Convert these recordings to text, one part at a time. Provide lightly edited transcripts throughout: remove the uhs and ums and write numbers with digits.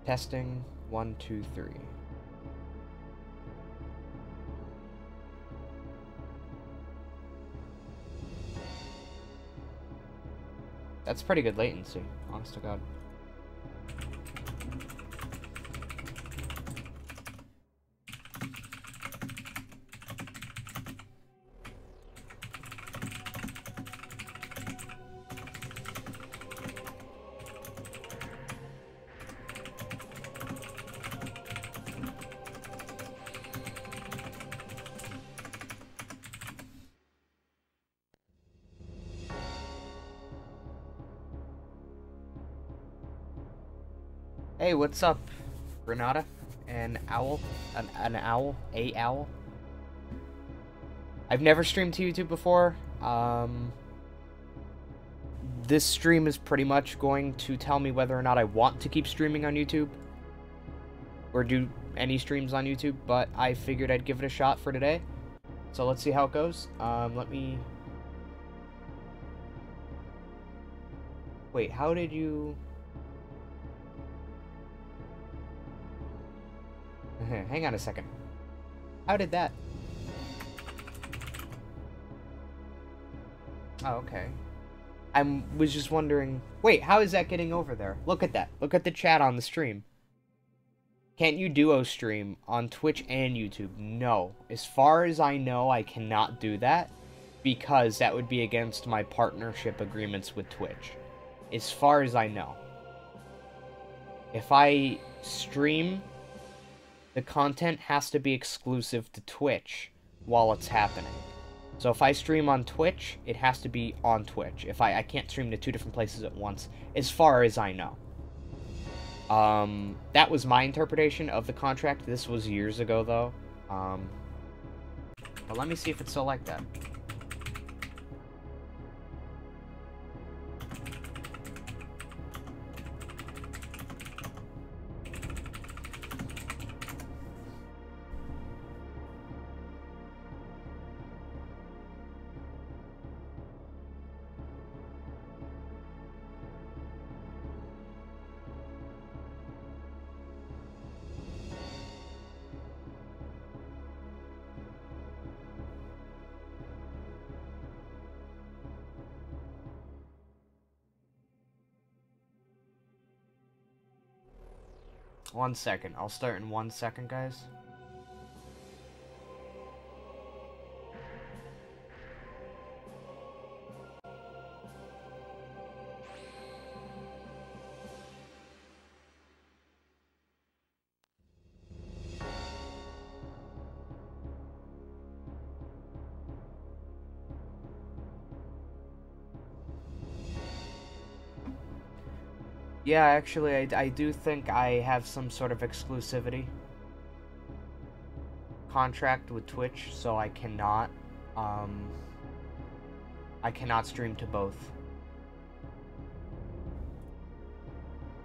Testing 1, 2, 3. That's pretty good latency, honest to God. Hey, what's up, Renata? An owl? An owl? A owl? I've never streamed to YouTube before. This stream is pretty much going to tell me whether or not I want to keep streaming on YouTube. Or do any streams on YouTube, but I figured I'd give it a shot for today. So let's see how it goes. Let me... Wait, how did you... Hang on a second. How did that? Oh, okay. I was just wondering... Wait, how is that getting over there? Look at that. Look at the chat on the stream. Can't you duo stream on Twitch and YouTube? No. As far as I know, I cannot do that, because that would be against my partnership agreements with Twitch. As far as I know. If I stream... the content has to be exclusive to Twitch while it's happening. So if I stream on Twitch, it has to be on Twitch. If I can't stream to 2 different places at once, as far as I know. That was my interpretation of the contract. This was years ago, though. But let me see if it's still like that. One second. I'll start in 1 second, guys. Yeah, actually, I do think I have some sort of exclusivity contract with Twitch, so I cannot stream to both.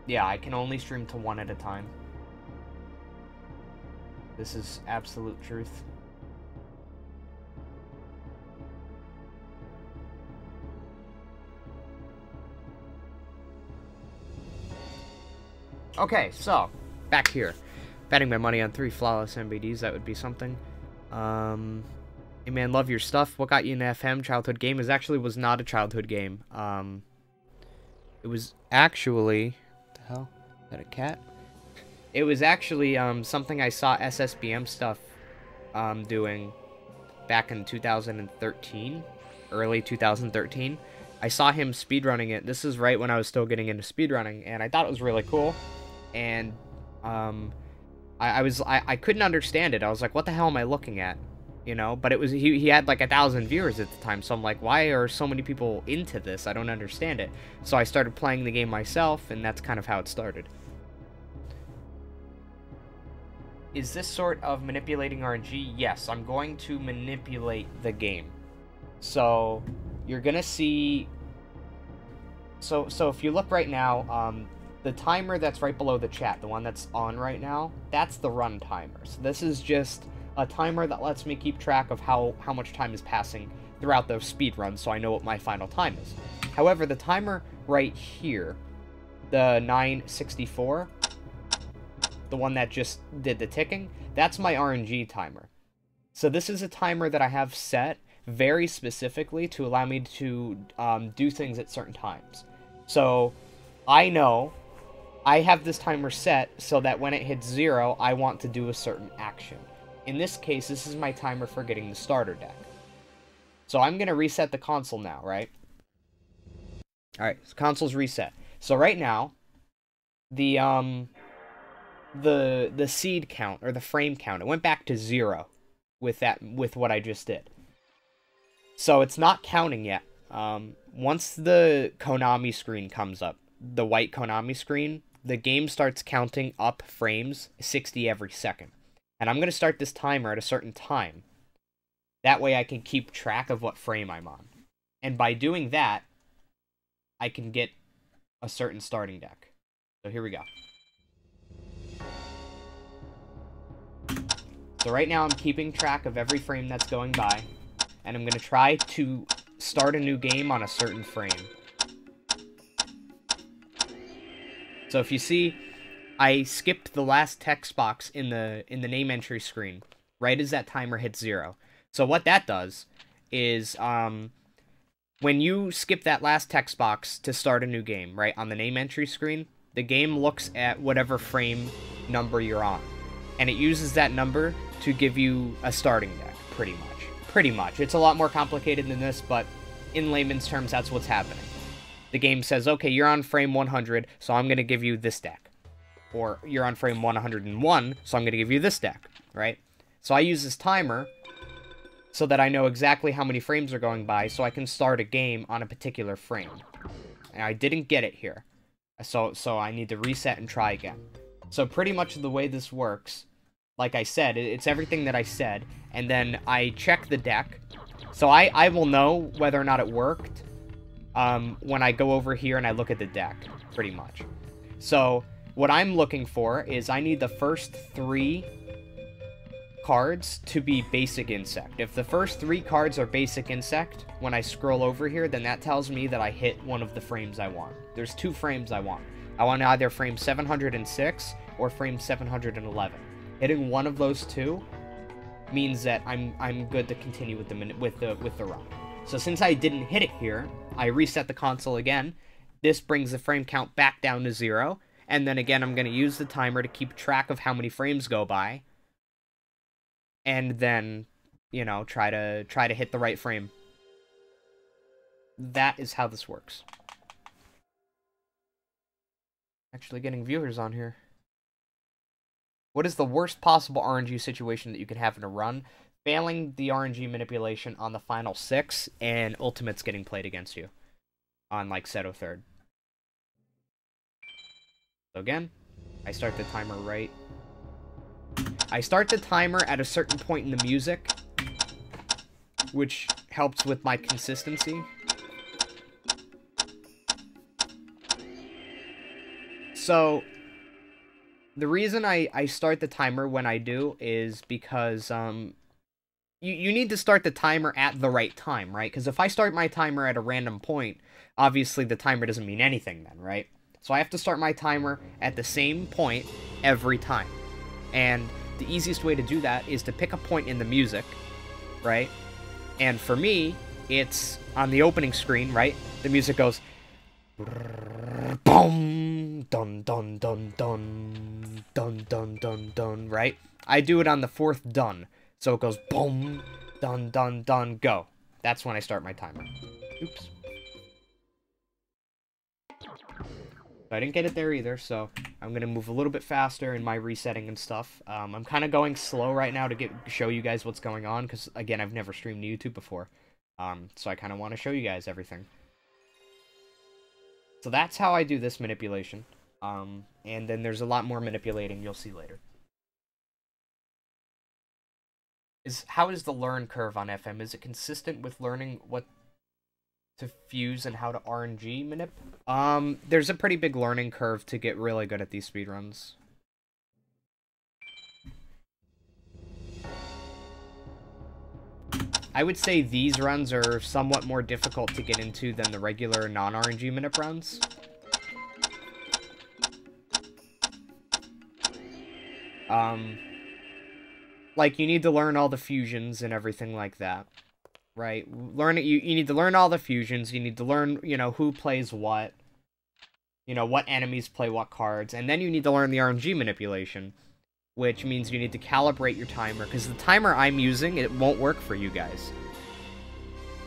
Yeah, I can only stream to one at a time. This is absolute truth. Okay, so, back here. Betting my money on 3 flawless MBDs, that would be something. Hey man, love your stuff. What got you into FM? Childhood game? Was not a childhood game. It was actually... What the hell? Is that a cat? It was actually, something I saw SSBM stuff, doing back in 2013. Early 2013. I saw him speedrunning it. This is right when I was still getting into speedrunning, and I thought it was really cool. And I couldn't understand it. I was like, what the hell am I looking at? You know, but it was he had like 1,000 viewers at the time, so I'm like, why are so many people into this? I don't understand it. So I started playing the game myself, and that's kind of how it started. Is this sort of manipulating RNG? Yes, I'm going to manipulate the game. So you're gonna see. So if you look right now, the timer that's right below the chat, the one that's on right now, that's the run timer. So this is just a timer that lets me keep track of how much time is passing throughout the speed run, so I know what my final time is. However, the timer right here, the 964, the one that just did the ticking, that's my RNG timer. So this is a timer that I have set very specifically to allow me to do things at certain times. So I know I have this timer set so that when it hits 0, I want to do a certain action. In this case, this is my timer for getting the starter deck. So I'm going to reset the console now, right? Alright, so console's reset. So right now, the seed count, or the frame count, it went back to 0 with what I just did. So it's not counting yet. Once the Konami screen comes up, the white Konami screen, the game starts counting up frames 60 every second. And I'm going to start this timer at a certain time. That way I can keep track of what frame I'm on. And by doing that, I can get a certain starting deck. So here we go. So right now I'm keeping track of every frame that's going by. And I'm going to try to start a new game on a certain frame. So if you see, I skipped the last text box in the name entry screen, right as that timer hits 0. So what that does is, when you skip that last text box to start a new game, right, on the name entry screen, the game looks at whatever frame number you're on. And it uses that number to give you a starting deck, pretty much. Pretty much. It's a lot more complicated than this, but in layman's terms, that's what's happening. The game says, okay, you're on frame 100, so I'm going to give you this deck. Or you're on frame 101, so I'm going to give you this deck, right? So I use this timer so that I know exactly how many frames are going by, so I can start a game on a particular frame. And I didn't get it here. So I need to reset and try again. So pretty much the way this works, like I said, it's everything that I said, and then I check the deck. So I will know whether or not it worked when I go over here and I look at the deck, pretty much. So what I'm looking for is I need the first 3 cards to be basic insect. If the first 3 cards are basic insect, when I scroll over here, then that tells me that I hit one of the frames I want. There's 2 frames I want. I want either frame 706 or frame 711. Hitting one of those 2 means that I'm good to continue with the run. So since I didn't hit it here, I reset the console again. This brings the frame count back down to 0, and then again I'm going to use the timer to keep track of how many frames go by, and then, you know, try to hit the right frame. That is how this works. Actually getting viewers on here. What is the worst possible RNG situation that you could have in a run? Failing the RNG manipulation on the final 6, and ultimates getting played against you on, like, Seto 3rd. So again, I start the timer right. I start the timer at a certain point in the music, which helps with my consistency. So the reason I start the timer when I do is because you need to start the timer at the right time, right? Because if I start my timer at a random point, obviously the timer doesn't mean anything then, right? So I have to start my timer at the same point every time. And the easiest way to do that is to pick a point in the music, right? And for me, it's on the opening screen, right? The music goes boom, dun dun dun dun dun dun dun dun, right? I do it on the 4th dun. So it goes boom, dun dun dun, go. That's when I start my timer. Oops. I didn't get it there either, so I'm going to move a little bit faster in my resetting and stuff. I'm kind of going slow right now to show you guys what's going on, because, again, I've never streamed to YouTube before. So I kind of want to show you guys everything. So that's how I do this manipulation. And then there's a lot more manipulating you'll see later. How is the learn curve on FM? Is it consistent with learning what to fuse and how to RNG manip? There's a pretty big learning curve to get really good at these speedruns. I would say these runs are somewhat more difficult to get into than the regular non-RNG manip runs. Like, you need to learn all the fusions and everything like that, right? Learn it. You need to learn all the fusions. You need to learn, you know, who plays what. You know, what enemies play what cards. And then you need to learn the RNG manipulation, which means you need to calibrate your timer, because the timer I'm using, it won't work for you guys.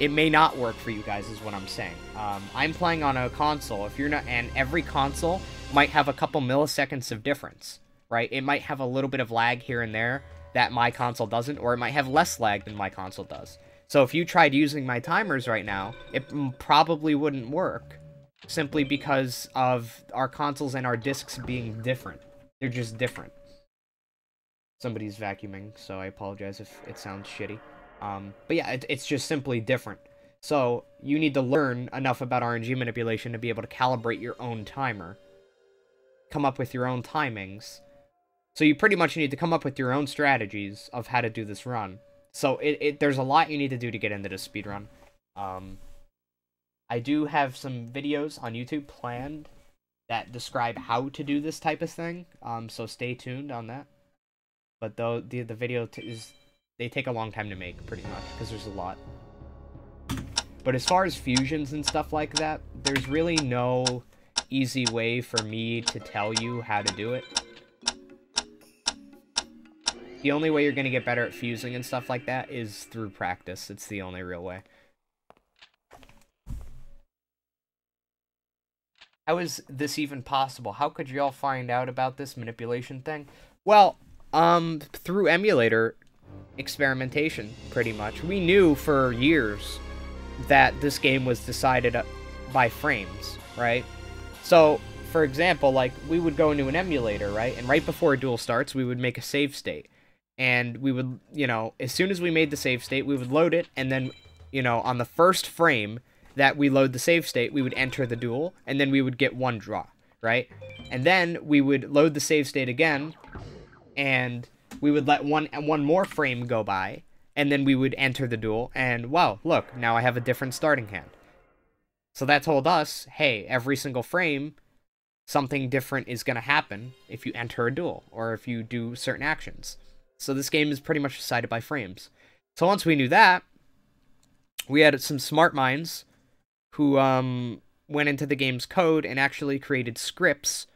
It may not work for you guys, is what I'm saying. I'm playing on a console. If you're not, and every console might have a couple milliseconds of difference, right? It might have a little bit of lag here and there that my console doesn't, or it might have less lag than my console does. So if you tried using my timers right now, it probably wouldn't work, simply because of our consoles and our discs being different. They're just different. Somebody's vacuuming, so I apologize if it sounds shitty. But yeah, it's just simply different. So you need to learn enough about RNG manipulation to be able to calibrate your own timer. Come up with your own timings. So you pretty much need to come up with your own strategies of how to do this run. So there's a lot you need to do to get into this speedrun. I do have some videos on YouTube planned that describe how to do this type of thing. So stay tuned on that. But though the video they take a long time to make, pretty much, because there's a lot. But as far as fusions and stuff like that, there's really no easy way for me to tell you how to do it. The only way you're going to get better at fusing and stuff like that is through practice. It's the only real way. How is this even possible? How could y'all find out about this manipulation thing? Well, through emulator experimentation, pretty much. We knew for years that this game was decided by frames, right? So, for example, like, we would go into an emulator, right? And right before a duel starts, we would make a save state. And we would, you know, as soon as we made the save state, we would load it, and then, you know, on the first frame that we load the save state, we would enter the duel, and then we would get one draw, right? And then we would load the save state again, and we would let one more frame go by, and then we would enter the duel, and wow, look, now I have a different starting hand. So that told us, hey, every single frame, something different is going to happen if you enter a duel, or if you do certain actions. So this game is pretty much decided by frames. So once we knew that, we had some smart minds who went into the game's code and actually created scripts.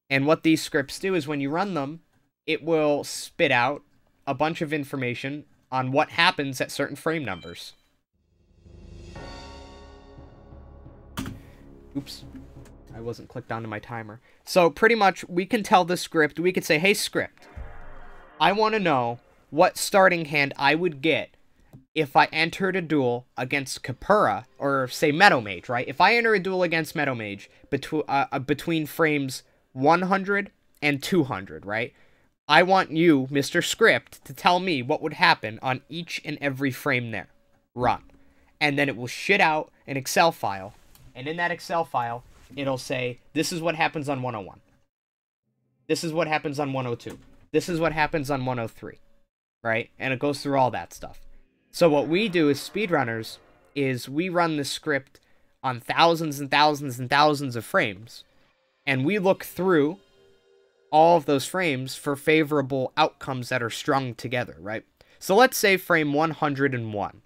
And what these scripts do is when you run them, it will spit out a bunch of information on what happens at certain frame numbers. Oops. I wasn't clicked onto my timer. So pretty much we can tell the script, we could say, hey script, I want to know what starting hand I would get if I entered a duel against Capura, or say Meadow Mage, right? If I enter a duel against Meadow Mage between frames 100 and 200, right? I want you, Mr. Script, to tell me what would happen on each and every frame there. Run. And then it will shit out an Excel file. And in that Excel file, it'll say, this is what happens on 101. This is what happens on 102. This is what happens on 103. Right? And it goes through all that stuff. So what we do as speedrunners is we run the script on thousands and thousands and thousands of frames. And we look through all of those frames for favorable outcomes that are strung together, right? So let's say frame 101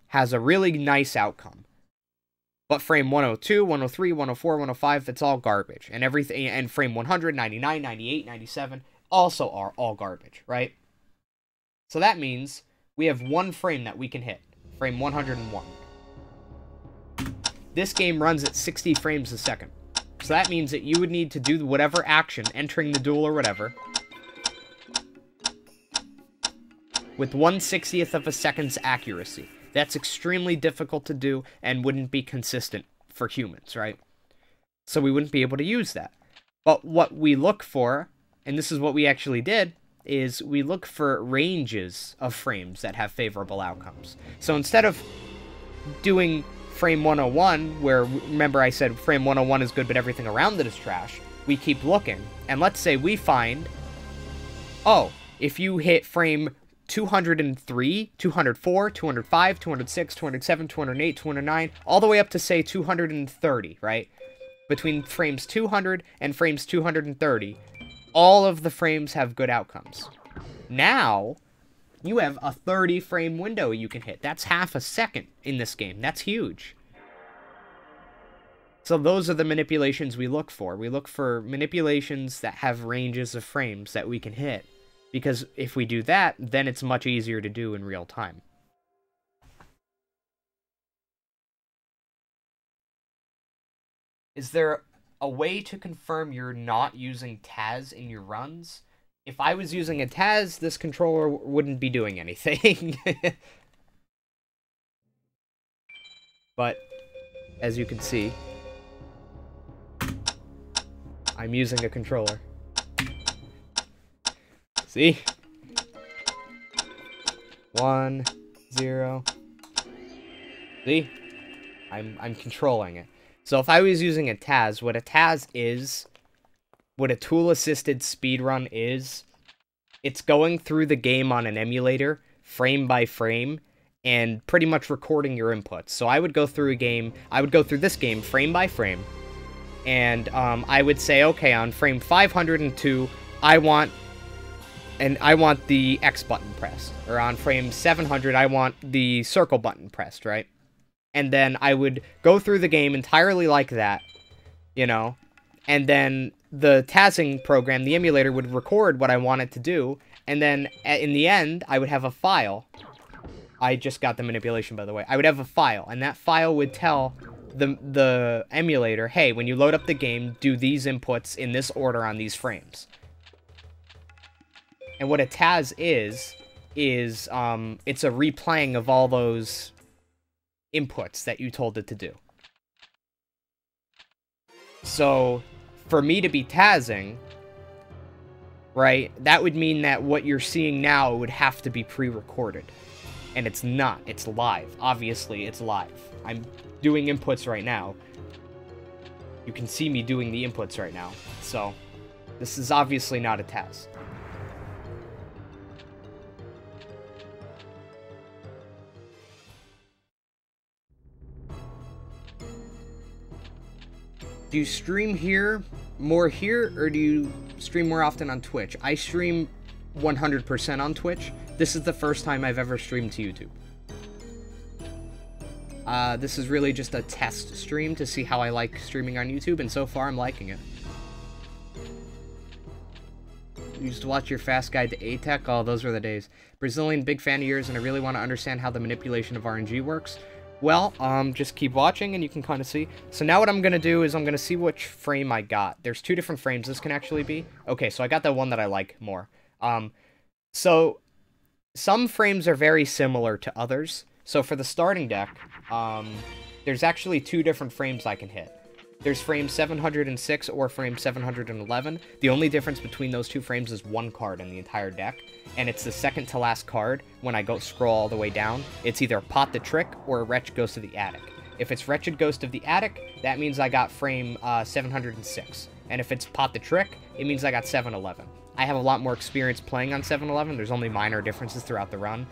has a really nice outcome. But frame 102, 103, 104, 105, that's all garbage. And everything, and frame 100, 99, 98, 97 also are all garbage, right? So that means we have one frame that we can hit. Frame 101. This game runs at 60 frames a second. So that means that you would need to do whatever action, entering the duel or whatever, with 1/60th of a second's accuracy. That's extremely difficult to do and wouldn't be consistent for humans, right? So we wouldn't be able to use that. But what we look for, and this is what we actually did, is we look for ranges of frames that have favorable outcomes. So instead of doing frame 101, where, remember I said frame 101 is good but everything around it is trash, we keep looking. And let's say we find, oh, if you hit frame 203, 204, 205, 206, 207, 208, 209, all the way up to, say, 230, right? Between frames 200 and frames 230, all of the frames have good outcomes. Now, you have a 30-frame window you can hit. That's half a second in this game. That's huge. So those are the manipulations we look for. We look for manipulations that have ranges of frames that we can hit. Because if we do that, then it's much easier to do in real time. Is there a way to confirm you're not using TAS in your runs? If I was using a TAS, this controller wouldn't be doing anything. But, as you can see, I'm using a controller. See? 1, 0. See? I'm controlling it. So if I was using a TAS, what a TAS is, what a tool-assisted speedrun is, it's going through the game on an emulator, frame by frame, and pretty much recording your inputs. So I would go through this game frame by frame, and I would say, okay, on frame 502, I want the X button pressed. Or on frame 700, I want the circle button pressed, right? And then I would go through the game entirely like that, you know? And then the TASing program, the emulator, would record what I wanted to do. And then in the end, I would have a file. I just got the manipulation, by the way. I would have a file, and that file would tell the emulator, hey, when you load up the game, do these inputs in this order on these frames. And what a TAS is it's a replaying of all those inputs that you told it to do. So, for me to be TASing, right, that would mean that what you're seeing now would have to be pre-recorded. And it's not. It's live. Obviously, it's live. I'm doing inputs right now. You can see me doing the inputs right now. So, this is obviously not a TAS. Do you stream more here, or do you stream more often on Twitch? I stream 100% on Twitch. This is the first time I've ever streamed to YouTube. This is really just a test stream to see how I like streaming on YouTube, and so far I'm liking it. Used to watch your fast guide to ATEC. Oh, those were the days. Brazilian, big fan of yours, and I really want to understand how the manipulation of RNG works. Well, just keep watching and you can kind of see. So now what I'm going to do is I'm going to see which frame I got. There's 2 different frames this can actually be. Okay, so I got the one that I like more. So some frames are very similar to others. So for the starting deck, there's actually 2 different frames I can hit. There's frame 706 or frame 711. The only difference between those 2 frames is 1 card in the entire deck, and it's the second to last card when I go scroll all the way down. It's either Pot the Trick or Wretched Ghost of the Attic. If it's Wretched Ghost of the Attic, that means I got frame 706. And if it's Pot the Trick, it means I got 711. I have a lot more experience playing on 711. There's only minor differences throughout the run,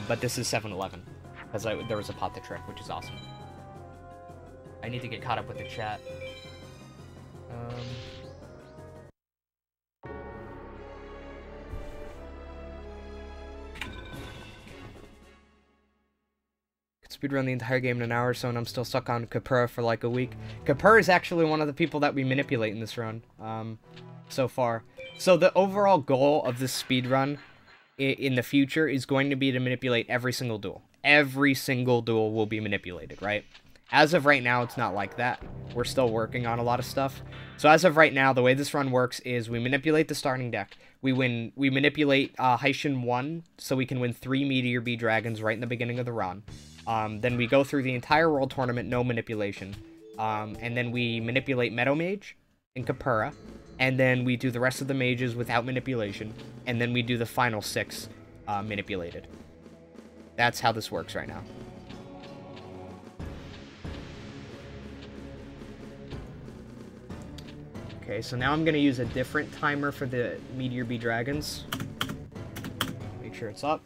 but this is 711, because there was a Pot the Trick, which is awesome. I need to get caught up with the chat. Could speedrun the entire game in an hour or so, and I'm still stuck on Capura for like a week. Capura is actually one of the people that we manipulate in this run, so far. So the overall goal of this speedrun in the future is going to be to manipulate every single duel. Every single duel will be manipulated, right? As of right now, it's not like that. We're still working on a lot of stuff. So as of right now, the way this run works is we manipulate the starting deck. We manipulate Heishin 1, so we can win 3 Meteor Bee Dragons right in the beginning of the run. Then we go through the entire World Tournament, no manipulation. And then we manipulate Meadow Mage and Capura. And then we do the rest of the mages without manipulation. And then we do the final 6 manipulated. That's how this works right now. Okay, so now I'm going to use a different timer for the Meteor Bee Dragons. Make sure it's up.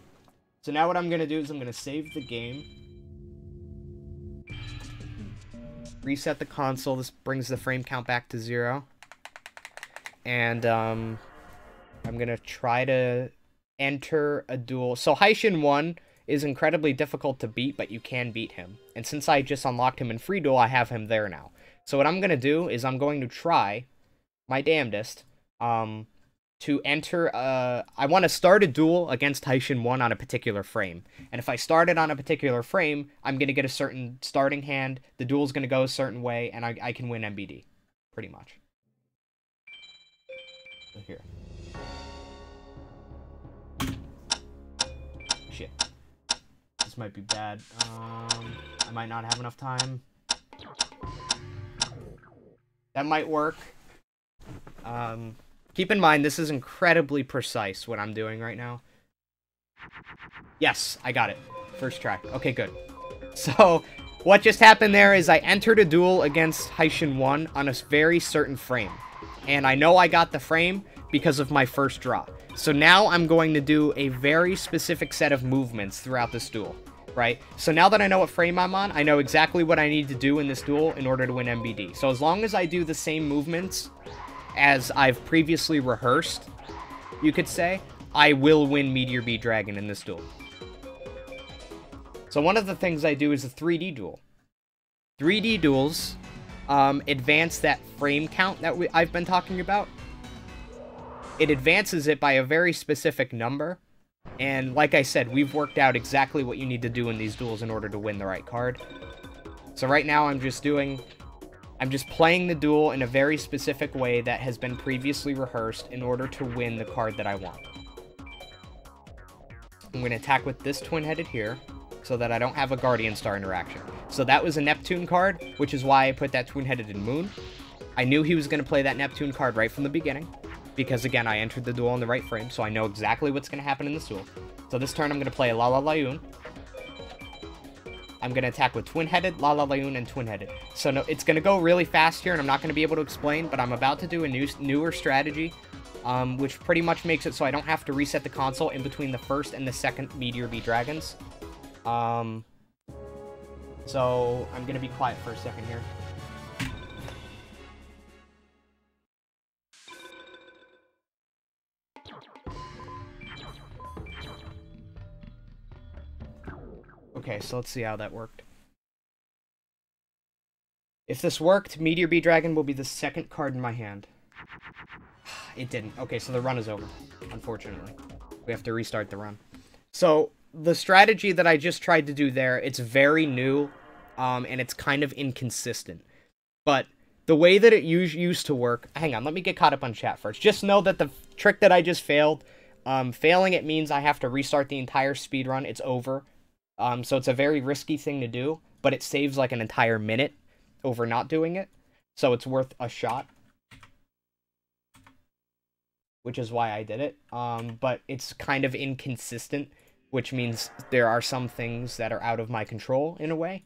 So now what I'm going to do is I'm going to save the game. Reset the console. This brings the frame count back to 0. And I'm gonna try to enter a duel. So Haishin 1 is incredibly difficult to beat, but you can beat him. And since I just unlocked him in free duel, I have him there now. So what I'm gonna do is I'm going to try my damnedest to enter I want to start a duel against Haishin 1 on a particular frame. And if I start it on a particular frame, I'm going to get a certain starting hand, the duel's going to go a certain way, and I can win MBD. Pretty much. So here. Shit. This might be bad. I might not have enough time. That might work. Keep in mind, this is incredibly precise, what I'm doing right now. Yes, I got it. First try. Okay, good. So, what just happened there is I entered a duel against Haishin 1 on a very certain frame. And I know I got the frame because of my first draw. So now I'm going to do a very specific set of movements throughout this duel, right? So now that I know what frame I'm on, I know exactly what I need to do in this duel in order to win MBD. So as long as I do the same movements as I've previously rehearsed, you could say, I will win Meteor B Dragon in this duel. So one of the things I do is a 3D duel. 3D duels advance that frame count that I've been talking about. It advances it by a very specific number. And like I said, we've worked out exactly what you need to do in these duels in order to win the right card. So right now I'm just playing the duel in a very specific way that has been previously rehearsed in order to win the card that I want. I'm going to attack with this twin-headed here, so that I don't have a Guardian Star interaction. So that was a Neptune card, which is why I put that twin-headed in Moon. I knew he was going to play that Neptune card right from the beginning, because again, I entered the duel in the right frame, so I know exactly what's going to happen in this duel. So this turn I'm going to play La La Layun. I'm going to attack with twin-headed, La La Layun, and twin-headed. So no, it's going to go really fast here, and I'm not going to be able to explain, but I'm about to do a newer strategy, which pretty much makes it so I don't have to reset the console in between the first and the second Meteor B Dragons. So I'm going to be quiet for a second here. Okay, so let's see how that worked. If this worked, Meteor B Dragon will be the second card in my hand. It didn't. Okay, so the run is over, unfortunately. We have to restart the run. So, the strategy that I just tried to do there, it's very new, and it's kind of inconsistent. But the way that it used to work... Hang on, let me get caught up on chat first. Just know that the trick that I just failed, failing it means I have to restart the entire speedrun. It's over. So it's a very risky thing to do, but it saves like an entire minute over not doing it. So it's worth a shot. Which is why I did it. But it's kind of inconsistent, which means there are some things that are out of my control in a way.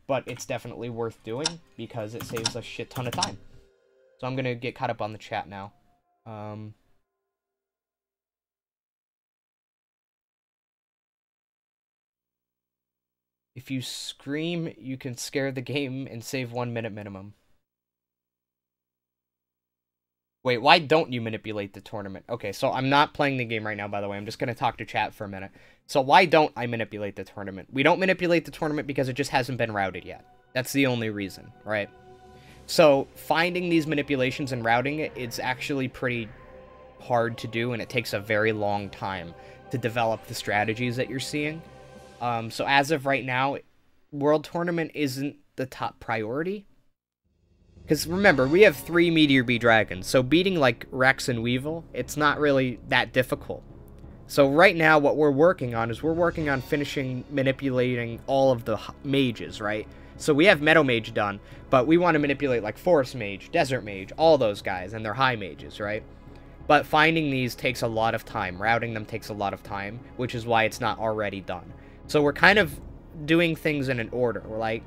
But it's definitely worth doing because it saves a shit ton of time. So I'm going to get caught up on the chat now. If you scream, you can scare the game and save 1 minute minimum. Wait, why don't you manipulate the tournament? Okay, so I'm not playing the game right now, by the way. I'm just going to talk to chat for a minute. So why don't I manipulate the tournament? We don't manipulate the tournament because it just hasn't been routed yet. That's the only reason, right? So finding these manipulations and routing it, it's actually pretty hard to do, and it takes a very long time to develop the strategies that you're seeing. So as of right now, World Tournament isn't the top priority. Because remember, we have 3 Meteor B Dragons, so beating like Rex and Weevil, it's not really that difficult. So right now, what we're working on is we're working on finishing manipulating all of the mages, right? So we have Meadow Mage done, but we want to manipulate like Forest Mage, Desert Mage, all those guys, and they're high mages, right? But finding these takes a lot of time. Routing them takes a lot of time, which is why it's not already done. So we're kind of doing things in an order. We're like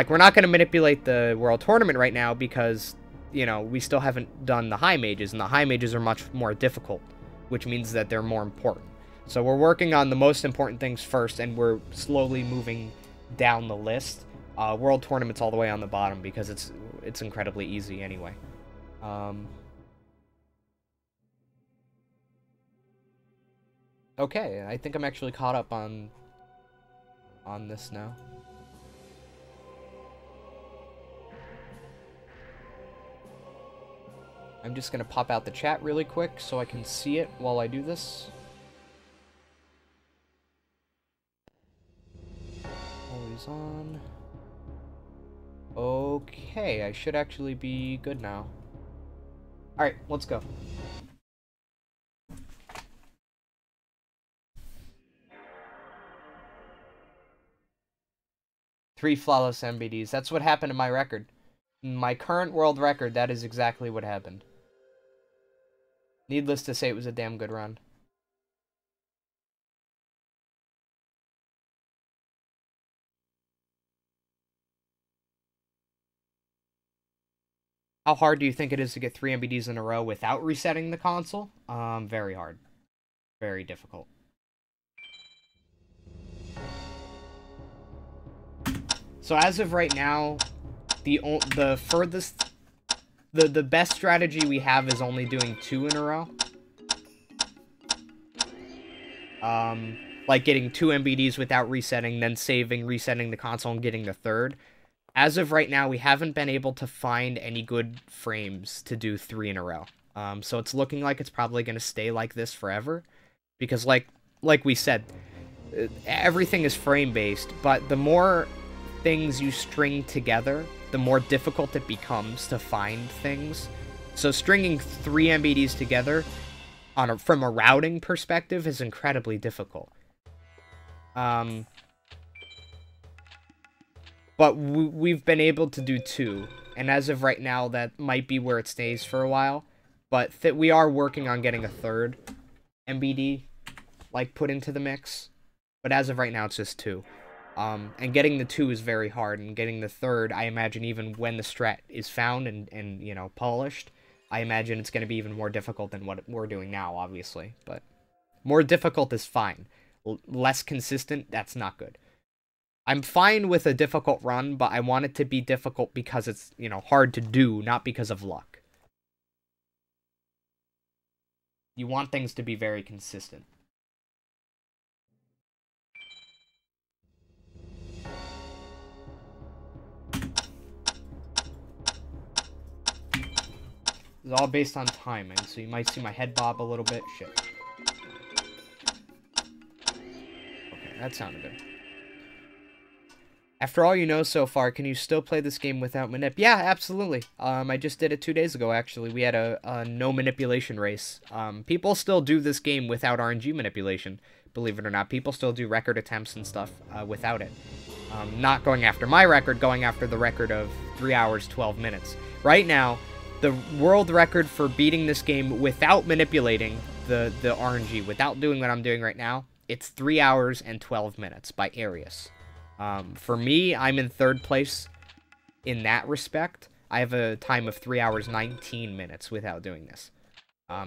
we're not going to manipulate the World Tournament right now because, you know, we still haven't done the high mages, and the high mages are much more difficult, which means that they're more important. So we're working on the most important things first, and we're slowly moving down the list. World Tournament's all the way on the bottom because it's incredibly easy anyway. Okay, I think I'm actually caught up on this now. I'm just gonna pop out the chat really quick so I can see it while I do this. Always on. Okay, I should actually be good now. Alright, let's go. Three flawless MBDs. That's what happened to my record. My current world record, that is exactly what happened. Needless to say, it was a damn good run. How hard do you think it is to get 3 MBDs in a row without resetting the console? Very hard. Very difficult. So as of right now, the best strategy we have is only doing 2 in a row. Like getting 2 MBDs without resetting, then saving, resetting the console, and getting the third. As of right now, we haven't been able to find any good frames to do 3 in a row. So it's looking like it's probably going to stay like this forever. Because like we said, everything is frame-based, but the more things you string together, the more difficult it becomes to find things. So stringing 3 MBDs together from a routing perspective is incredibly difficult. But we've been able to do 2, and as of right now, that might be where it stays for a while. But we are working on getting a third MBD, like, put into the mix. But as of right now, it's just 2. And getting the 2 is very hard, and getting the third, I imagine even when the strat is found and you know, polished, I imagine it's going to be even more difficult than what we're doing now, obviously. But more difficult is fine. Less consistent, that's not good. I'm fine with a difficult run, but I want it to be difficult because it's, you know, hard to do, not because of luck. You want things to be very consistent. It's all based on timing, so you might see my head bob a little bit. Shit. Okay, that sounded good. After all you know so far, can you still play this game without manip? Yeah, absolutely. I just did it 2 days ago, actually. We had a no manipulation race. People still do this game without RNG manipulation, believe it or not. People still do record attempts and stuff without it. Not going after my record, going after the record of 3 hours, 12 minutes. Right now, the world record for beating this game without manipulating the RNG, without doing what I'm doing right now, it's 3 hours and 12 minutes by Arius. For me, I'm in 3rd place in that respect. I have a time of 3 hours, 19 minutes without doing this.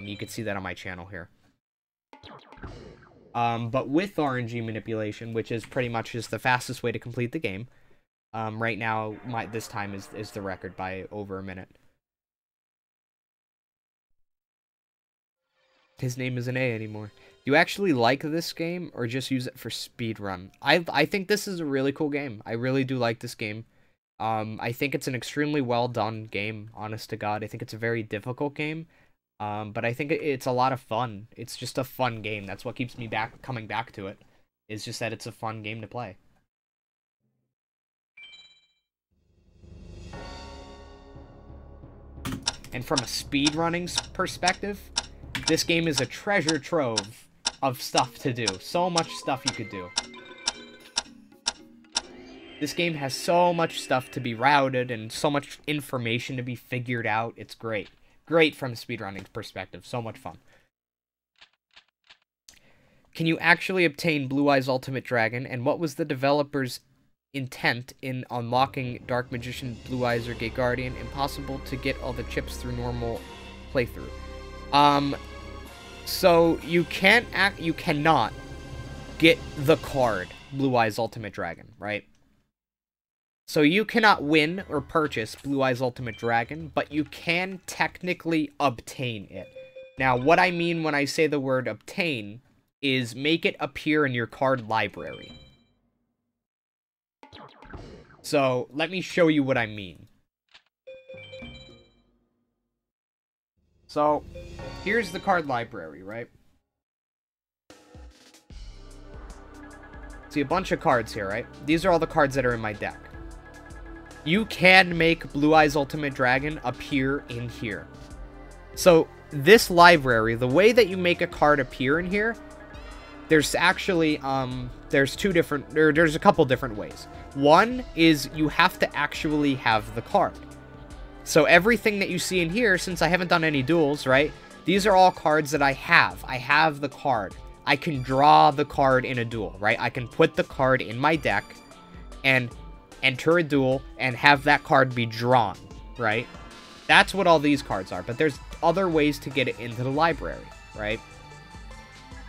You can see that on my channel here. But with RNG manipulation, which is pretty much just the fastest way to complete the game, right now, this time is the record by over a minute. His name isn't A anymore. Do you actually like this game, or just use it for speedrun? I think this is a really cool game. I really do like this game. I think it's an extremely well done game, honest to God. I think it's a very difficult game. But I think it's a lot of fun. It's just a fun game. That's what keeps me coming back to it. Is just that it's a fun game to play. And from a speedrunning perspective, this game is a treasure trove of stuff to do. So much stuff you could do. This game has so much stuff to be routed and so much information to be figured out. It's great. Great from a speedrunning perspective. So much fun. Can you actually obtain Blue Eyes Ultimate Dragon? And what was the developer's intent in unlocking Dark Magician, Blue Eyes, or Gate Guardian? Impossible to get all the chips through normal playthrough. So you cannot get the card Blue Eyes Ultimate Dragon, right? So you cannot win or purchase Blue Eyes Ultimate Dragon, but you can technically obtain it. Now, what I mean when I say the word obtain is make it appear in your card library. So, let me show you what I mean. So, here's the card library, right? See a bunch of cards here, right? These are all the cards that are in my deck. You can make Blue Eyes Ultimate Dragon appear in here. So, this library, the way that you make a card appear in here, there's actually, there's a couple different ways. One is you have to actually have the card. So everything that you see in here, since I haven't done any duels, right? These are all cards that I have. I have the card. I can draw the card in a duel, right? I can put the card in my deck and enter a duel and have that card be drawn, right? That's what all these cards are. But there's other ways to get it into the library, right?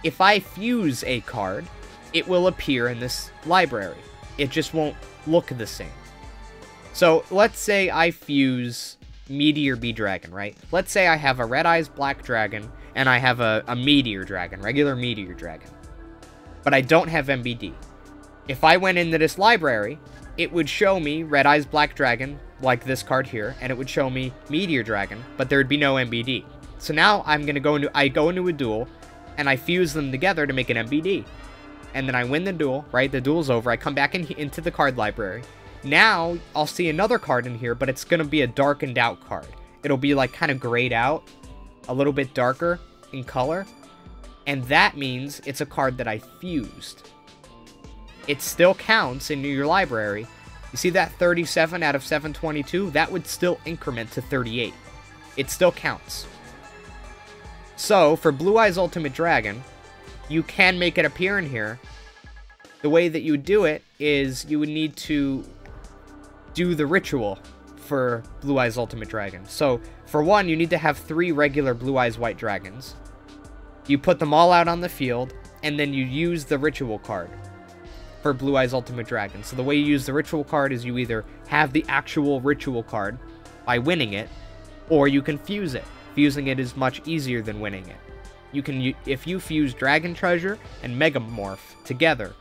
If I fuse a card, it will appear in this library. It just won't look the same. So, let's say I fuse Meteor Bee Dragon, right? Let's say I have a Red Eyes Black Dragon, and I have a Meteor Dragon, regular Meteor Dragon. But I don't have MBD. If I went into this library, it would show me Red Eyes Black Dragon, like this card here, and it would show me Meteor Dragon, but there would be no MBD. So now I go into a duel, and I fuse them together to make an MBD. And then I win the duel, right? The duel's over. I come back into the card library. Now, I'll see another card in here, but it's going to be a darkened out card. It'll be like kind of grayed out, a little bit darker in color. And that means it's a card that I fused. It still counts in your library. You see that 37 out of 722? That would still increment to 38. It still counts. So, for Blue Eyes Ultimate Dragon, you can make it appear in here. The way that you would do it is you would need to do the ritual for Blue Eyes Ultimate Dragon. So, for one, you need to have 3 regular Blue Eyes White Dragons. You put them all out on the field, and then you use the ritual card for Blue Eyes Ultimate Dragon. So the way you use the ritual card is you either have the actual ritual card by winning it, or you can fuse it. Fusing it is much easier than winning it. If you fuse Dragon Treasure and Megamorph together,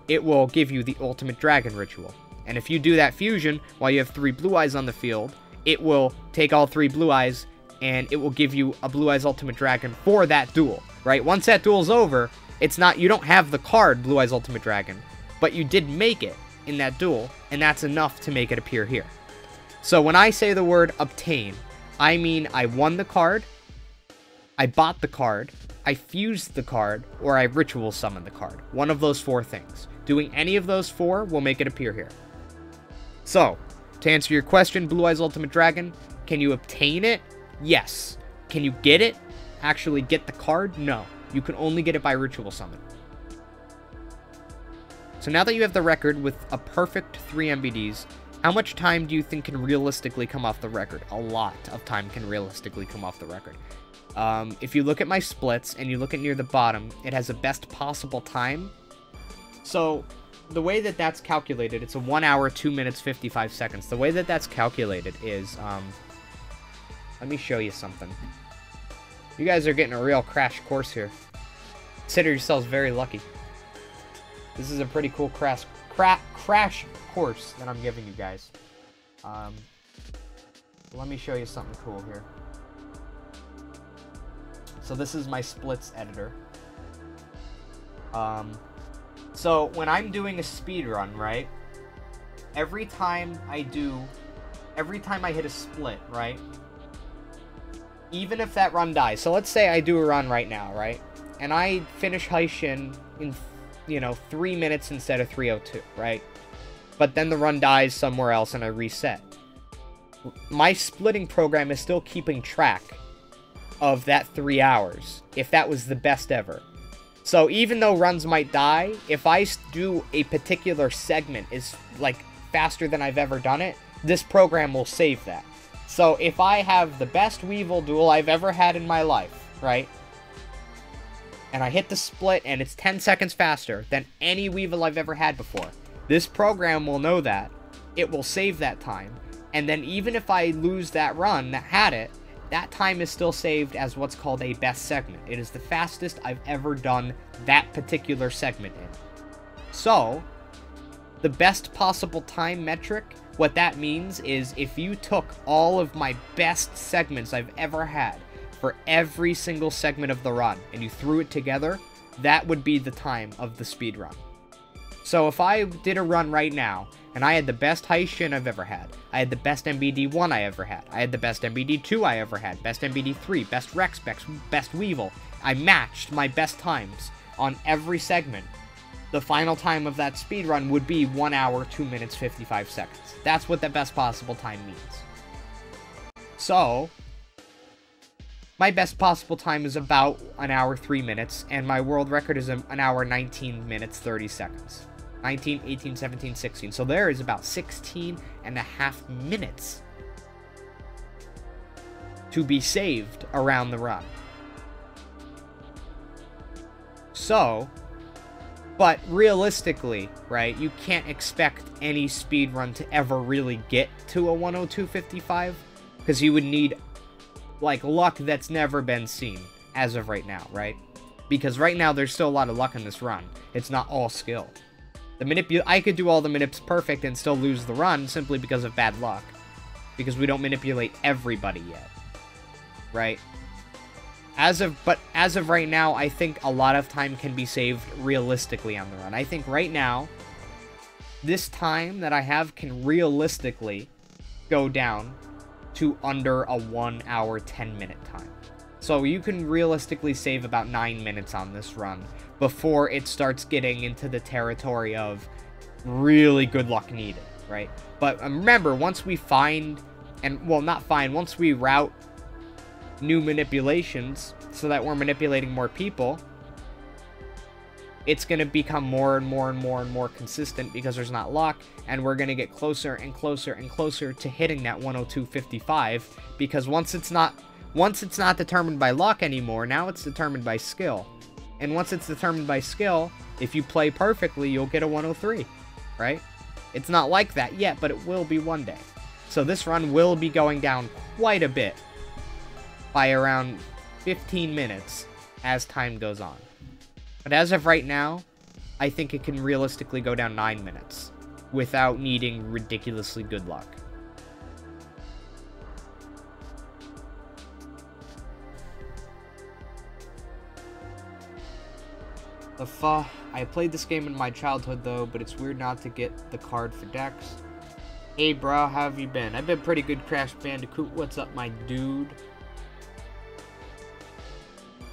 it will give you the Ultimate Dragon ritual. And if you do that fusion while you have 3 Blue Eyes on the field, it will take all 3 Blue Eyes and it will give you a Blue Eyes Ultimate Dragon for that duel, right? Once that duel's over, you don't have the card Blue Eyes Ultimate Dragon, but you did make it in that duel, and that's enough to make it appear here. So when I say the word obtain, I mean I won the card, I bought the card, I fused the card, or I ritual summoned the card. One of those 4 things. Doing any of those 4 will make it appear here. So, to answer your question, Blue Eyes Ultimate Dragon, can you obtain it? Yes. Can you get it? Actually get the card? No. You can only get it by ritual summon. So now that you have the record with a perfect 3 MBDs, how much time do you think can realistically come off the record? A lot of time can realistically come off the record. If you look at my splits and you look at near the bottom, it has the best possible time. So the way that that's calculated, it's a 1 hour, 2 minutes, 55 seconds. The way that that's calculated is, let me show you something. You guys are getting a real crash course here. Consider yourselves very lucky. This is a pretty cool crash course that I'm giving you guys. Let me show you something cool here. So this is my splits editor. So when I'm doing a speed run, right? Every time I hit a split, right? Even if that run dies. So let's say I do a run right now, right? And I finish Heishin in, 3 minutes instead of 3:02, right? But then the run dies somewhere else and I reset. My splitting program is still keeping track of that 3 hours, if that was the best ever. So even though runs might die, if I do a particular segment is like faster than I've ever done it, this program will save that. So if I have the best Weevil duel I've ever had in my life, right? And I hit the split and it's 10 seconds faster than any Weevil I've ever had before. This program will know that, it will save that time. And then even if I lose that run that had it, that time is still saved as what's called a best segment. It is the fastest I've ever done that particular segment in. So, the best possible time metric, what that means is if you took all of my best segments I've ever had for every single segment of the run and you threw it together, that would be the time of the speed run. So if I did a run right now, and I had the best heist shin I've ever had, I had the best MBD1 I ever had, I had the best MBD2 I ever had, best MBD3, best Rex, best Weevil, I matched my best times on every segment, the final time of that speed run would be 1 hour, 2 minutes, 55 seconds. That's what the best possible time means. So, my best possible time is about 1 hour, 3 minutes, and my world record is 1 hour, 19 minutes, 30 seconds. 19, 18, 17, 16. So there is about 16 and a half minutes to be saved around the run. So, but realistically, right, you can't expect any speedrun to ever really get to a 102.55, because you would need, like, luck that's never been seen as of right now, right? Because right now there's still a lot of luck in this run. It's not all skill. I could do all the manips perfect and still lose the run simply because of bad luck. Because we don't manipulate everybody yet. Right? But as of right now, I think a lot of time can be saved realistically on the run. I think right now, this time that I have can realistically go down to under a 1 hour, 10 minute time. So you can realistically save about 9 minutes on this run before it starts getting into the territory of really good luck needed, right? But remember, once we find, once we route new manipulations so that we're manipulating more people, it's going to become more and more and more and more consistent because there's not luck, and we're going to get closer and closer and closer to hitting that 102.55, because once it's not determined by luck anymore, now it's determined by skill. And once it's determined by skill, if you play perfectly, you'll get a 103, right? It's not like that yet, but it will be one day. So this run will be going down quite a bit by around 15 minutes as time goes on. But as of right now, I think it can realistically go down 9 minutes without needing ridiculously good luck. I played this game in my childhood though, but it's weird not to get the card for Dex. Hey bro, how have you been? I've been pretty good, Crash Bandicoot. What's up, my dude?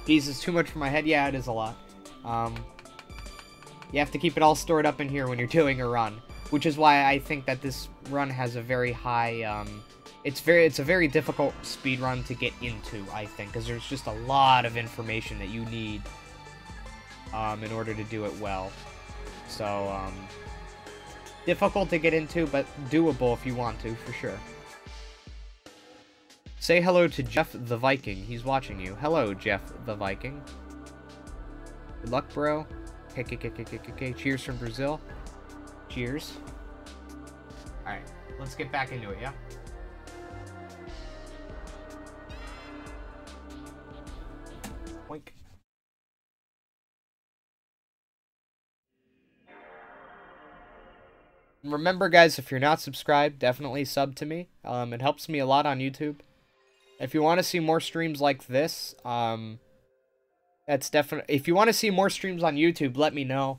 Jesus, too much for my head. Yeah, it is a lot. You have to keep it all stored up in here when you're doing a run, which is why I think that this run has a very high, it's a very difficult speed run to get into, I think, because there's just a lot of information that you need in order to do it well. So, difficult to get into, but doable if you want to, for sure. Say hello to Jeff the Viking. He's watching you. Hello, Jeff the Viking. Good luck, bro. Okay. Cheers from Brazil. Cheers. Alright, let's get back into it, yeah? Oink. Remember, guys, if you're not subscribed, definitely sub to me. It helps me a lot on YouTube. If you want to see more streams like this, that's definitely... If you want to see more streams on YouTube, let me know.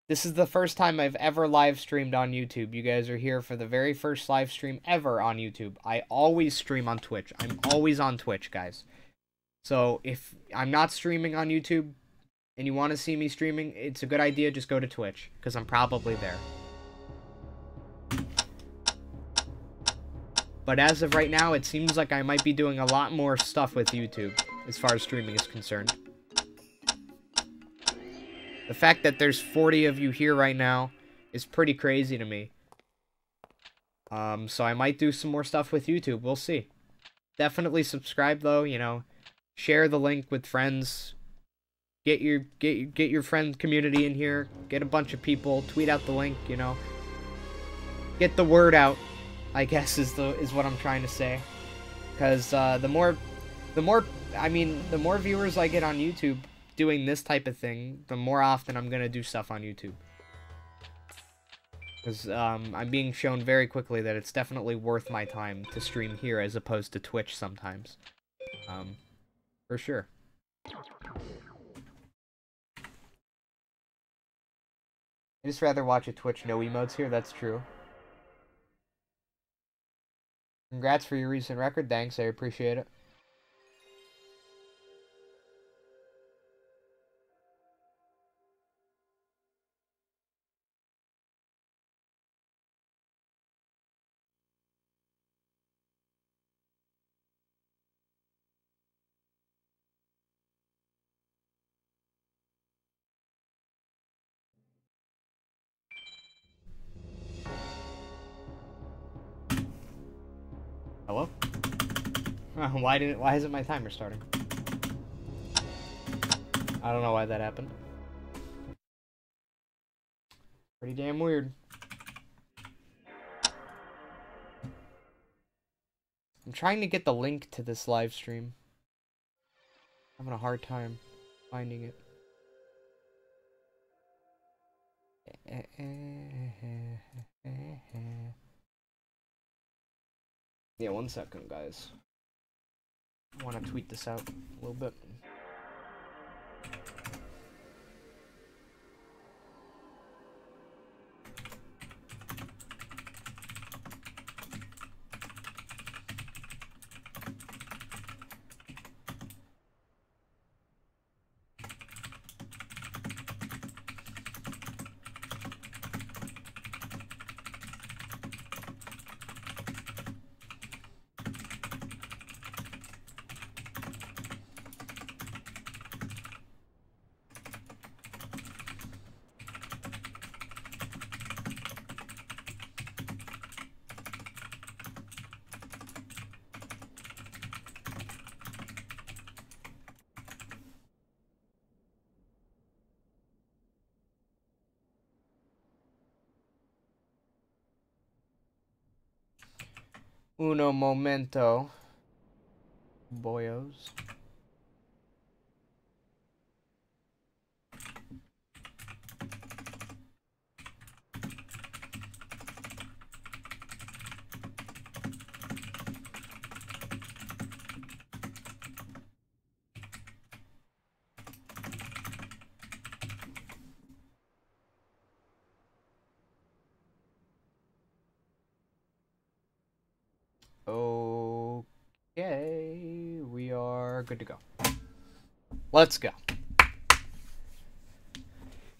This is the first time I've ever live streamed on YouTube. You guys are here for the very first live stream ever on YouTube. I always stream on Twitch. I'm always on Twitch, guys. So if I'm not streaming on YouTube and you want to see me streaming, it's a good idea. Just go to Twitch, because I'm probably there. But as of right now, it seems like I might be doing a lot more stuff with YouTube as far as streaming is concerned. The fact that there's 40 of you here right now is pretty crazy to me. So I might do some more stuff with YouTube. We'll see. Definitely subscribe though, you know. Share the link with friends. Get your friend community in here. Get a bunch of people. Tweet out the link, you know. get the word out, I guess is what I'm trying to say. Because the more viewers I get on YouTube doing this type of thing, the more often I'm gonna do stuff on YouTube. Because I'm being shown very quickly that it's definitely worth my time to stream here as opposed to Twitch sometimes. For sure. I just rather watch a Twitch no emotes here, that's true. Congrats for your recent record, thanks, I appreciate it. Hello? Why isn't my timer starting? I don't know why that happened. Pretty damn weird. I'm trying to get the link to this live stream. I'm having a hard time finding it. Yeah, 1 second, guys. I want to tweet this out a little bit. Uno momento, boyos. Okay, we are good to go. Let's go.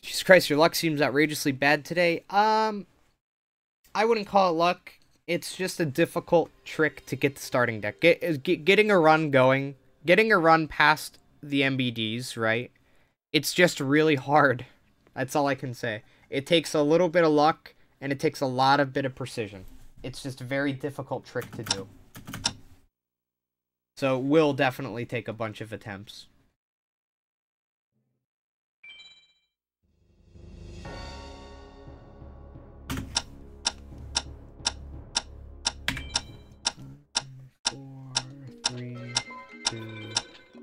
Jesus Christ, your luck seems outrageously bad today. I wouldn't call it luck. It's just a difficult trick to get the starting deck. Getting a run going, getting a run past the MBDs, right? It's just really hard. That's all I can say. It takes a little bit of luck, and it takes a lot of bit of precision. It's just a very difficult trick to do. So it will definitely take a bunch of attempts. Four, three, two,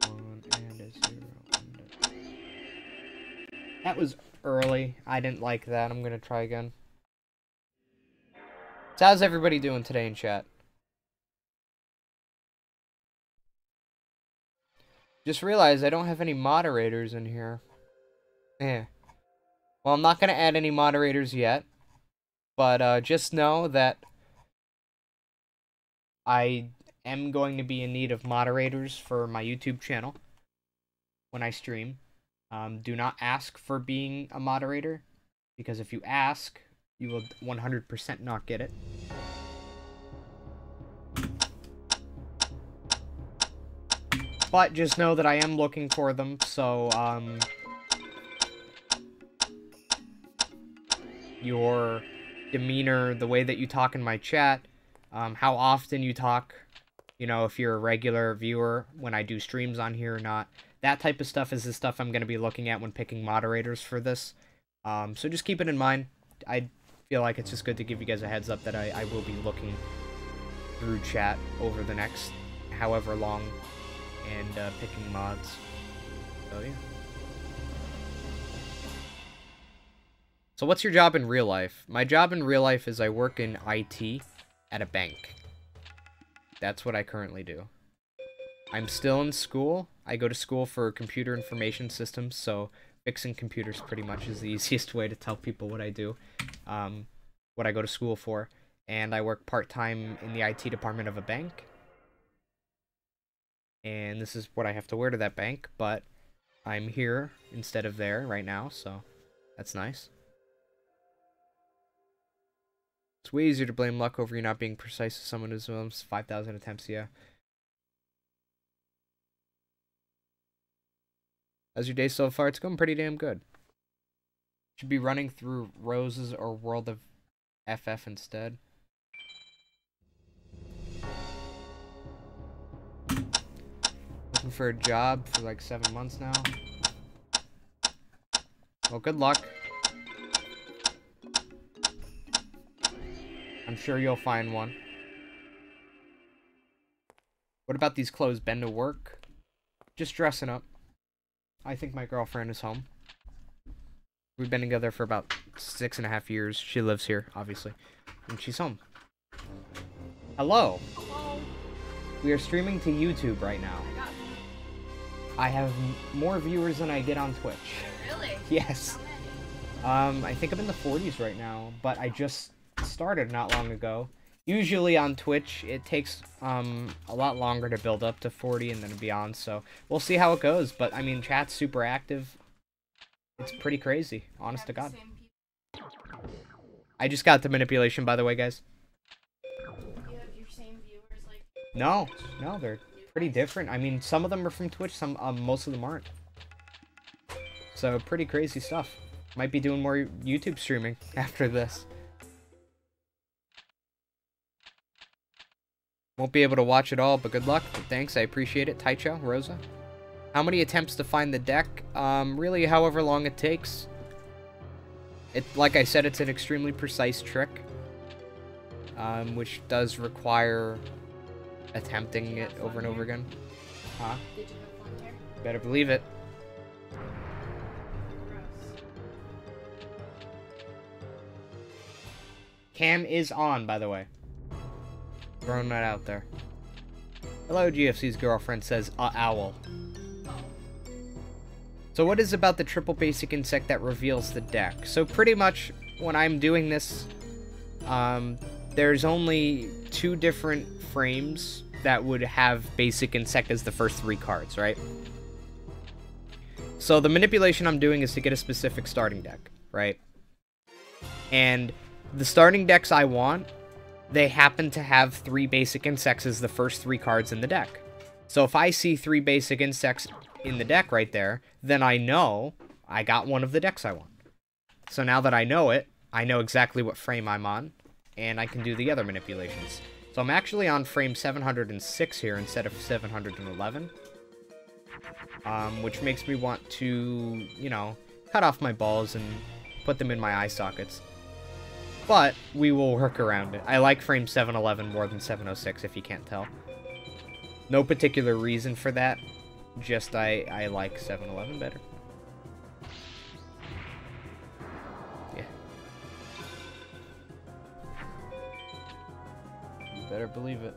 one, and a 0. That was early. I didn't like that. I'm gonna try again. So how's everybody doing today in chat? Just realized I don't have any moderators in here. Eh. Well, I'm not gonna add any moderators yet. But just know that I am going to be in need of moderators for my YouTube channel when I stream. Do not ask for being a moderator, because if you ask, you will 100% not get it. But just know that I am looking for them, so, your demeanor, the way that you talk in my chat, how often you talk, you know, if you're a regular viewer, when I do streams on here or not. That type of stuff is the stuff I'm going to be looking at when picking moderators for this. So just keep it in mind. feel like it's just good to give you guys a heads up that I will be looking through chat over the next however long and picking mods. So yeah. So what's your job in real life? My job in real life is I work in IT at a bank. That's what I currently do. I'm still in school. I go to school for computer information systems, so fixing computers pretty much is the easiest way to tell people what I do, what I go to school for. And I work part-time in the IT department of a bank. And this is what I have to wear to that bank, but I'm here instead of there right now, so that's nice. It's way easier to blame luck over you not being precise as someone who's 5,000 attempts, yeah. How's your day so far? It's going pretty damn good. Should be running through Roses or World of FF instead. Looking for a job for like 7 months now. Well, good luck. I'm sure you'll find one. What about these clothes? Been to work? Just dressing up. I think my girlfriend is home. We've been together for about 6.5 years. She lives here, obviously. And she's home. Hello. Hello. We are streaming to YouTube right now. Oh my God. I have more viewers than I did on Twitch. Really? Yes. How many? I think I'm in the 40s right now, but I just started not long ago. Usually on Twitch, it takes a lot longer to build up to 40 and then beyond, so we'll see how it goes. But, I mean, chat's super active. It's pretty crazy, honest to God. I just got the manipulation, by the way, guys. You have your same viewers, like... No, they're pretty different. I mean, some of them are from Twitch, some most of them aren't. So, pretty crazy stuff. Might be doing more YouTube streaming after this. Won't be able to watch it all, but good luck. Thanks, I appreciate it. Taicho, Rosa. How many attempts to find the deck? Really, however long it takes. Like I said, it's an extremely precise trick, which does require attempting it over and over again. Huh? Did you have fun here? Better believe it. Gross. Cam is on, by the way. Throwing that out there. Hello, GFC's girlfriend says, owl. So what is about the triple basic insect that reveals the deck? So pretty much when I'm doing this, there's only 2 different frames that would have basic insect as the first 3 cards, right? So the manipulation I'm doing is to get a specific starting deck, right? And the starting decks I want, they happen to have 3 basic insects as the first 3 cards in the deck. So if I see 3 basic insects in the deck right there, then I know I got one of the decks I want. So now that I know it, I know exactly what frame I'm on, and I can do the other manipulations. So I'm actually on frame 706 here instead of 711. Which makes me want to, you know, cut off my balls and put them in my eye sockets. But we will work around it. I like frame 711 more than 706, if you can't tell. No particular reason for that. Just I like 711 better. Yeah. You better believe it.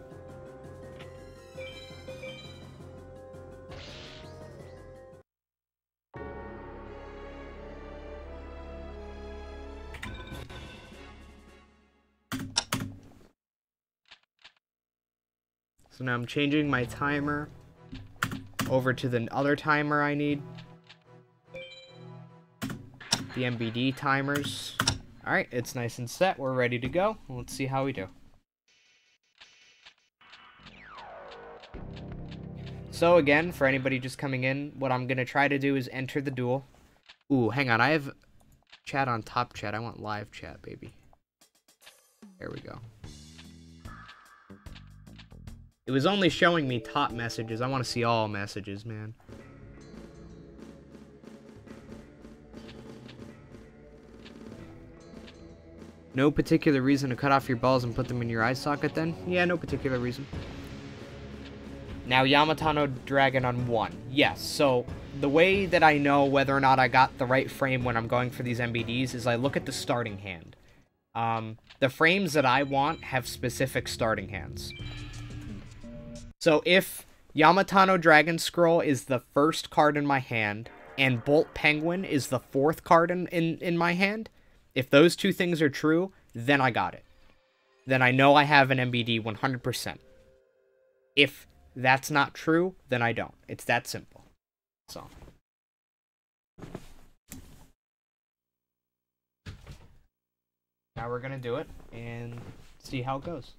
So now I'm changing my timer over to the other timer I need. The MBD timers. Alright, it's nice and set. We're ready to go. Let's see how we do. So again, for anybody just coming in, what I'm going to try to do is enter the duel. Ooh, hang on. I have chat on top chat. I want live chat, baby. There we go. It was only showing me top messages. I want to see all messages, man. No particular reason to cut off your balls and put them in your eye socket then? Yeah, no particular reason. Now, Yamatano Dragon on 1. Yes, so the way that I know whether or not I got the right frame when I'm going for these MBDs is I look at the starting hand. The frames that I want have specific starting hands. So if Yamatano Dragon Scroll is the first card in my hand, and Bolt Penguin is the fourth card in my hand, if those two things are true, then I got it. Then I know I have an MBD 100%. If that's not true, then I don't. It's that simple. So. Now we're going to do it and see how it goes.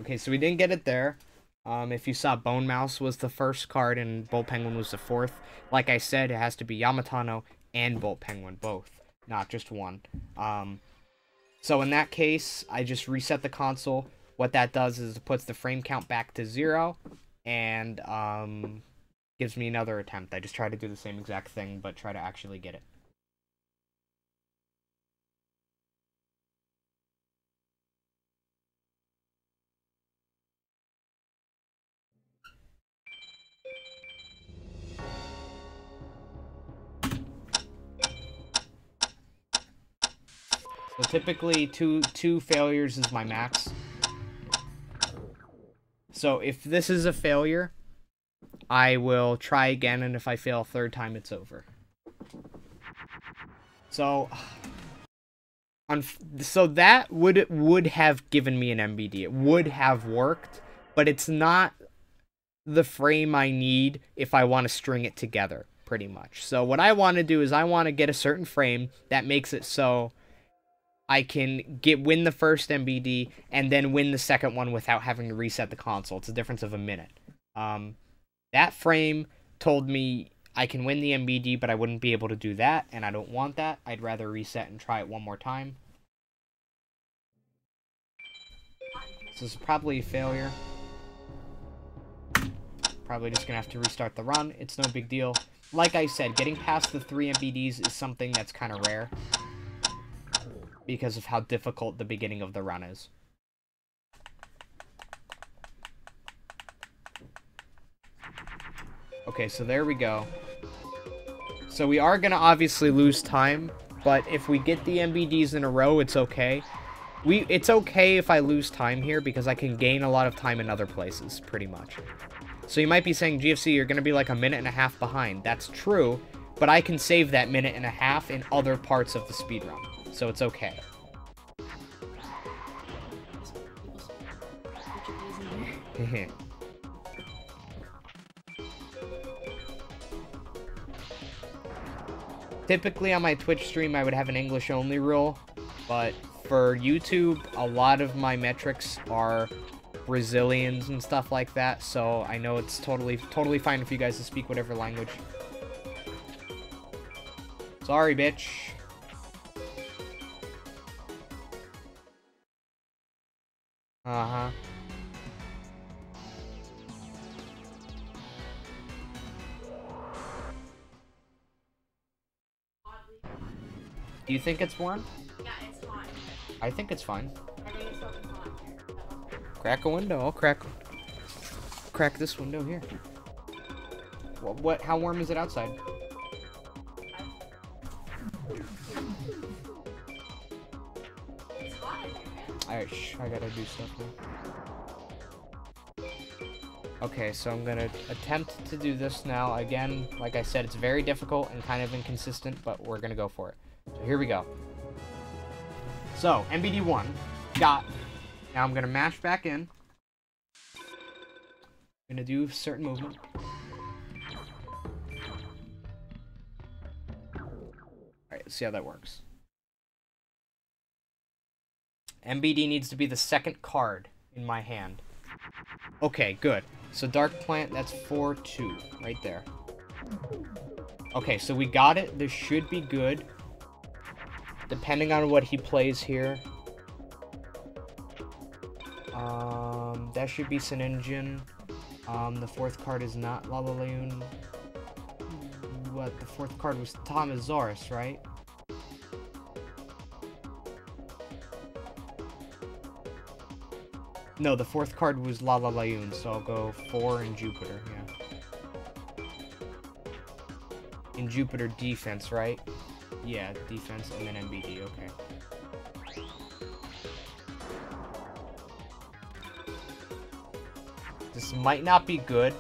Okay, so we didn't get it there. If you saw, Bone Mouse was the first card and Bolt Penguin was the fourth. Like I said, it has to be Yamatano and Bolt Penguin, both, not just one. So in that case, I just reset the console. What that does is it puts the frame count back to 0 and gives me another attempt. I just try to do the same exact thing, but try to actually get it. So typically, two failures is my max. So if this is a failure, I will try again, and if I fail a third time, it's over. So, so that would have given me an MBD. It would have worked, but it's not the frame I need if I want to string it together, pretty much. So what I want to do is I want to get a certain frame that makes it so I can win the first MBD and then win the second one without having to reset the console. It's a difference of a minute. That frame told me I can win the MBD, but I wouldn't be able to do that, and I don't want that. I'd rather reset and try it one more time. So this is probably a failure. Probably just going to have to restart the run. It's no big deal. Like I said, getting past the 3 MBDs is something that's kind of rare, because of how difficult the beginning of the run is. Okay, so there we go. So we are going to obviously lose time, but if we get the MBDs in a row, it's okay. It's okay if I lose time here, because I can gain a lot of time in other places, pretty much. So you might be saying, GFC, you're going to be like a minute and a half behind. That's true, but I can save that minute and a half in other parts of the speedrun. So it's okay. Typically on my Twitch stream, I would have an English-only rule, but for YouTube, a lot of my metrics are Brazilians and stuff like that, so I know it's totally fine for you guys to speak whatever language. Sorry, bitch. Uh-huh. Do you think it's warm? Yeah, it's hot. I think it's fine. I think it's fucking hot. Crack a window. I'll crack this window here. What? How warm is it outside? It's hot in there, man. Alright, I gotta do stuff now. Okay, so I'm gonna attempt to do this now. Again, like I said, it's very difficult and kind of inconsistent, but we're gonna go for it. So here we go. So, MBD 1. Got. Now I'm gonna mash back in. I'm gonna do certain movement. Alright, let's see how that works. MBD needs to be the second card in my hand. Okay, good. So Dark Plant, that's 4-2. Right there. Okay, so we got it. This should be good. Depending on what he plays here. That should be Sin Engine. The fourth card is not Lalaleon. What? The fourth card was Tomasaurus, right? No, the fourth card was Lalaleon, so I'll go 4 in Jupiter, yeah. In Jupiter, defense, right? Yeah, defense, and then MBD, okay. This might not be good.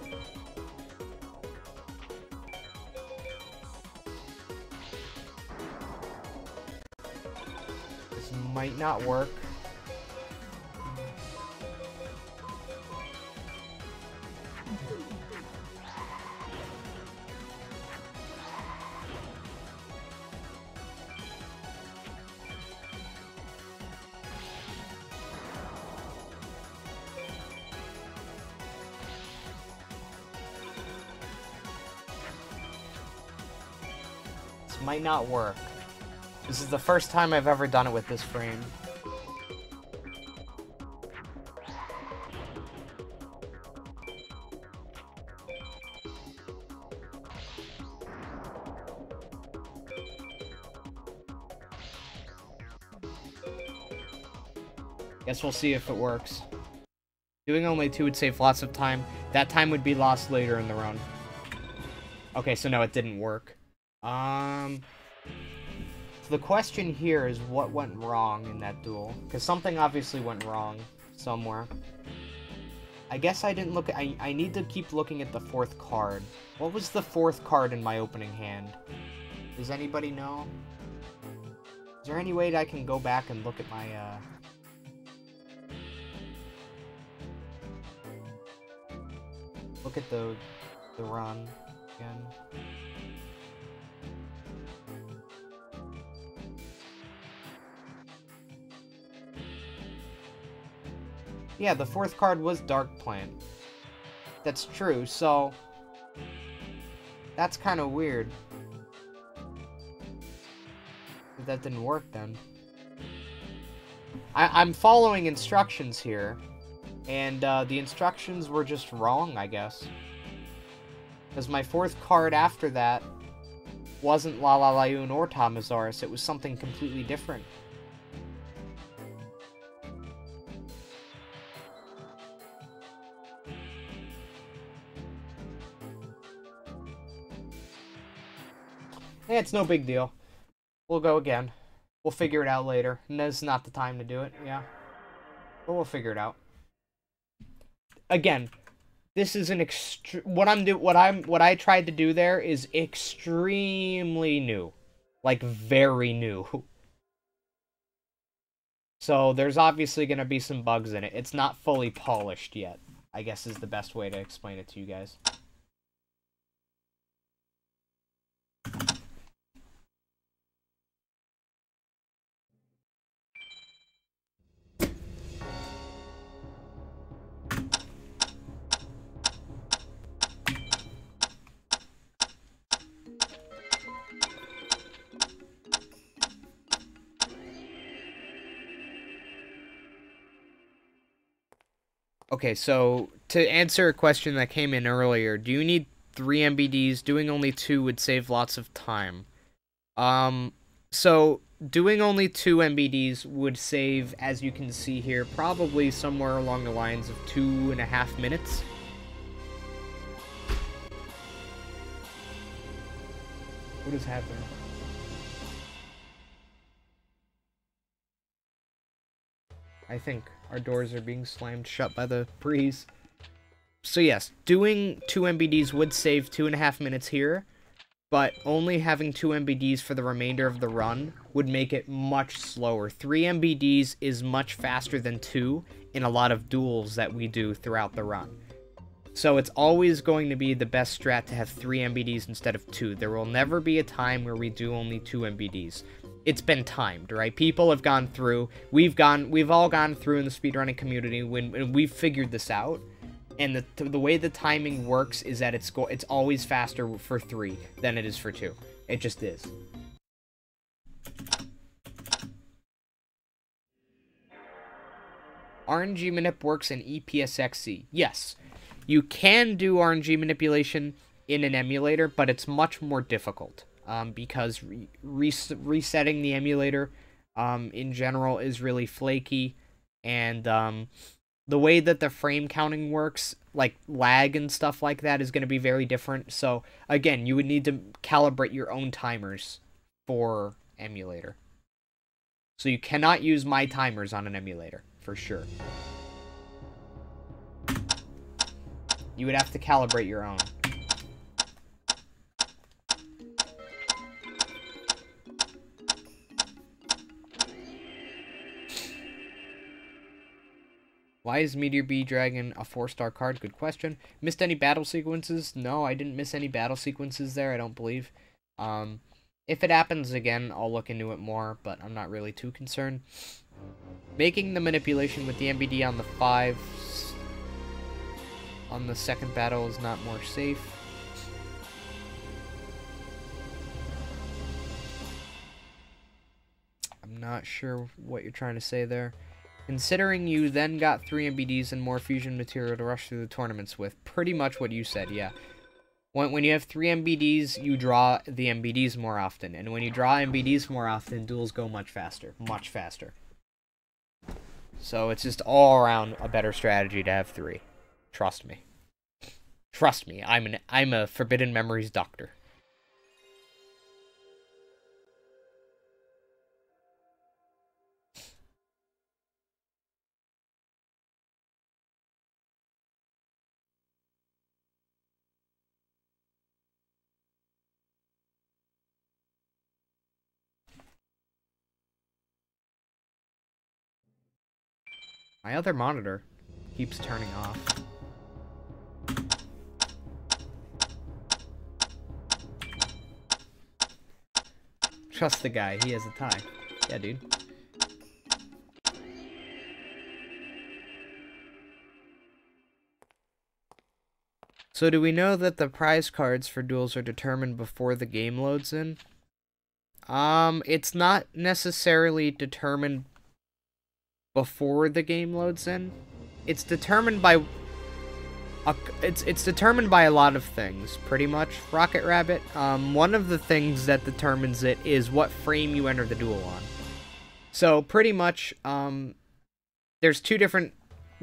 This might not work. Might not work. This is the first time I've ever done it with this frame. Guess we'll see if it works. Doing only 2 would save lots of time. That time would be lost later in the run. Okay, so no, it didn't work. So the question here is what went wrong in that duel? Because something obviously went wrong somewhere. I guess I didn't look at... I need to keep looking at the fourth card. What was the fourth card in my opening hand? Does anybody know? Is there any way that I can go back and look at my, look at the run again? Yeah, the fourth card was Dark Plant. That's true, so... That's kind of weird. But that didn't work then. I'm following instructions here. And the instructions were just wrong, I guess. Because my fourth card after that wasn't Lalaleon or Tomasaurus. It was something completely different. Yeah, it's no big deal. We'll go again. We'll figure it out later. And this is not the time to do it, yeah. But we'll figure it out. Again, this is an what I tried to do there is extremely new. Like very new. So there's obviously going to be some bugs in it. It's not fully polished yet, I guess is the best way to explain it to you guys. Okay, so to answer a question that came in earlier, do you need 3 MBDs? Doing only 2 would save lots of time. So doing only 2 MBDs would save, as you can see here, probably somewhere along the lines of 2.5 minutes. What is happening? I think our doors are being slammed shut by the breeze. So yes, doing 2 MBDs would save 2.5 minutes here, but only having 2 MBDs for the remainder of the run would make it much slower. 3 MBDs is much faster than 2 in a lot of duels that we do throughout the run. So it's always going to be the best strat to have 3 MBDs instead of 2. There will never be a time where we do only 2 MBDs. It's been timed, right? People have gone through, we've all gone through in the speedrunning community when we've figured this out, And the way the timing works is that it's always faster for 3 than it is for 2. It just is. RNG manip works in EPSXC. Yes, you can do RNG manipulation in an emulator, but it's much more difficult because resetting the emulator in general is really flaky, and the way that the frame counting works, like lag and stuff like that, is going to be very different. So again, you would need to calibrate your own timers for emulator. So you cannot use my timers on an emulator, for sure. You would have to calibrate your own. Why is Meteor B Dragon a 4-star card? Good question. Missed any battle sequences? No, I didn't miss any battle sequences there, I don't believe. If it happens again, I'll look into it more, but I'm not really too concerned. Making the manipulation with the MBD on the 5 on the second battle is not more safe. I'm not sure what you're trying to say there. Considering you then got 3 MBDs and more fusion material to rush through the tournaments with. Pretty much what you said, yeah. When you have 3 MBDs, you draw the MBDs more often. And when you draw MBDs more often, duels go much faster. Much faster. So it's just all around a better strategy to have 3. Trust me. Trust me, I'm a Forbidden Memories doctor. My other monitor keeps turning off. Trust the guy, he has a tie. Yeah, dude. So do we know that the prize cards for duels are determined before the game loads in? It's not necessarily determined before the game loads in. It's determined by it's determined by a lot of things, pretty much, Rocket Rabbit. One of the things that determines it is what frame you enter the duel on. So pretty much there's 2 different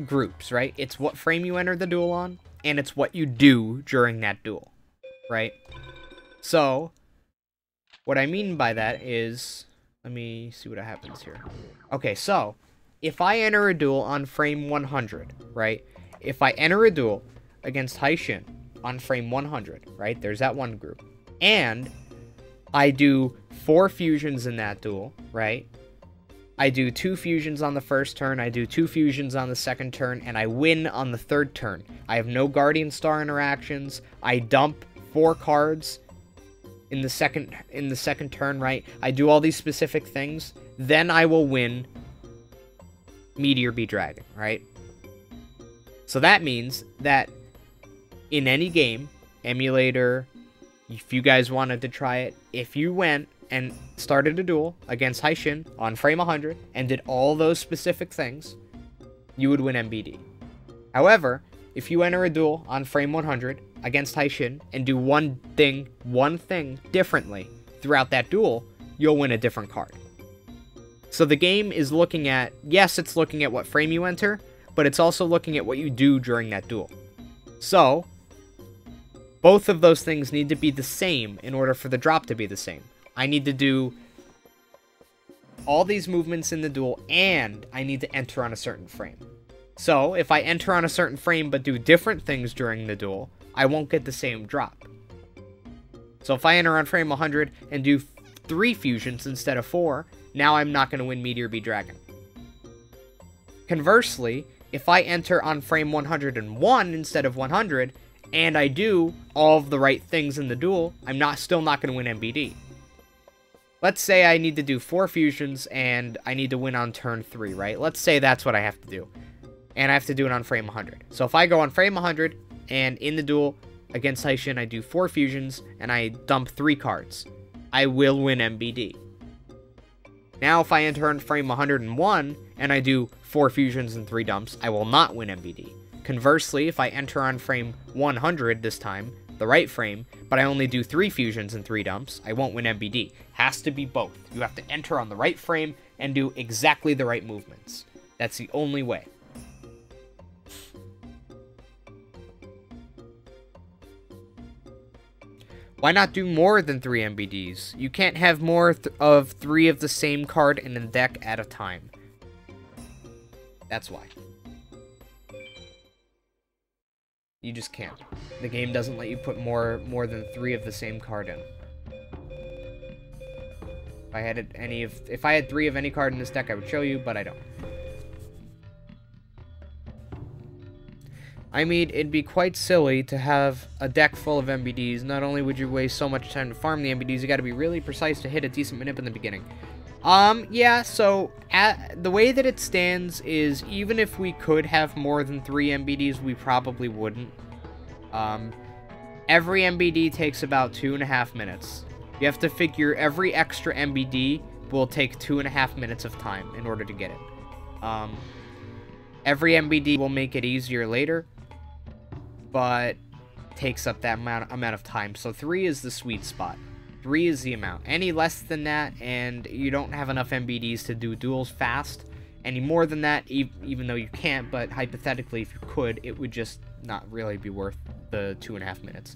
groups, right? It's what frame you enter the duel on, and it's what you do during that duel, right? So what I mean by that is, let me see what happens here. Okay, so if I enter a duel on frame 100, right? If I enter a duel against Haishin on frame 100, right? There's that one group. And I do 4 fusions in that duel, right? I do 2 fusions on the first turn, I do 2 fusions on the second turn, and I win on the third turn. I have no Guardian Star interactions. I dump 4 cards in the second turn, right? I do all these specific things. Then I will win Meteor B Dragon, right? So that means that in any game, emulator, if you guys wanted to try it, if you went and started a duel against Haishin on frame 100 and did all those specific things, you would win MBD. However, if you enter a duel on frame 100 against Haishin and do one thing differently throughout that duel, you'll win a different card. So the game is looking at, yes, it's looking at what frame you enter, but it's also looking at what you do during that duel. So both of those things need to be the same in order for the drop to be the same. I need to do all these movements in the duel, and I need to enter on a certain frame. So if I enter on a certain frame but do different things during the duel, I won't get the same drop. So if I enter on frame 100 and do 3 fusions instead of 4, now I'm not going to win Meteor B Dragon. Conversely, if I enter on frame 101 instead of 100, and I do all of the right things in the duel, I'm still not going to win MBD. Let's say I need to do 4 fusions and I need to win on turn 3, right? Let's say that's what I have to do. and I have to do it on frame 100. So if I go on frame 100, and in the duel against Taishin, I do 4 fusions, and I dump 3 cards, I will win MBD. Now, if I enter on frame 101, and I do 4 fusions and 3 dumps, I will not win MBD. Conversely, if I enter on frame 100 this time, the right frame, but I only do 3 fusions and 3 dumps, I won't win MBD. Has to be both. You have to enter on the right frame and do exactly the right movements. That's the only way. Why not do more than 3 MBDs? You can't have more of 3 of the same card in a deck at a time. That's why. You just can't. The game doesn't let you put more than 3 of the same card in. If I had 3 of any card in this deck, I would show you, but I don't. I mean, it'd be quite silly to have a deck full of MBDs. Not only would you waste so much time to farm the MBDs, you gotta be really precise to hit a decent manip in the beginning. Yeah, so, the way that it stands is, even if we could have more than 3 MBDs, we probably wouldn't. Every MBD takes about 2.5 minutes. You have to figure every extra MBD will take 2.5 minutes of time in order to get it. Every MBD will make it easier later, but takes up that amount of time. So 3 is the sweet spot. 3 is the amount. Any less than that, and you don't have enough MBDs to do duels fast. Any more than that, even though you can't, but hypothetically, if you could, it would just not really be worth the 2.5 minutes.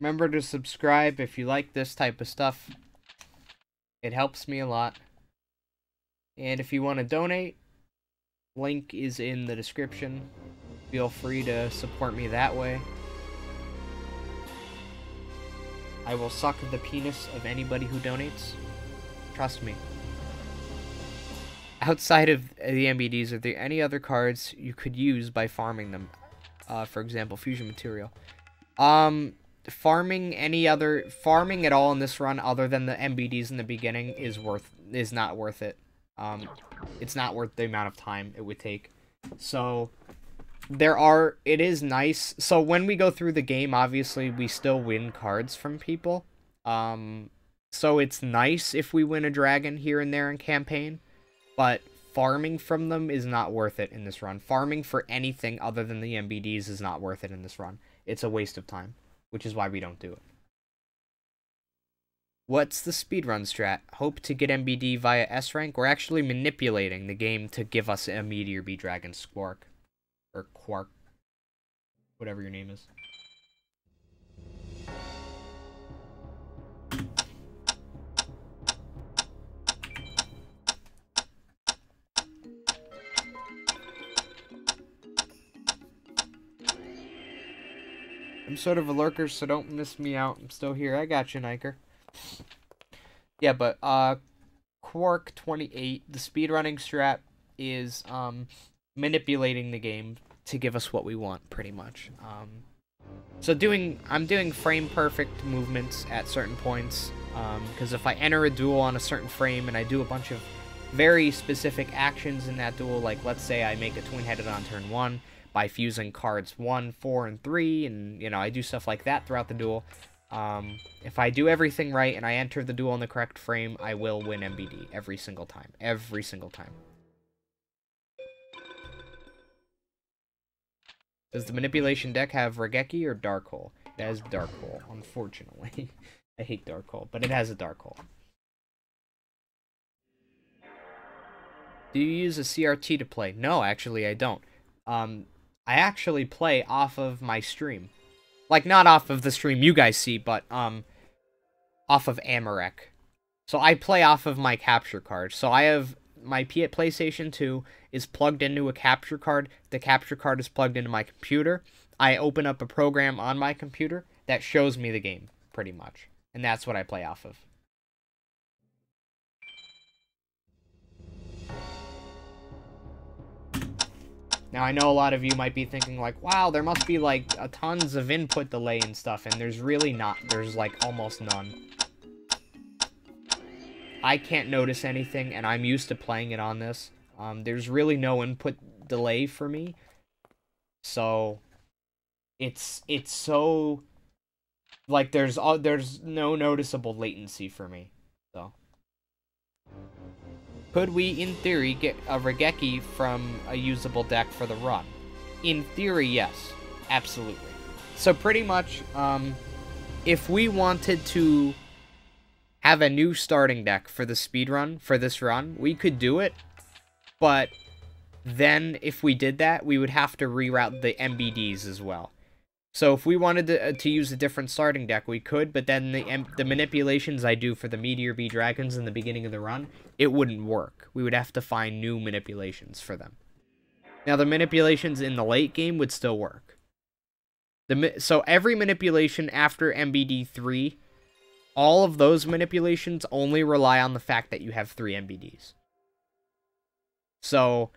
Remember to subscribe if you like this type of stuff. It helps me a lot. And if you want to donate, link is in the description. Feel free to support me that way. I will suck the penis of anybody who donates. Trust me. Outside of the MBDs, are there any other cards you could use by farming them? For example, fusion material. Farming at all in this run other than the MBDs in the beginning is not worth it. It's not worth the amount of time it would take. So it is nice. So when we go through the game, obviously we still win cards from people. So it's nice if we win a dragon here and there in campaign, but farming from them is not worth it in this run. Farming for anything other than the MBDs is not worth it in this run. It's a waste of time, which is why we don't do it. What's the speedrun strat? Hope to get MBD via S rank? We're actually manipulating the game to give us a Meteor B Dragon Squark. Or Quark. Whatever your name is. I'm sort of a lurker, so don't miss me out. I'm still here. I got you, Niker. Yeah, but, Quark 28, the speedrunning strat is, manipulating the game to give us what we want, pretty much. So I'm doing frame perfect movements at certain points, because if I enter a duel on a certain frame and I do a bunch of very specific actions in that duel, like let's say I make a twin-headed on turn 1 by fusing cards 1, 4, and 3, and, you know, I do stuff like that throughout the duel. If I do everything right and I enter the duel in the correct frame, I will win MBD every single time. Every single time. Does the manipulation deck have Regeki or Dark Hole? It has dark hole, unfortunately. I hate dark hole, but it has a dark hole. Do you use a CRT to play? No, actually, I don't. I actually play off of my stream. Like, not off of the stream you guys see, but, off of Amarek. So I play off of my capture card. So I have my PlayStation 2 is plugged into a capture card. The capture card is plugged into my computer. I open up a program on my computer that shows me the game, pretty much. And that's what I play off of. Now, I know a lot of you might be thinking, like, wow, there must be, like, tons of input delay and stuff, and there's really not. There's, like, almost none. I can't notice anything, and I'm used to playing it on this. There's really no input delay for me. So, it's so, like, there's no noticeable latency for me, so. Could we, in theory, get a Regeki from a usable deck for the run? In theory, yes. Absolutely. So pretty much, if we wanted to have a new starting deck for the speedrun, for this run, we could do it. But then, if we did that, we would have to reroute the MBDs as well. So if we wanted to use a different starting deck, we could, but then the manipulations I do for the Meteor B Dragons in the beginning of the run, it wouldn't work. We would have to find new manipulations for them. Now, the manipulations in the late game would still work. So every manipulation after MBD 3, all of those manipulations only rely on the fact that you have 3 MBDs. So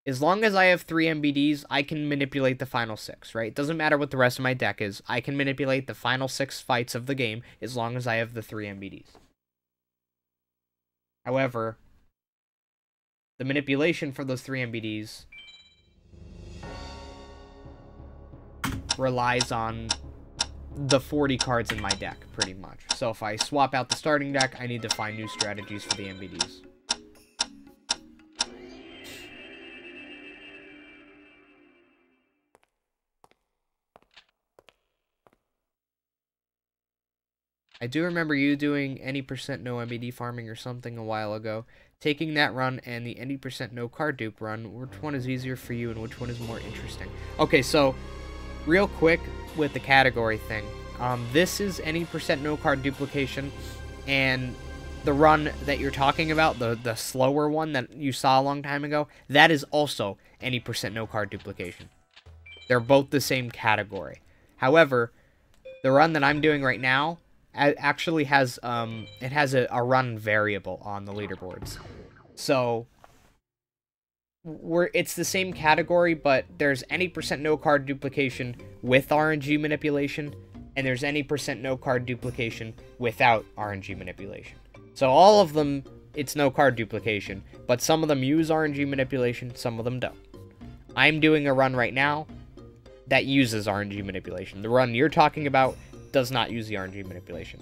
as long as I have 3 MBDs, I can manipulate the final 6, right? It doesn't matter what the rest of my deck is. I can manipulate the final 6 fights of the game as long as I have the 3 MBDs. However, the manipulation for those 3 MBDs relies on the 40 cards in my deck, pretty much. So if I swap out the starting deck, I need to find new strategies for the MBDs. I do remember you doing any % no MBD farming or something a while ago. Taking that run and the any % no card dupe run, which one is easier for you and which one is more interesting? Okay, so real quick with the category thing. This is any % no card duplication, and the run that you're talking about, the slower one that you saw a long time ago, that is also any % no card duplication. They're both the same category. However, the run that I'm doing right now actually has it has a run variable on the leaderboards. So it's the same category, but there's any % no card duplication with RNG manipulation, and there's any % no card duplication without RNG manipulation. So all of them, it's no card duplication, but some of them use RNG manipulation, some of them don't. I'm doing a run right now that uses RNG manipulation. The run you're talking about does not use the RNG manipulation.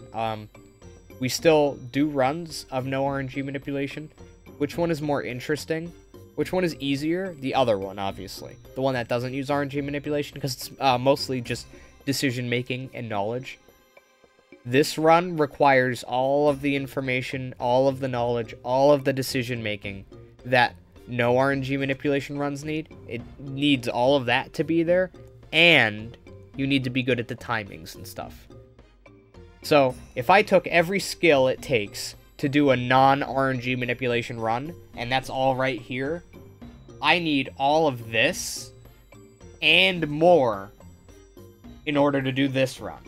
We still do runs of no RNG manipulation. Which one is more interesting? Which one is easier? The other one, obviously. The one that doesn't use RNG manipulation, because it's mostly just decision-making and knowledge. This run requires all of the information, all of the knowledge, all of the decision-making that no RNG manipulation runs need. It needs all of that to be there, and you need to be good at the timings and stuff. So, if I took every skill it takes to do a non-RNG manipulation run, and that's all right here, I need all of this and more in order to do this run.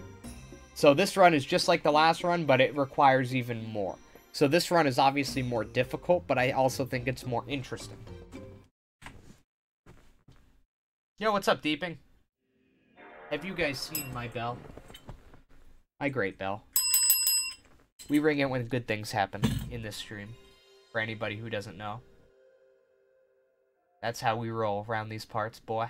So this run is just like the last run, but it requires even more. So this run is obviously more difficult, but I also think it's more interesting. Yo, what's up, Deeping? Have you guys seen my bell? My great bell. We ring it when good things happen in this stream. For anybody who doesn't know. That's how we roll around these parts, boy.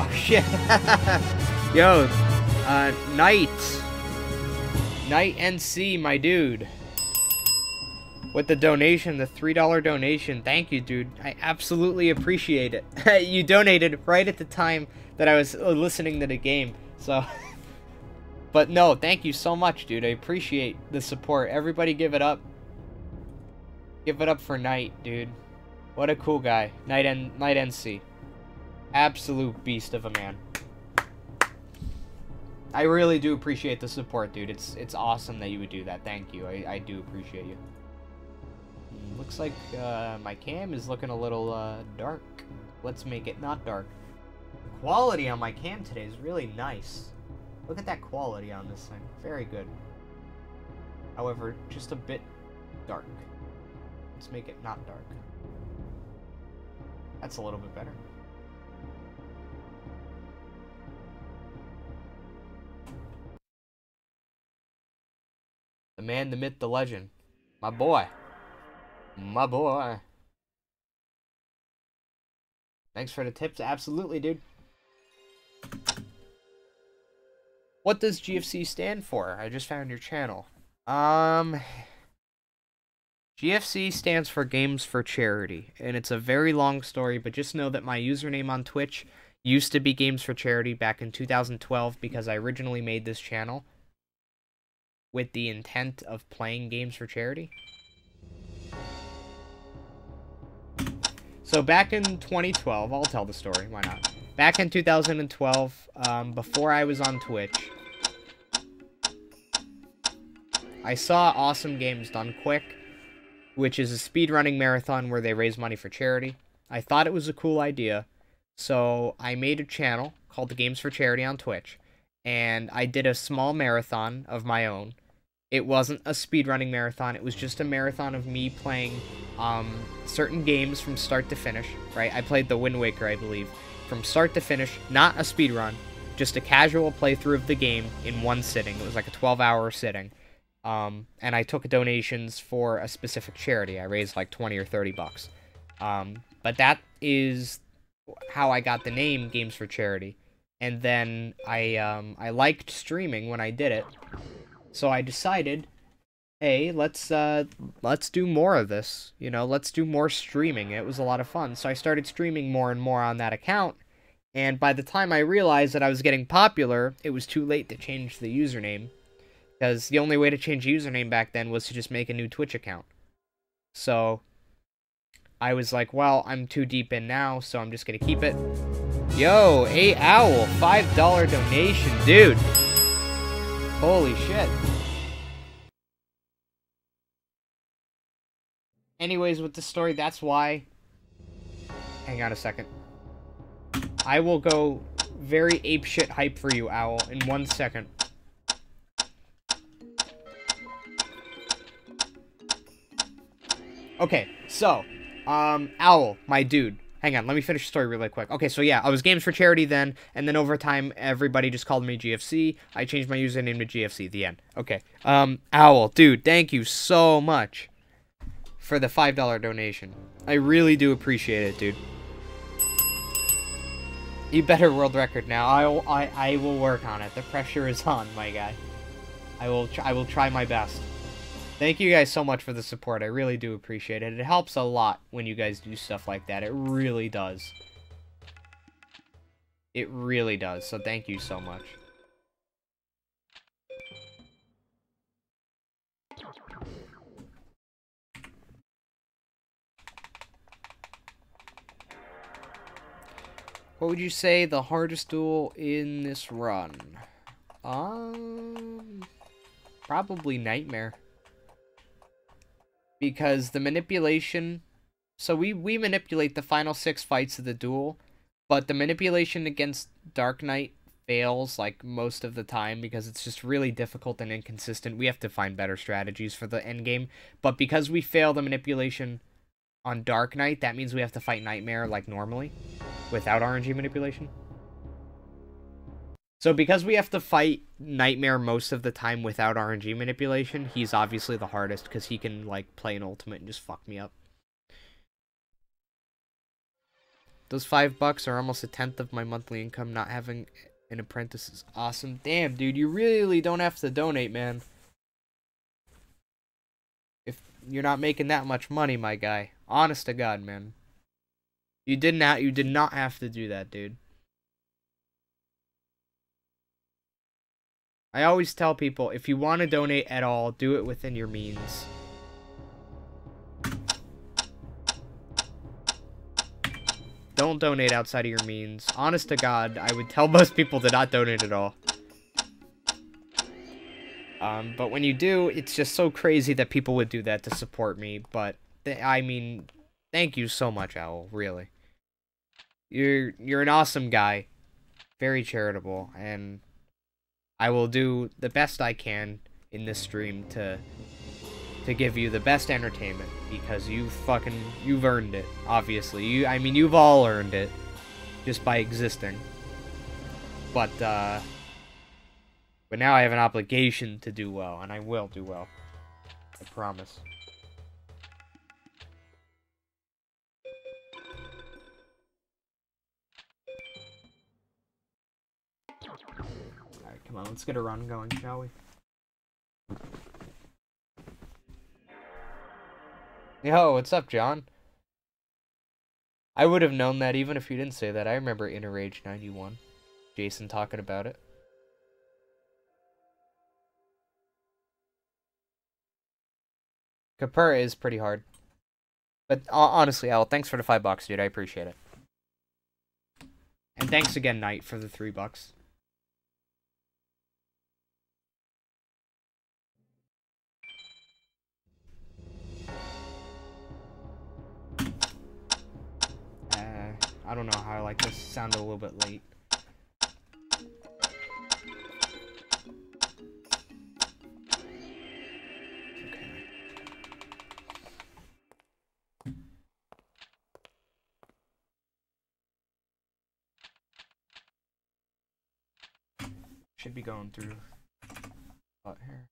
Oh shit. Yo, Night NC, my dude. With the donation, the $3 donation. Thank you, dude. I absolutely appreciate it. You donated right at the time that I was listening to the game. So, but no, thank you so much, dude. I appreciate the support. Everybody give it up. Give it up for Night, dude. What a cool guy. Night NC. Absolute beast of a man. I really do appreciate the support, dude. It's awesome that you would do that. Thank you. I do appreciate you. Looks like my cam is looking a little dark. Let's make it not dark. Quality on my cam today is really nice. Look at that quality on this thing. Very good. However, just a bit dark. Let's make it not dark. That's a little bit better. The man, the myth, the legend. My boy. My boy. Thanks for the tips. Absolutely, dude. What does GFC stand for? I just found your channel. GFC stands for Games for Charity, and it's a very long story, but just know that my username on Twitch used to be Games for Charity back in 2012 because I originally made this channel with the intent of playing games for charity. So back in 2012, I'll tell the story, why not? Back in 2012, before I was on Twitch, I saw Awesome Games Done Quick, which is a speedrunning marathon where they raise money for charity. I thought it was a cool idea, so I made a channel called the Games for Charity on Twitch, and I did a small marathon of my own. It wasn't a speedrunning marathon, it was just a marathon of me playing certain games from start to finish, right? I played the Wind Waker, I believe, from start to finish, not a speedrun, just a casual playthrough of the game in one sitting. It was like a 12-hour sitting. And I took donations for a specific charity. I raised like 20 or 30 bucks. But that is how I got the name Games for Charity. And then I liked streaming when I did it. So I decided, hey, let's do more of this. You know, let's do more streaming. It was a lot of fun. So I started streaming more and more on that account. And by the time I realized that I was getting popular, it was too late to change the username. Because the only way to change a username back then was to just make a new Twitch account. So I was like, well, I'm too deep in now, so I'm just going to keep it. Yo, Owl, $5 donation, dude. Holy shit. Anyways, with the story, that's why... Hang on a second. I will go very apeshit hype for you, Owl, in 1 second. Okay, so, Owl, my dude. Hang on, let me finish the story really quick. Okay, so yeah, I was Games for Charity then, and then over time, everybody just called me GFC. I changed my username to GFC, the end. Okay, Owl, dude, thank you so much for the $5 donation. I really do appreciate it, dude. You better world record now. I will work on it. The pressure is on, my guy. I will try my best. Thank you guys so much for the support. I really do appreciate it. It helps a lot when you guys do stuff like that. It really does. It really does. So thank you so much. What would you say the hardest duel in this run? Probably Nightmare. Because the manipulation... So we manipulate the final 6 fights of the duel, but the manipulation against Dark Knight fails, like, most of the time, because it's just really difficult and inconsistent. We have to find better strategies for the endgame, but because we fail the manipulation on Dark Knight, that means we have to fight Nightmare, like, normally, without RNG manipulation. So because we have to fight Nightmare most of the time without RNG manipulation, he's obviously the hardest because he can, like, play an ultimate and just fuck me up. Those $5 are almost a tenth of my monthly income. Not having an apprentice is awesome. Damn, dude, you really don't have to donate, man. If you're not making that much money, my guy. Honest to God, man. You did not have to do that, dude. I always tell people, if you want to donate at all, do it within your means. Don't donate outside of your means. Honest to God, I would tell most people to not donate at all. But when you do, it's just so crazy that people would do that to support me. But, I mean, thank you so much, Owl, really. You're an awesome guy. Very charitable, and I will do the best I can in this stream to give you the best entertainment, because you've earned it, obviously. You've all earned it just by existing. But now I have an obligation to do well, and I will do well. I promise. Alright, come on, let's get a run going, shall we? Yo, what's up, John? I would have known that even if you didn't say that. I remember Inner Rage 91. Jason talking about it. Capura is pretty hard. But honestly, Al, thanks for the $5, dude. I appreciate it. And thanks again, Knight, for the $3. I don't know how I like this. Sounded a little bit late. Should be going through here.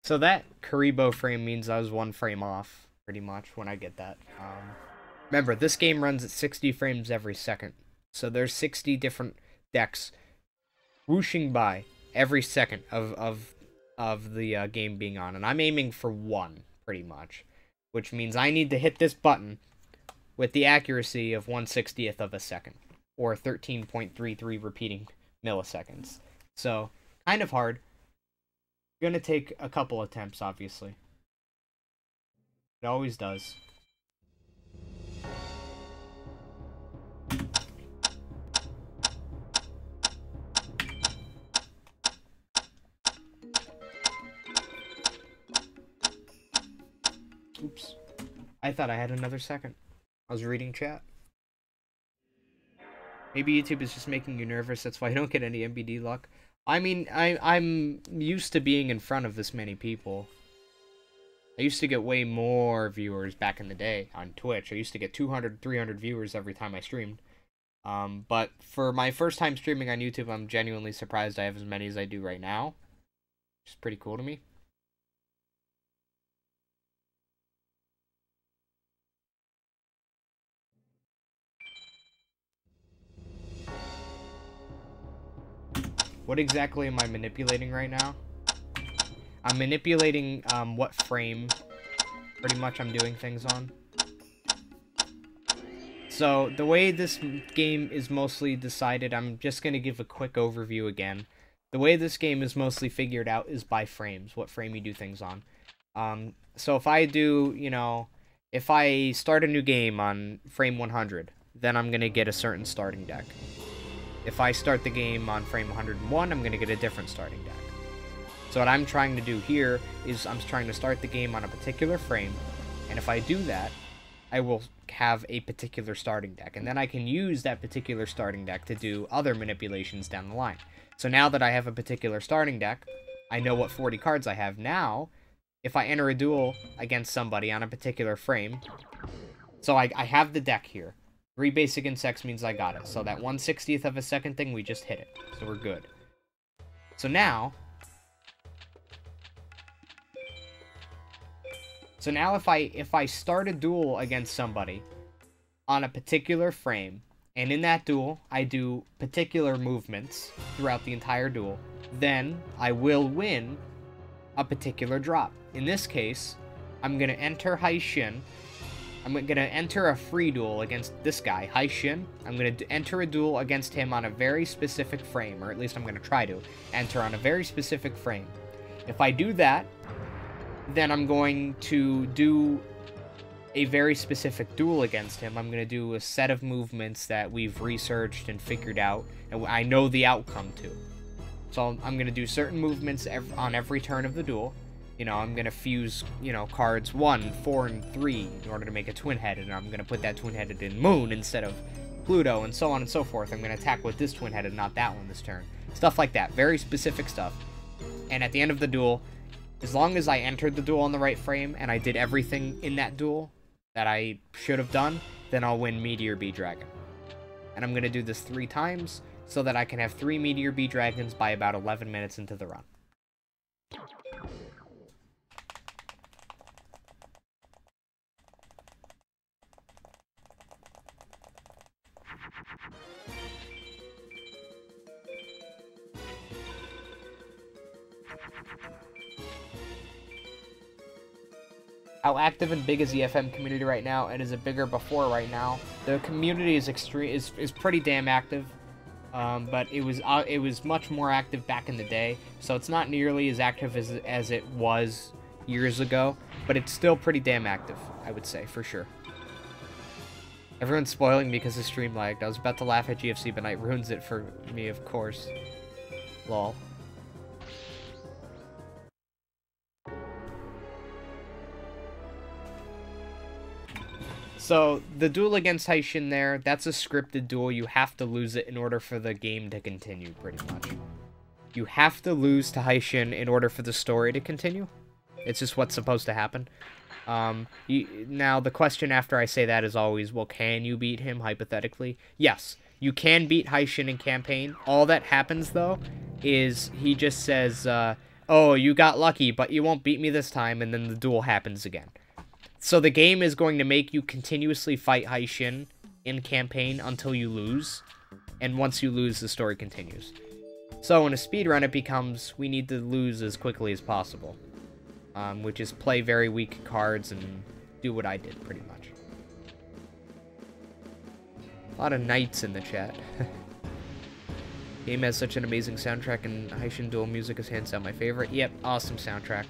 So that Karibo frame means I was 1 frame off, pretty much, when I get that. Remember, this game runs at 60 frames every second. So there's 60 different decks whooshing by every second of the game being on. And I'm aiming for 1, pretty much. Which means I need to hit this button with the accuracy of 1/60th of a second. Or 13.33 repeating milliseconds. So, kind of hard. Gonna take a couple attempts, obviously. It always does. Oops. I thought I had another second. I was reading chat. Maybe YouTube is just making you nervous, that's why I don't get any MBD luck. I mean, I'm used to being in front of this many people. I used to get way more viewers back in the day on Twitch. I used to get 200, 300 viewers every time I streamed. But for my first time streaming on YouTube, I'm genuinely surprised I have as many as I do right now. Which is pretty cool to me. What exactly am I manipulating right now? I'm manipulating what frame pretty much I'm doing things on. So the way this game is mostly decided, I'm just going to give a quick overview again. The way this game is mostly figured out is by frames, what frame you do things on. So if I do, you know, if I start a new game on frame 100, then I'm going to get a certain starting deck. If I start the game on frame 101, I'm going to get a different starting deck. So what I'm trying to do here is I'm trying to start the game on a particular frame, and if I do that, I will have a particular starting deck. And then I can use that particular starting deck to do other manipulations down the line. So now that I have a particular starting deck, I know what 40 cards I have. Now, if I enter a duel against somebody on a particular frame, so I have the deck here. 3 basic insects means I got it. So that 1/60th of a second thing, we just hit it. So we're good. So now if I start a duel against somebody on a particular frame, and in that duel I do particular movements throughout the entire duel, then I will win a particular drop. In this case, I'm going to enter Haishin. I'm going to enter a free duel against this guy, Haishin. I'm going to enter a duel against him on a very specific frame, or at least I'm going to try to enter on a very specific frame. If I do that, then I'm going to do a very specific duel against him. I'm going to do a set of movements that we've researched and figured out, and I know the outcome to. So I'm going to do certain movements on every turn of the duel. You know, I'm going to fuse, you know, cards 1, 4, and 3 in order to make a twin-headed, and I'm going to put that twin-headed in Moon instead of Pluto, and so on and so forth. I'm going to attack with this twin-headed, not that one this turn. Stuff like that. Very specific stuff. And at the end of the duel, as long as I entered the duel on the right frame, and I did everything in that duel that I should have done, then I'll win Meteor Bee Dragon. And I'm going to do this 3 times, so that I can have 3 Meteor Bee Dragons by about 11 minutes into the run. How active and big is the FM community right now, and is it bigger before right now? The community is pretty damn active, but it was much more active back in the day, so it's not nearly as active as it was years ago, but it's still pretty damn active, I would say, for sure. Everyone's spoiling me because the stream lagged. I was about to laugh at GFC, but Night ruins it for me, of course. Lol. So, the duel against Haishin there, that's a scripted duel. You have to lose it in order for the game to continue, pretty much. You have to lose to Haishin in order for the story to continue. It's just what's supposed to happen. Now, the question after I say that is always, well, can you beat him, hypothetically? Yes, you can beat Haishin in campaign. All that happens, though, is he just says, oh, you got lucky, but you won't beat me this time, and then the duel happens again. So the game is going to make you continuously fight Haishin in campaign until you lose, and once you lose, the story continues. So in a speedrun, it becomes, we need to lose as quickly as possible, which is play very weak cards and do what I did, pretty much. A lot of knights in the chat. Game has such an amazing soundtrack, and Haishin duel music is hands down my favorite. Yep, awesome soundtrack,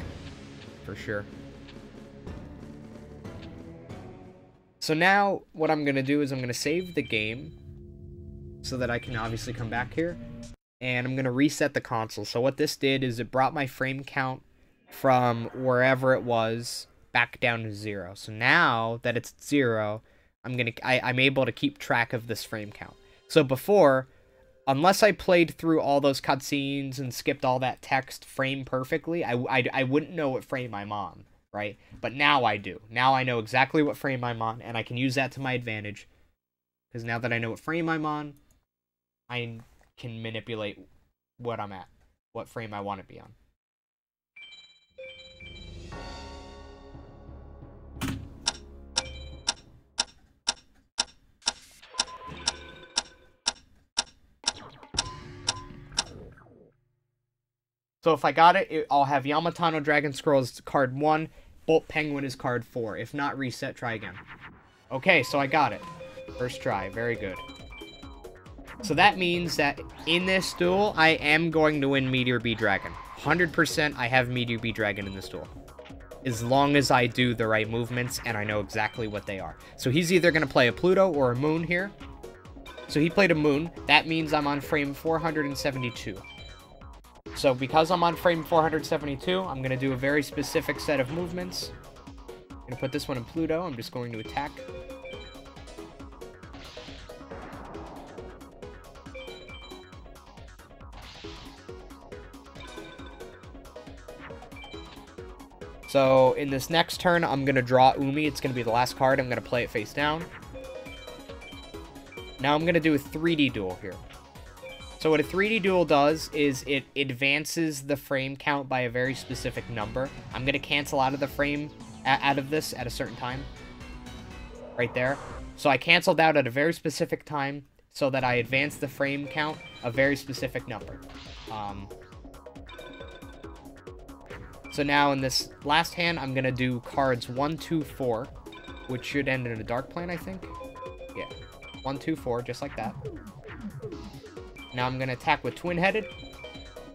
for sure. So now, what I'm going to do is I'm going to save the game so that I can obviously come back here. And I'm going to reset the console. So what this did is it brought my frame count from wherever it was back down to 0. So now that it's 0, I'm able to keep track of this frame count. So before, unless I played through all those cutscenes and skipped all that text frame perfectly, I wouldn't know what frame I'm on. Right? But now I do. Now I know exactly what frame I'm on, and I can use that to my advantage. Because now that I know what frame I'm on, I can manipulate what I'm at. What frame I want to be on. So if I got it, I'll have Yamatano Dragon Scroll as card 1, Bolt Penguin is card 4. If not, reset, try again. Okay, so I got it. First try, very good. So that means that in this duel, I am going to win Meteor Bee Dragon. 100% I have Meteor Bee Dragon in this duel. As long as I do the right movements and I know exactly what they are. So he's either going to play a Pluto or a Moon here. So he played a Moon. That means I'm on frame 472. So because I'm on frame 472, I'm going to do a very specific set of movements. I'm gonna put this one in Pluto. I'm just going to attack. So in this next turn, I'm going to draw Umi. It's going to be the last card. I'm going to play it face down. Now I'm going to do a 3D duel here. So what a 3D duel does is it advances the frame count by a very specific number. I'm going to cancel out of the frame, out of this at a certain time. Right there. So I canceled out at a very specific time so that I advance the frame count a very specific number. So now in this last hand, I'm going to do cards 1, 2, 4, which should end in a dark plane, I think. Yeah. 1, 2, 4, just like that. Now I'm going to attack with twin-headed,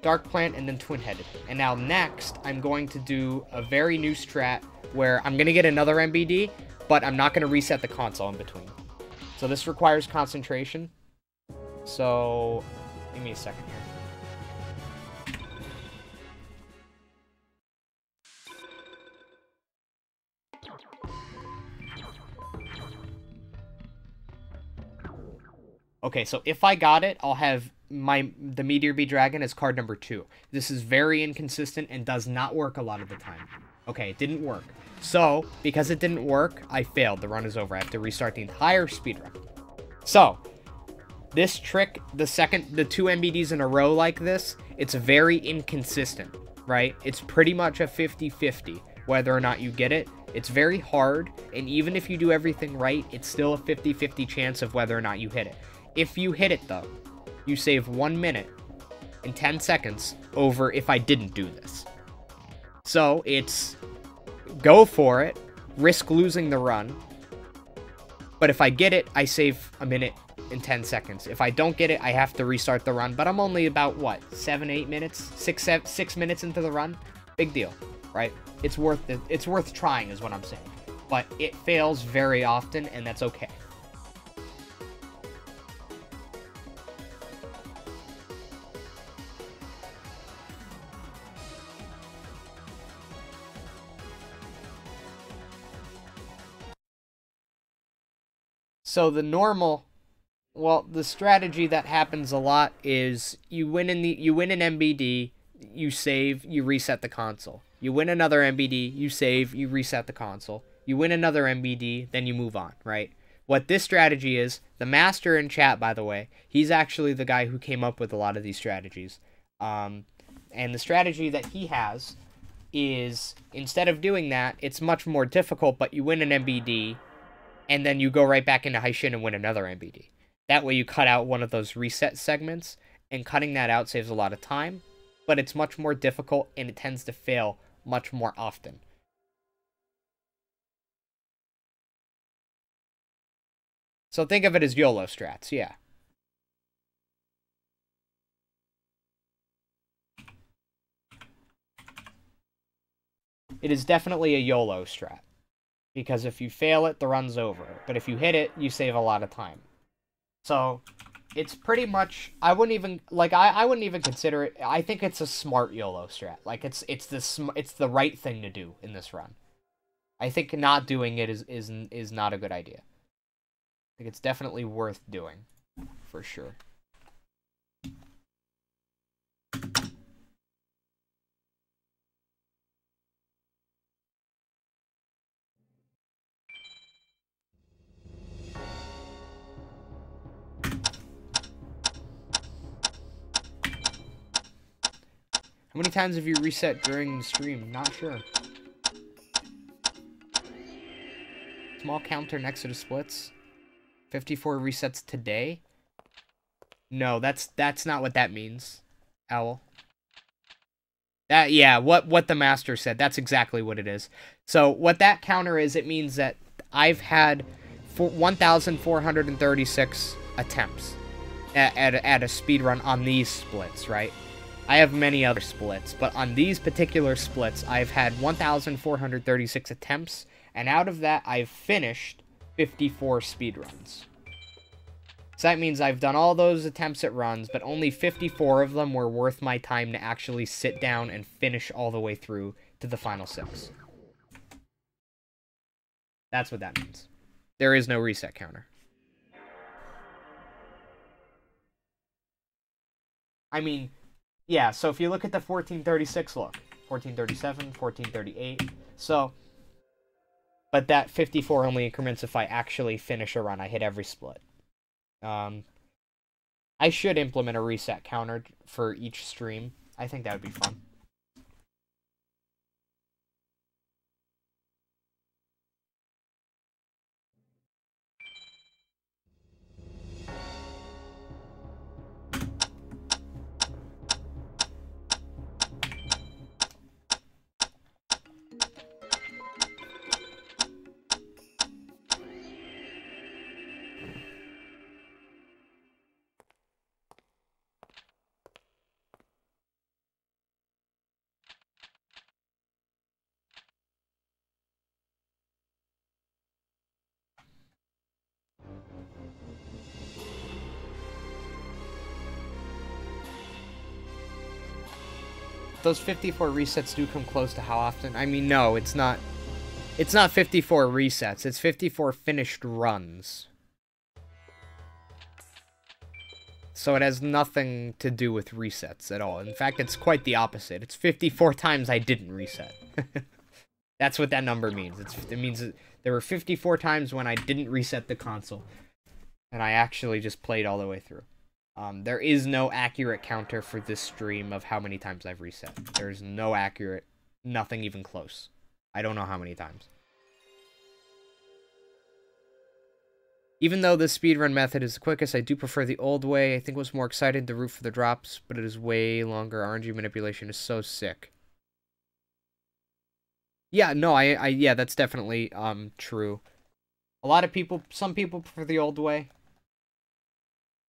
dark plant, and then twin-headed. And now next, I'm going to do a very new strat where I'm going to get another MBD, but I'm not going to reset the console in between. So this requires concentration. So give me a second here. Okay, so if I got it, I'll have the Meteor Bee Dragon as card number 2. This is very inconsistent and does not work a lot of the time. Okay, it didn't work. So, because it didn't work, I failed. The run is over. I have to restart the entire speedrun. So, this trick, the 2 MBDs in a row like this, it's very inconsistent, right? It's pretty much a 50-50 whether or not you get it. It's very hard, and even if you do everything right, it's still a 50-50 chance of whether or not you hit it. If you hit it, though, you save 1 minute and 10 seconds over if I didn't do this. So, it's go for it, risk losing the run, but if I get it, I save a minute and 10 seconds. If I don't get it, I have to restart the run, but I'm only about, what, 7-8 minutes? 6 minutes into the run? Big deal, right? It's worth trying is what I'm saying. But it fails very often, and that's okay. So the strategy that happens a lot is you win an MBD, you save, you reset the console. You win another MBD, you save, you reset the console. You win another MBD, then you move on, right? What this strategy is, the master in chat, by the way, he's actually the guy who came up with a lot of these strategies. And the strategy that he has is, instead of doing that, it's much more difficult, but you win an MBD, and then you go right back into Haishin and win another MBD. That way you cut out one of those reset segments, and cutting that out saves a lot of time, but it's much more difficult, and it tends to fail much more often. So think of it as YOLO strats, yeah. It is definitely a YOLO strat. Because if you fail it, the run's over. But if you hit it, you save a lot of time. So, it's pretty much, I wouldn't even consider it. I think it's a smart YOLO strat. Like, it's the right thing to do in this run. I think not doing it is not a good idea. I think it's definitely worth doing, for sure. How many times have you reset during the stream? Not sure. Small counter next to the splits. 54 resets today? No, that's not what that means, Owl. Yeah, what the master said. That's exactly what it is. So what that counter is, it means that I've had 1,436 attempts at a speedrun on these splits, right? I have many other splits, but on these particular splits, I've had 1,436 attempts, and out of that, I've finished 54 speedruns. So that means I've done all those attempts at runs, but only 54 of them were worth my time to actually sit down and finish all the way through to the final 6. That's what that means. There is no reset counter. I mean, yeah, so if you look at the 1436 look, 1437, 1438, so, but that 54 only increments if I actually finish a run. I hit every split. I should implement a reset counter for each stream. I think that would be fun. Those 54 resets do come close to how often? I mean, no, it's not. It's not 54 resets. It's 54 finished runs. So it has nothing to do with resets at all. In fact, it's quite the opposite. It's 54 times I didn't reset. That's what that number means. It means that there were 54 times when I didn't reset the console. And I actually just played all the way through. There is no accurate counter for this stream of how many times I've reset. There's no accurate, nothing even close. I don't know how many times. Even though the speedrun method is the quickest, I do prefer the old way. I think it was more exciting to root for the drops, but it is way longer. RNG manipulation is so sick. Yeah, no, yeah, that's definitely, true. A lot of people, some people prefer the old way.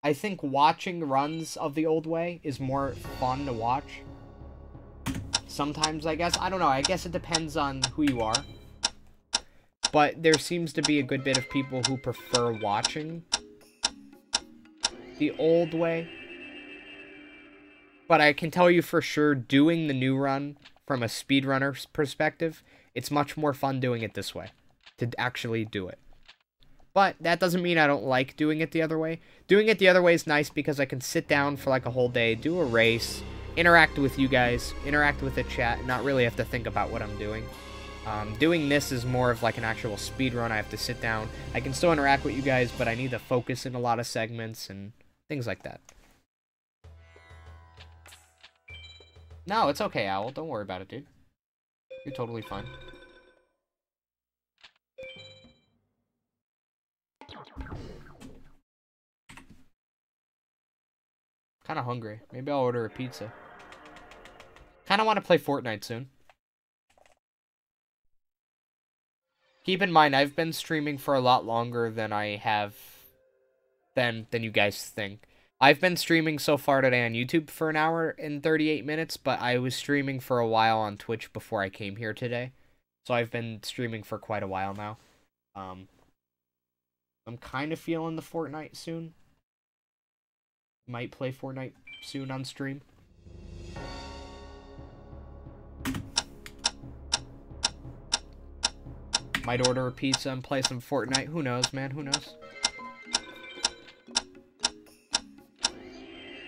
I think watching runs of the old way is more fun to watch. Sometimes, I guess. I don't know. I guess it depends on who you are. But there seems to be a good bit of people who prefer watching the old way. But I can tell you for sure, doing the new run from a speedrunner's perspective, it's much more fun doing it this way. To actually do it. But that doesn't mean I don't like doing it the other way. Doing it the other way is nice because I can sit down for like a whole day, do a race, interact with you guys, interact with the chat, and not really have to think about what I'm doing. Doing this is more of like an actual speed run. I have to sit down. I can still interact with you guys, but I need to focus in a lot of segments and things like that. No, it's okay, Owl. Don't worry about it, dude. You're totally fine. Kind of hungry. Maybe I'll order a pizza. Kind of want to play Fortnite soon. Keep in mind, I've been streaming for a lot longer than I have than you guys think. I've been streaming so far today on YouTube for an hour and 38 minutes, but I was streaming for a while on Twitch before I came here today. So I've been streaming for quite a while now. I'm kind of feeling the Fortnite soon. Might play Fortnite soon on stream. Might order a pizza and play some Fortnite. Who knows, man? Who knows?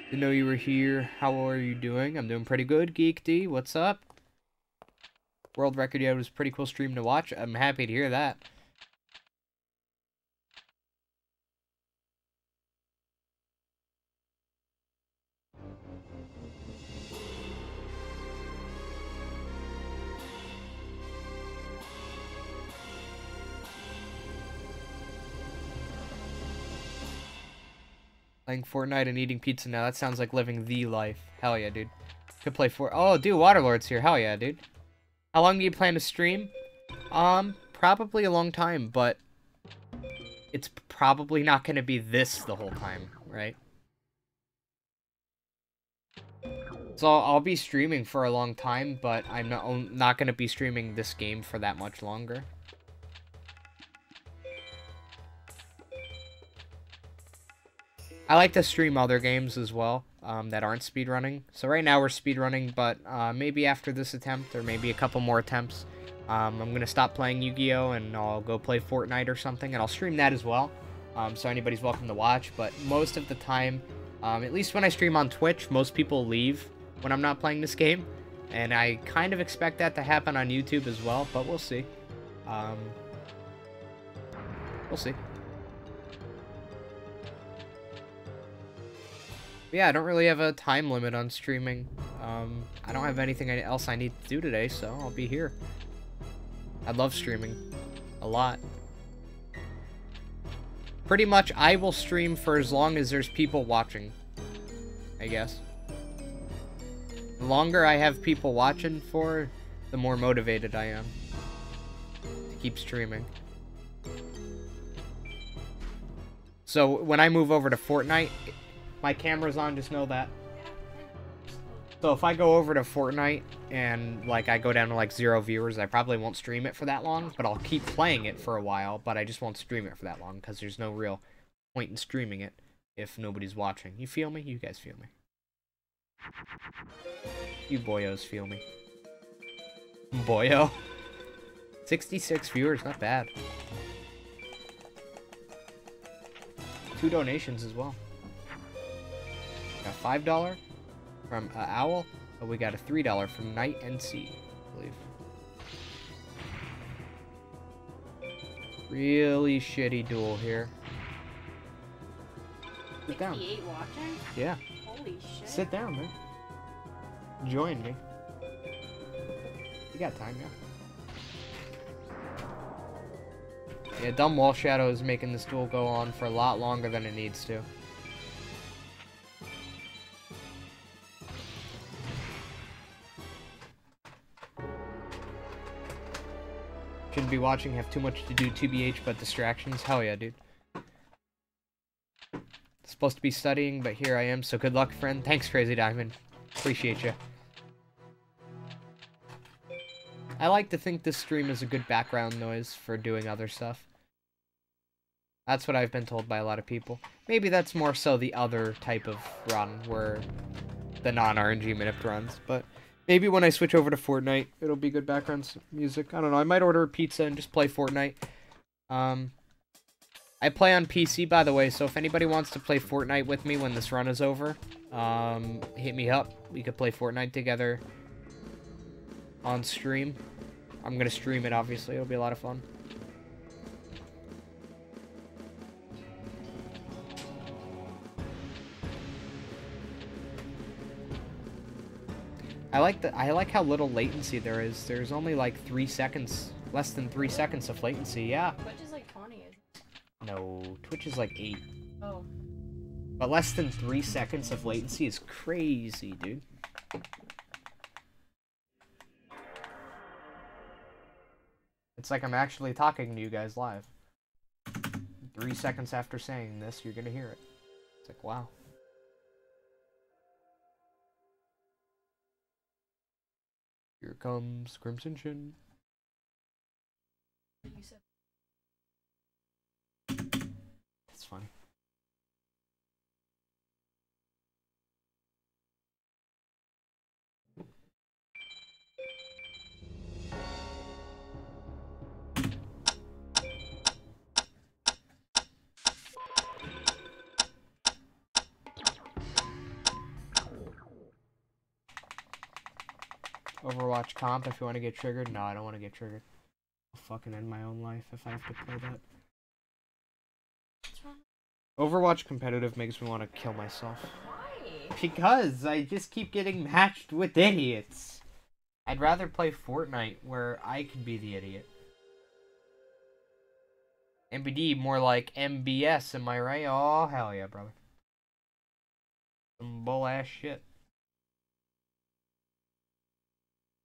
Didn't know you were here. How are you doing? I'm doing pretty good. Geek D, what's up? World record, yeah, it was a pretty cool stream to watch. I'm happy to hear that. Playing Fortnite and eating pizza now. That sounds like living the life. Hell yeah, dude. Could play Oh, dude, Waterlord's here. Hell yeah, dude. How long do you plan to stream? Probably a long time, but it's probably not going to be this the whole time, right? So I'll be streaming for a long time, but I'm not going to be streaming this game for that much longer. I like to stream other games as well, that aren't speedrunning. So right now we're speedrunning, but maybe after this attempt, or maybe a couple more attempts, I'm gonna stop playing Yu-Gi-Oh! And I'll go play Fortnite or something, and I'll stream that as well. So anybody's welcome to watch, but most of the time, at least when I stream on Twitch, most people leave when I'm not playing this game, and I kind of expect that to happen on YouTube as well, but we'll see. We'll see. But yeah, I don't really have a time limit on streaming. I don't have anything else I need to do today, so I'll be here. I love streaming a lot. Pretty much, I will stream for as long as there's people watching, I guess. The longer I have people watching for, the more motivated I am to keep streaming. So when I move over to Fortnite, my camera's on, just know that. So if I go over to Fortnite and like I go down to like 0 viewers, I probably won't stream it for that long, but I'll keep playing it for a while, but I just won't stream it for that long because there's no real point in streaming it if nobody's watching. You feel me? You guys feel me? You boyos feel me. Boyo. 66 viewers, not bad. 2 donations as well. Got $5 from Owl, but we got a $3 from Night and Sea, I believe. Really shitty duel here. Sit down. 68 watching? Yeah. Holy shit. Sit down, man. Join me. You got time, yeah. Yeah, dumb wall shadow is making this duel go on for a lot longer than it needs to. Shouldn't be watching, have too much to do, TBH, but distractions. Hell yeah, dude. Supposed to be studying, but here I am, so good luck, friend. Thanks, Crazy Diamond. Appreciate you. I like to think this stream is a good background noise for doing other stuff. That's what I've been told by a lot of people. Maybe that's more so the other type of run, where the non-RNG minute runs, but maybe when I switch over to Fortnite, it'll be good background music. I don't know, I might order a pizza and just play Fortnite. I play on PC, by the way, so if anybody wants to play Fortnite with me when this run is over, hit me up. We could play Fortnite together on stream. I'm gonna stream it, obviously. It'll be a lot of fun. I like how little latency there is. There's only like 3 seconds, less than 3 seconds of latency. Yeah. Twitch is like 20, isn't it? No, Twitch is like 8. Oh. But less than 3 seconds of latency is crazy, dude. It's like I'm actually talking to you guys live. 3 seconds after saying this, you're gonna hear it. It's like, wow. Here comes Crimson Shin. You said That's funny. Overwatch comp if you want to get triggered. No, I don't want to get triggered. I'll fucking end my own life if I have to play that. what's wrong? Overwatch competitive makes me want to kill myself. Why? Because I just keep getting matched with idiots. I'd rather play Fortnite where I can be the idiot. MBD more like MBS, am I right? Oh, hell yeah, brother. Some bull ass shit.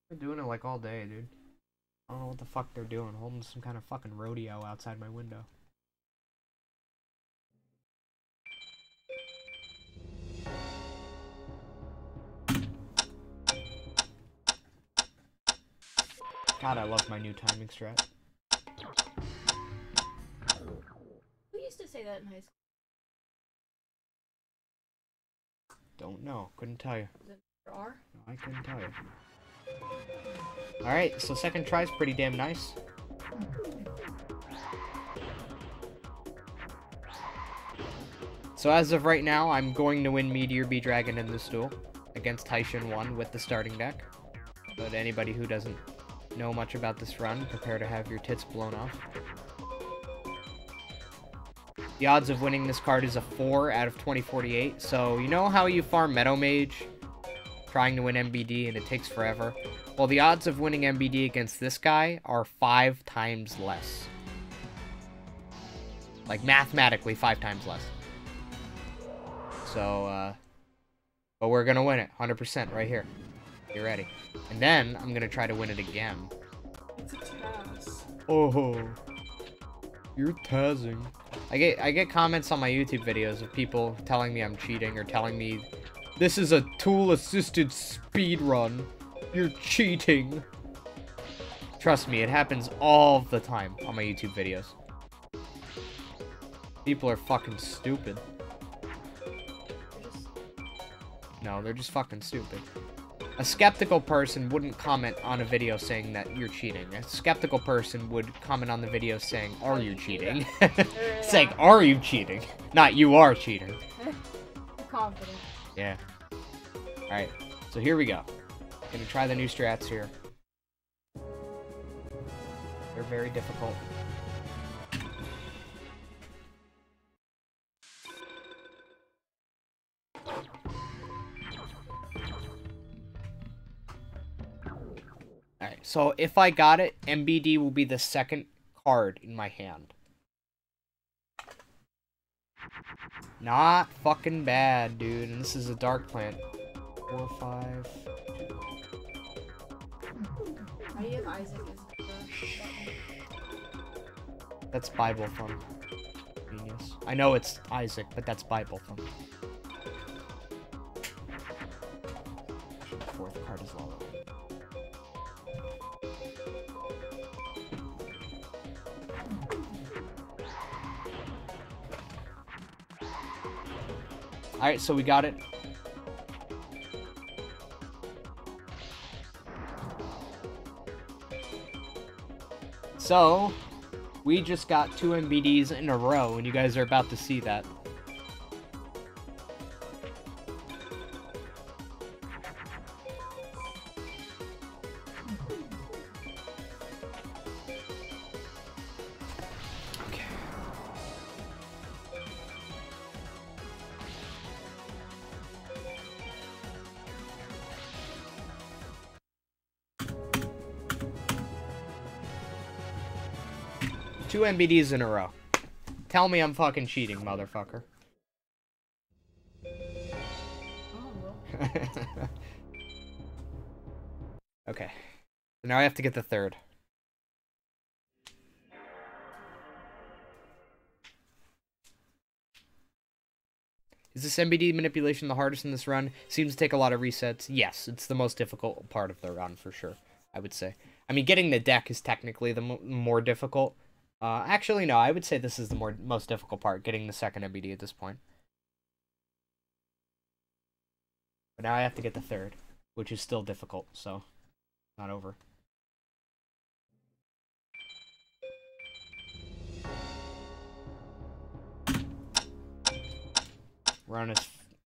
They're doing it like all day, dude. I don't know what the fuck they're doing. Holding some kind of fucking rodeo outside my window. God, I love my new timing strat. Who used to say that in high school? Don't know. Couldn't tell you. Was it R? No, I couldn't tell you. Alright, so second try is pretty damn nice. So as of right now, I'm going to win Meteor B Dragon in this duel against Taishin 1 with the starting deck. But anybody who doesn't know much about this run, prepare to have your tits blown off. The odds of winning this card is a 4 out of 2048. So you know how you farm Meadow Mage trying to win MBD and it takes forever? Well, the odds of winning MBD against this guy are 5 times less. Like, mathematically 5 times less. So, but we're gonna win it, 100% right here. Get ready. And then, I'm gonna try to win it again. It's a TAS. Oh, you're tazzing. I get comments on my YouTube videos of people telling me I'm cheating or telling me this is a tool-assisted speed run. You're cheating. Trust me, it happens all the time on my YouTube videos. People are fucking stupid. No, they're just fucking stupid. A skeptical person wouldn't comment on a video saying that you're cheating. A skeptical person would comment on the video saying, are you cheating? Saying, are you cheating? Not, you are cheating. Confident. Yeah. Alright, so here we go. Gonna try the new strats here. They're very difficult. Alright, so if I got it, MBD will be the second card in my hand. Not fucking bad, dude. And this is a dark plant. 4, 5. How do you have Isaac as the That's Bible from Genius. I know it's Isaac, but that's Bible from. Fourth card is lower. Alright, so we got it. So, we just got 2 MBDs in a row, and you guys are about to see that. Okay. Two MBDs in a row. Tell me I'm fucking cheating, motherfucker. Okay. So now I have to get the third. Is this MBD manipulation the hardest in this run? Seems to take a lot of resets. Yes, it's the most difficult part of the run, for sure, I would say. I mean, getting the deck is technically the more difficult. Actually, no, I would say this is the most difficult part, getting the second MBD at this point. But now I have to get the third, which is still difficult, so not over.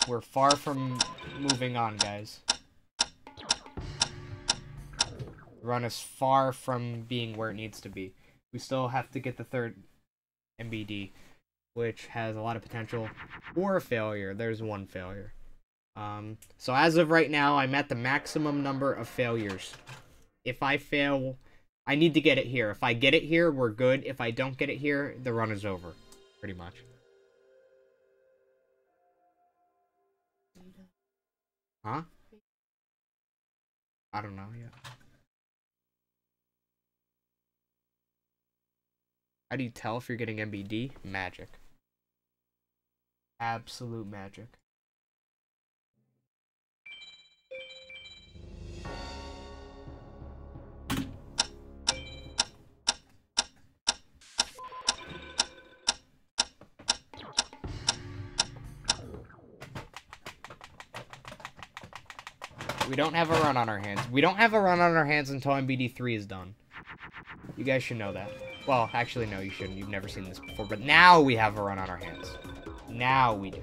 We're far from moving on, guys. The run is far from being where it needs to be. We still have to get the third MBD, which has a lot of potential for a failure. There's one failure. So as of right now, I'm at the maximum number of failures. If I fail, I need to get it here. If I get it here, we're good. If I don't get it here, the run is over, pretty much. Huh? I don't know yet. How do you tell if you're getting MBD? Magic. Absolute magic. We don't have a run on our hands. We don't have a run on our hands until MBD3 is done. You guys should know that. Well, actually, no, you shouldn't. You've never seen this before. But now we have a run on our hands. Now we do.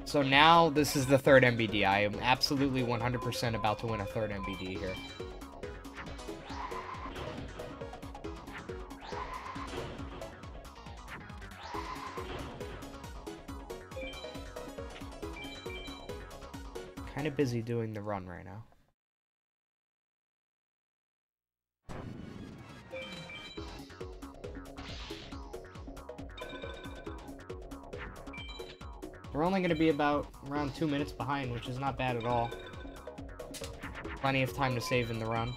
So now, this is the third MBD. I am absolutely 100% about to win a third MBD here. Kind of busy doing the run right now. We're only going to be about around 2 minutes behind, which is not bad at all. Plenty of time to save in the run.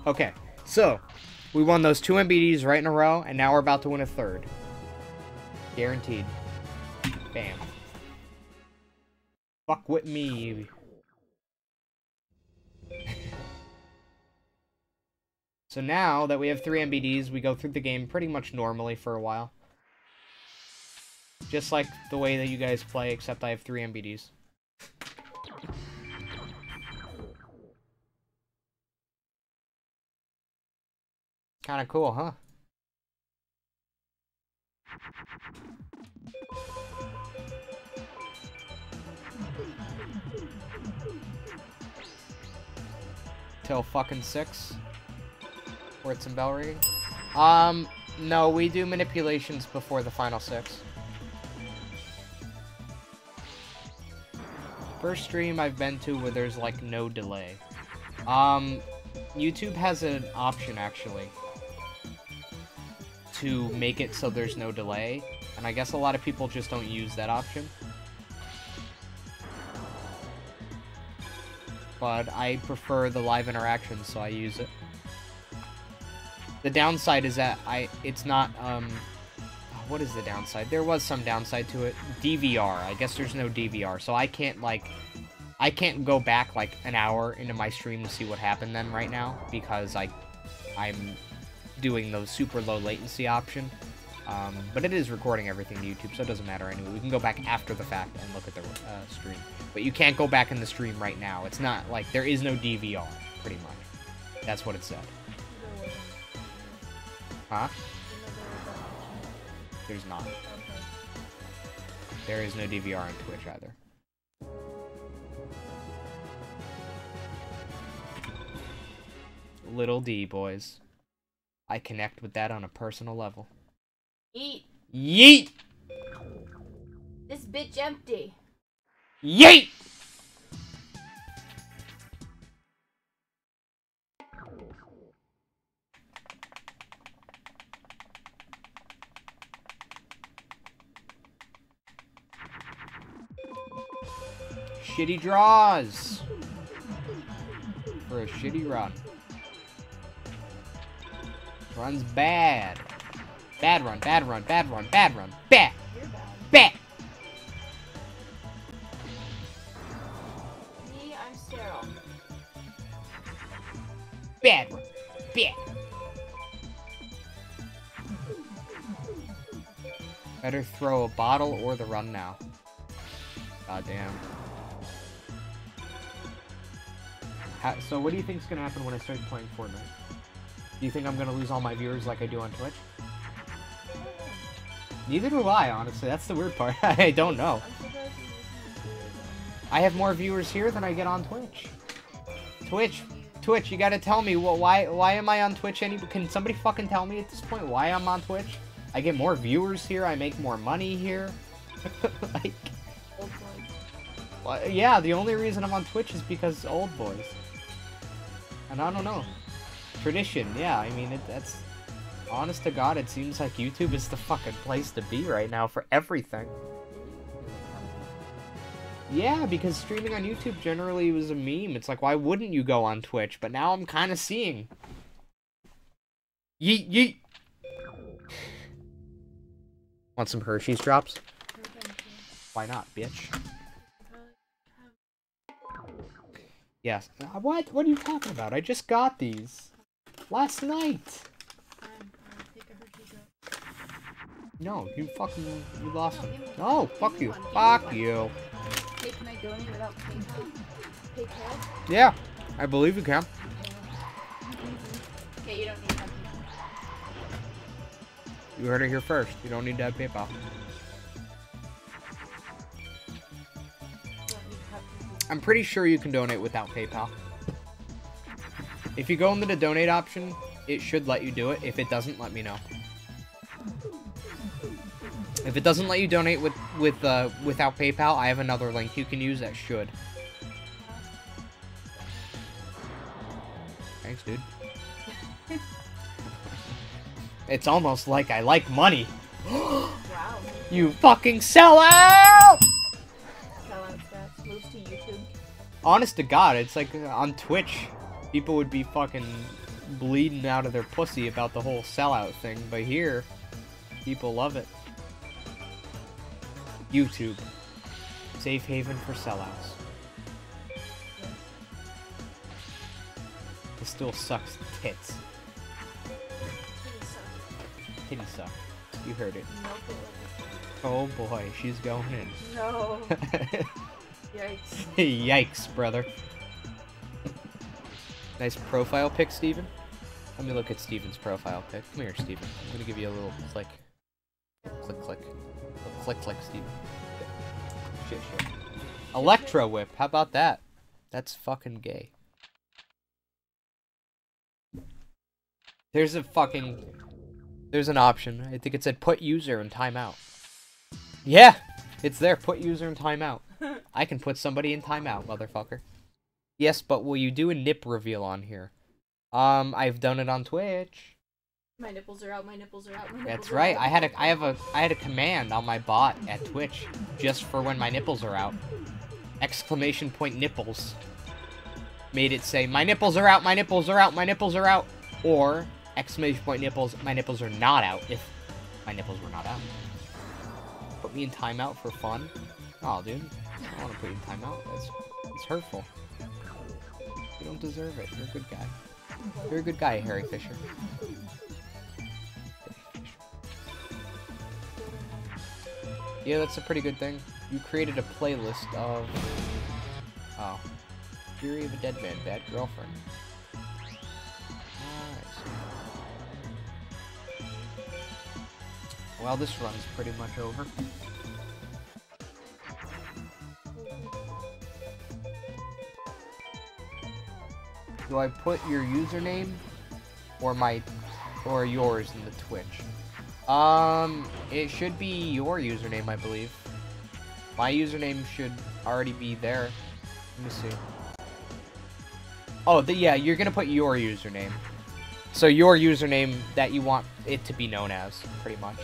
Okay, so we won those 2 MBDs right in a row, and now we're about to win a third. Guaranteed. Bam. Fuck with me. So now that we have 3 MBDs, we go through the game pretty much normally for a while. Just like the way that you guys play, except I have 3 MBDs. Kinda cool, huh? Till fucking 6. Words and bell ringing. No, we do manipulations before the final 6. First stream I've been to where there's like no delay. YouTube has an option actually to make it so there's no delay, and I guess a lot of people just don't use that option. But I prefer the live interaction, so I use it. The downside is that it's not, what is the downside? There was some downside to it. DVR. I guess there's no DVR, so I can't, like, I can't go back, like, an hour into my stream to see what happened then right now, because I'm doing the super low latency option. But it is recording everything to YouTube, so it doesn't matter anyway. We can go back after the fact and look at the stream. But you can't go back in the stream right now. It's not, like, there is no DVR, pretty much. That's what it said. Huh? There's not. There is no DVR on Twitch either. Little D, boys. I connect with that on a personal level. Yeet. Yeet! This bitch empty. Yeet! Shitty draws for a shitty run. Run's bad. Bad run, bad run, bad run, bad run. Bad. You're bad. Bad. Me, I'm sterile. Bad run. Bad. Better throw a bottle or the run now. God damn. So what do you think's gonna happen when I start playing Fortnite? Do you think I'm gonna lose all my viewers like I do on Twitch? Neither do I, honestly. That's the weird part. I don't know. I have more viewers here than I get on Twitch. Twitch, you gotta tell me, why am I on Twitch? Can somebody fucking tell me at this point why I'm on Twitch? I get more viewers here, I make more money here. Like, well, yeah, the only reason I'm on Twitch is because old boys. And I don't know. Tradition, yeah, I mean, that's Honest to God, it seems like YouTube is the fucking place to be right now for everything. Yeah, because streaming on YouTube generally was a meme. It's like, why wouldn't you go on Twitch? But now I'm kind of seeing. Yeet, yeet. Want some Hershey's drops? Why not, bitch? Yes. What? What are you talking about? I just got these. Last night. No, you fucking, you lost them. No, fuck you. Fuck you. Hey, can I donate without PayPal? PayPal? Yeah, I believe you can. Okay, you don't need to have PayPal. You heard it here first. You don't need to have PayPal. I'm pretty sure you can donate without PayPal. If you go into the donate option, it should let you do it. If it doesn't, let me know. If it doesn't let you donate without PayPal, I have another link you can use that should. Thanks, dude. It's almost like I like money. Wow. You fucking sell out! Sellout stats. Moves to YouTube. Honest to God, it's like on Twitch, people would be fucking bleeding out of their pussy about the whole sellout thing, but here, people love it. YouTube. Safe haven for sellouts. It still sucks tits. Titty suck. You heard it. Oh boy, she's going in. No. Yikes. Yikes, brother. Nice profile pic, Steven. Let me look at Steven's profile pic. Come here, Steven. I'm gonna give you a little click. Click, click. Click, click, Steven. Shit, shit. Electro whip. How about that? That's fucking gay. There's a fucking... There's an option. I think it said put user in timeout. Yeah! It's there. Put user in timeout. I can put somebody in timeout, motherfucker. Yes, but will you do a nip reveal on here? I've done it on Twitch. My nipples are out, my nipples are out, my nipples That's are right. out. I had a command on my bot at Twitch just for when my nipples are out. Exclamation point nipples. Made it say, my nipples are out, my nipples are out, my nipples are out. Or exclamation point nipples, my nipples are not out if my nipples were not out. Put me in timeout for fun? Oh, dude. I don't want to put you in timeout. It's hurtful. You don't deserve it. You're a good guy. You're a good guy, Harry Fisher. Yeah, that's a pretty good thing. You created a playlist of... Oh. Fury of a Dead Man, Bad Girlfriend. Nice. Well, this run's pretty much over. Do I put your username or yours in the Twitch? It should be your username, I believe. My username should already be there. Let me see. Oh, yeah, you're gonna put your username. So your username that you want it to be known as, pretty much.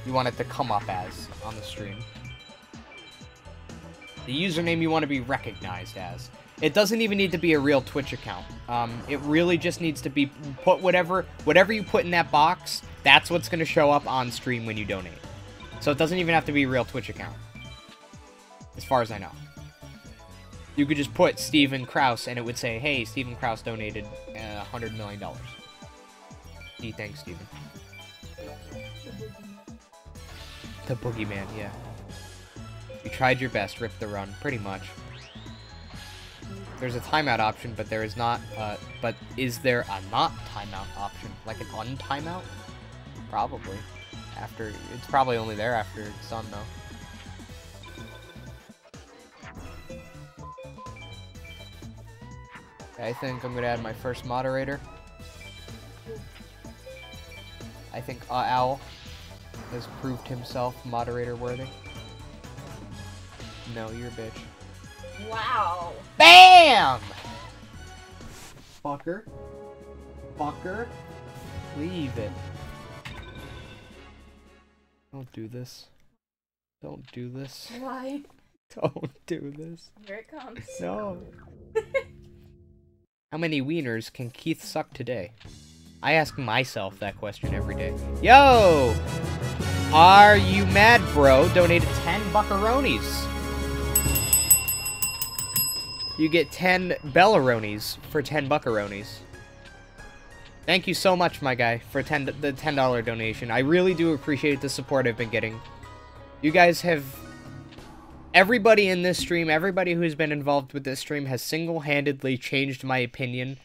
You want it to come up as on the stream. The username you want to be recognized as. It doesn't even need to be a real Twitch account. It really just needs to be put whatever you put in that box, that's what's going to show up on stream when you donate. So it doesn't even have to be a real Twitch account. As far as I know. You could just put Steven Kraus and it would say, hey, Steven Kraus donated $100 million. Gee, thanks, Steven. The boogeyman, yeah. You tried your best, ripped the run, pretty much. There's a timeout option, but there is not, but is there a not timeout option? Like an untimeout? Probably. It's probably only there after it's done, though. I think I'm gonna add my first moderator. I think Owl has proved himself moderator worthy. No, you're a bitch. Wow. BAM! Fucker. Fucker. Leave it. Don't do this. Don't do this. Why? Don't do this. Here it comes. No. How many wieners can Keith suck today? I ask myself that question every day. Yo! Are you mad, bro? Donated 10 buckaronis. You get 10 bellaronis for 10 buckaronis. Thank you so much, my guy, for the $10 donation. I really do appreciate the support I've been getting. You guys have... Everybody in this stream, everybody who's been involved with this stream has single-handedly changed my opinion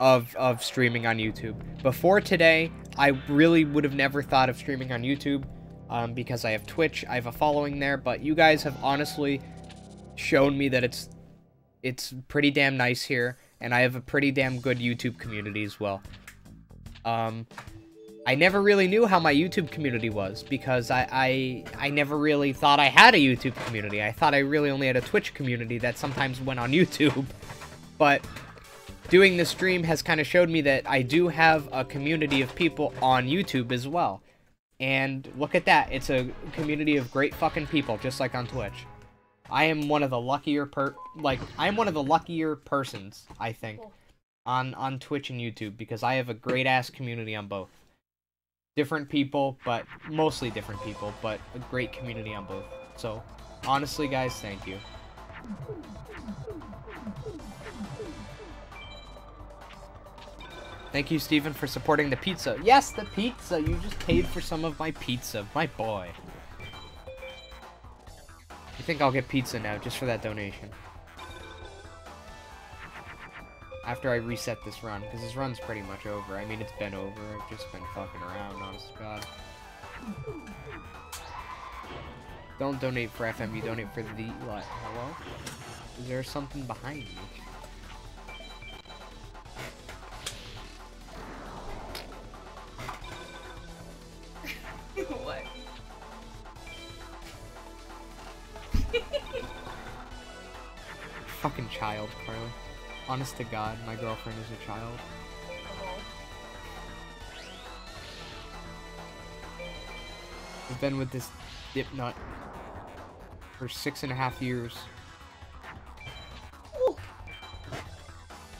of streaming on YouTube. Before today, I really would have never thought of streaming on YouTube because I have Twitch, I have a following there, but you guys have honestly shown me that it's pretty damn nice here, and I have a pretty damn good YouTube community as well. I never really knew how my YouTube community was, because I never really thought I had a YouTube community. I thought I really only had a Twitch community that sometimes went on YouTube. But doing this stream has kind of showed me that I do have a community of people on YouTube as well. And look at that, it's a community of great fucking people, just like on Twitch. I am one of the luckier persons, I think, on Twitch and YouTube, because I have a great-ass community on both. Different people, but mostly different people, but a great community on both. So, honestly, guys, thank you. Thank you, Steven, for supporting the pizza. Yes, the pizza! You just paid for some of my pizza, my boy. I think I'll get pizza now, just for that donation. After I reset this run, because this run's pretty much over. I mean, it's been over. I've just been fucking around, honest to God. Don't donate for FM, you donate for the... What? Hello? Is there something behind me? What? Fucking child, Carly. Honest to God, my girlfriend is a child. I've been with this dip nut for 6.5 years. Ooh.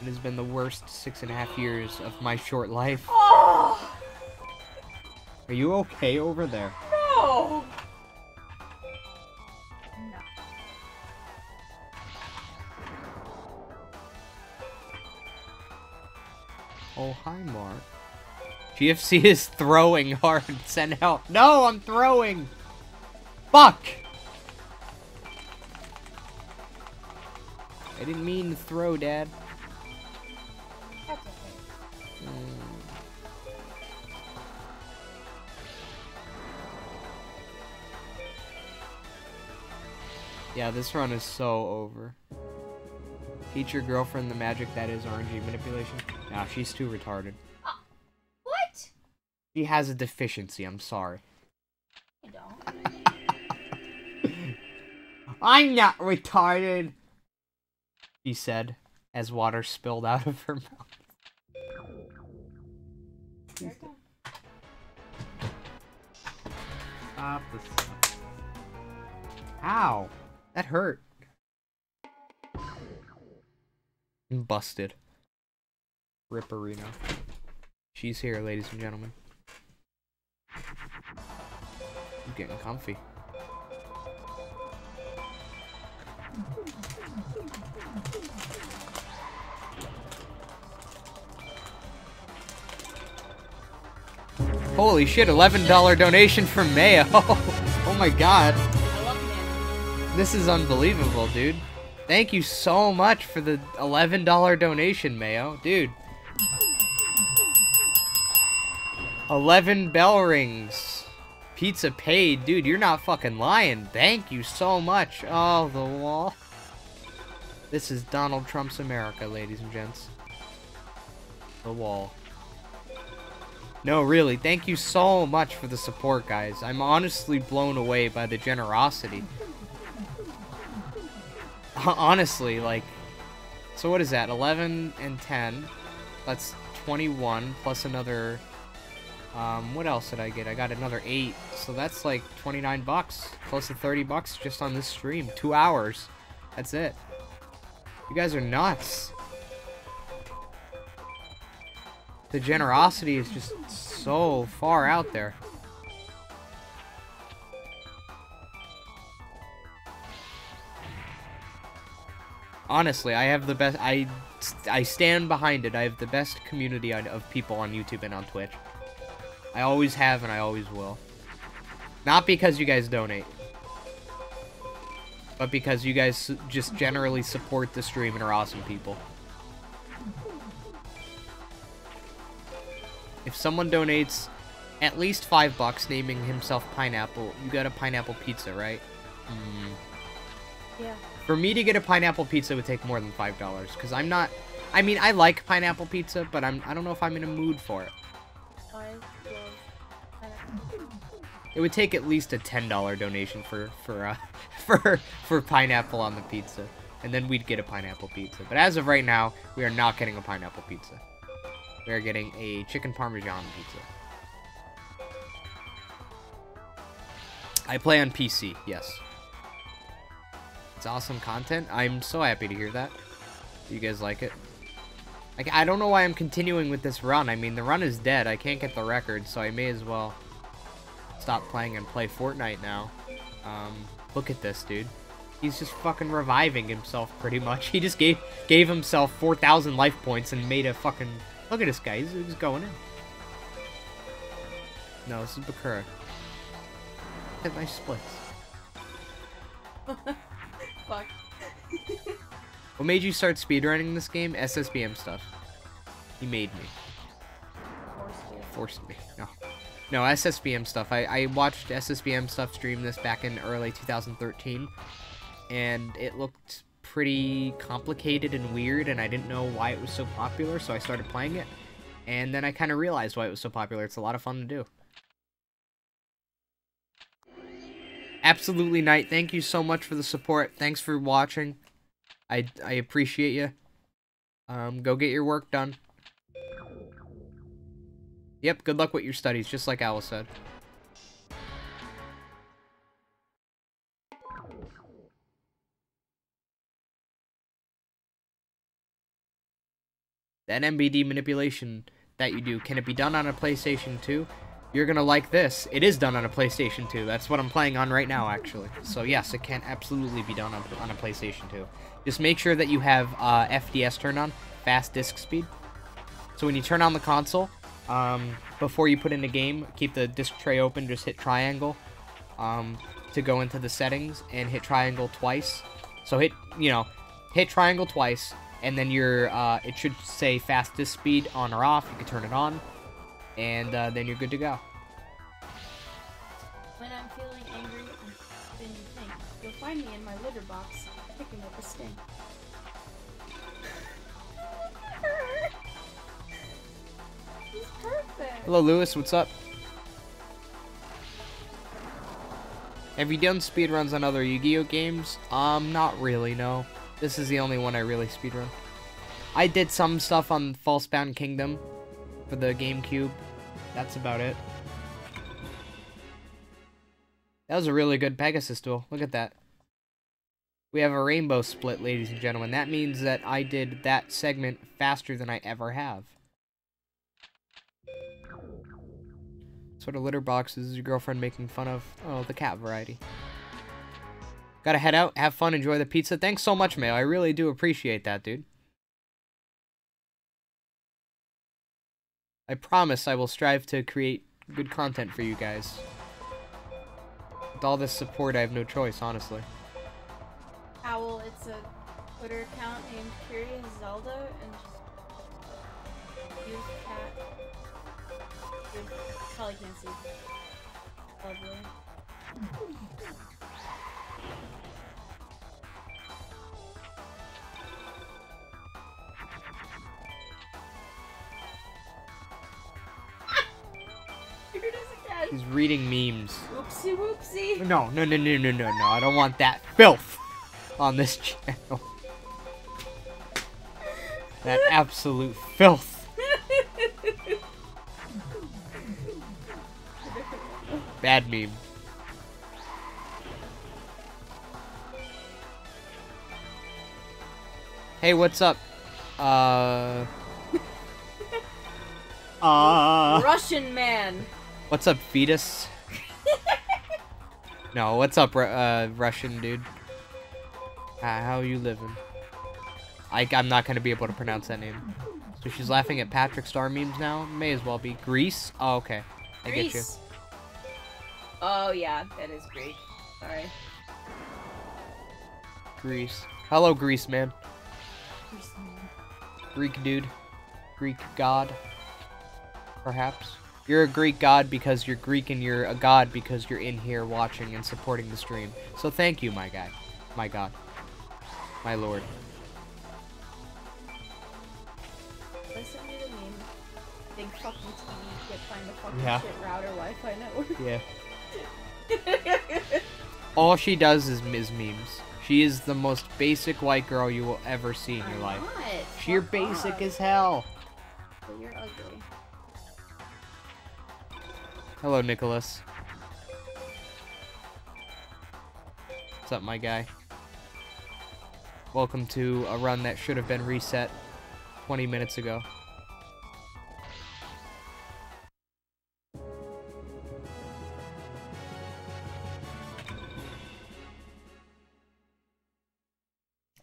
It has been the worst 6.5 years of my short life. Oh. Are you okay over there? No. Oh, hi, Mark. GFC is throwing hard. Send help. No, I'm throwing! Fuck! I didn't mean to throw, Dad. That's okay. Yeah, this run is so over. Teach your girlfriend the magic that is RNG manipulation. Nah, she's too retarded. What? She has a deficiency, I'm sorry. I don't. I'm not retarded! She said, as water spilled out of her mouth. Here it comes. Stop this. Ow! That hurt. Busted. Ripperino. She's here, ladies and gentlemen. I'm getting comfy. Holy shit, $11 donation from Mayo. Oh my god. I love him. This is unbelievable, dude. Thank you so much for the $11 donation, Mayo. Dude. 11 bell rings. Pizza paid. Dude, you're not fucking lying. Thank you so much. Oh, the wall. This is Donald Trump's America, ladies and gents. The wall. No, really, thank you so much for the support, guys. I'm honestly blown away by the generosity. Honestly, like... So what is that? 11 and 10. That's 21 plus another What else did I get? I got another 8, so that's like 29 bucks, close to 30 bucks just on this stream. 2 hours. That's it. You guys are nuts. The generosity is just so far out there. Honestly, I have the best. I stand behind it. I have the best community of people on YouTube and on Twitch. I always have and I always will. Not because you guys donate, but because you guys just generally support the stream and are awesome people. If someone donates at least $5 naming himself Pineapple, you got a pineapple pizza, right? Yeah. For me to get a pineapple pizza would take more than $5, because I'm not... I mean, I like pineapple pizza, but I don't know if I'm in a mood for it. I love pineapple. It would take at least a $10 donation for pineapple on the pizza, and then we'd get a pineapple pizza. But as of right now, we are not getting a pineapple pizza. We are getting a chicken parmesan pizza. I play on PC, yes. It's awesome content. I'm so happy to hear that. You guys like it? I don't know why I'm continuing with this run. I mean, the run is dead. I can't get the record, so I may as well stop playing and play Fortnite now. Look at this, dude. He's just fucking reviving himself, pretty much. He just gave himself 4,000 life points and made a fucking... Look at this guy. He's going in. No, this is Bakura. Hit my splits. Fuck. What made you start speedrunning this game? SSBM stuff. He made me. Forced me. No. No, SSBM stuff. I watched SSBM stuff stream this back in early 2013. And it looked pretty complicated and weird, and I didn't know why it was so popular, so I started playing it. And then I kind of realized why it was so popular. It's a lot of fun to do. Absolutely, Knight. Thank you so much for the support. Thanks for watching. I appreciate you. Go get your work done. Yep, good luck with your studies, just like Alice said. That MBD manipulation that you do, can it be done on a PlayStation 2? You're gonna like this. It is done on a PlayStation 2. That's what I'm playing on right now, actually. So yes, it can absolutely be done on a PlayStation 2. Just make sure that you have FDS turned on, fast disk speed. So when you turn on the console, before you put in a game, keep the disk tray open, just hit triangle to go into the settings, and hit triangle twice. So hit triangle twice, and then it should say fast disk speed on or off. You can turn it on. And then you're good to go. When I'm feeling angry, then you think you'll find me in my litter box, picking up a sting. He's perfect. Hello, Lewis. What's up? Have you done speedruns on other Yu-Gi-Oh games? Not really. No. This is the only one I really speedrun. I did some stuff on Falsebound Kingdom for the GameCube. That's about it. That was a really good Pegasus duel. Look at that. We have a rainbow split, ladies and gentlemen. That means that I did that segment faster than I ever have. Sort of litter boxes is your girlfriend making fun of? Oh, the cat variety. Gotta head out, have fun, enjoy the pizza. Thanks so much, Mayo. I really do appreciate that, dude. I promise I will strive to create good content for you guys. With all this support, I have no choice, honestly. Owl, it's a Twitter account named Curious Zelda, and just use cat. You probably can't see. Lovely. He's reading memes. Whoopsie whoopsie. No. I don't want that filth on this channel. That absolute filth. Bad meme. Hey, what's up? Russian man. What's up, fetus? No, what's up, Russian dude? How you living? I'm not gonna be able to pronounce that name. So she's laughing at Patrick Star memes now? May as well be. Greece? Oh, okay. I get you. Oh, yeah, that is Greek. Sorry. Greece. Hello, Greece, man. Greece man. Greek dude. Greek god. Perhaps. You're a Greek god because you're Greek, and you're a god because you're in here watching and supporting the stream. So thank you, my guy. My god. My lord. Listen to the meme. Big fucking TV, can't find the fucking Yeah. shit router Wi-Fi network. Yeah. All she does is memes. She is the most basic white girl you will ever see in your life. She's basic as hell. But you're ugly. Hello, Nicholas. What's up, my guy? Welcome to a run that should have been reset 20 minutes ago.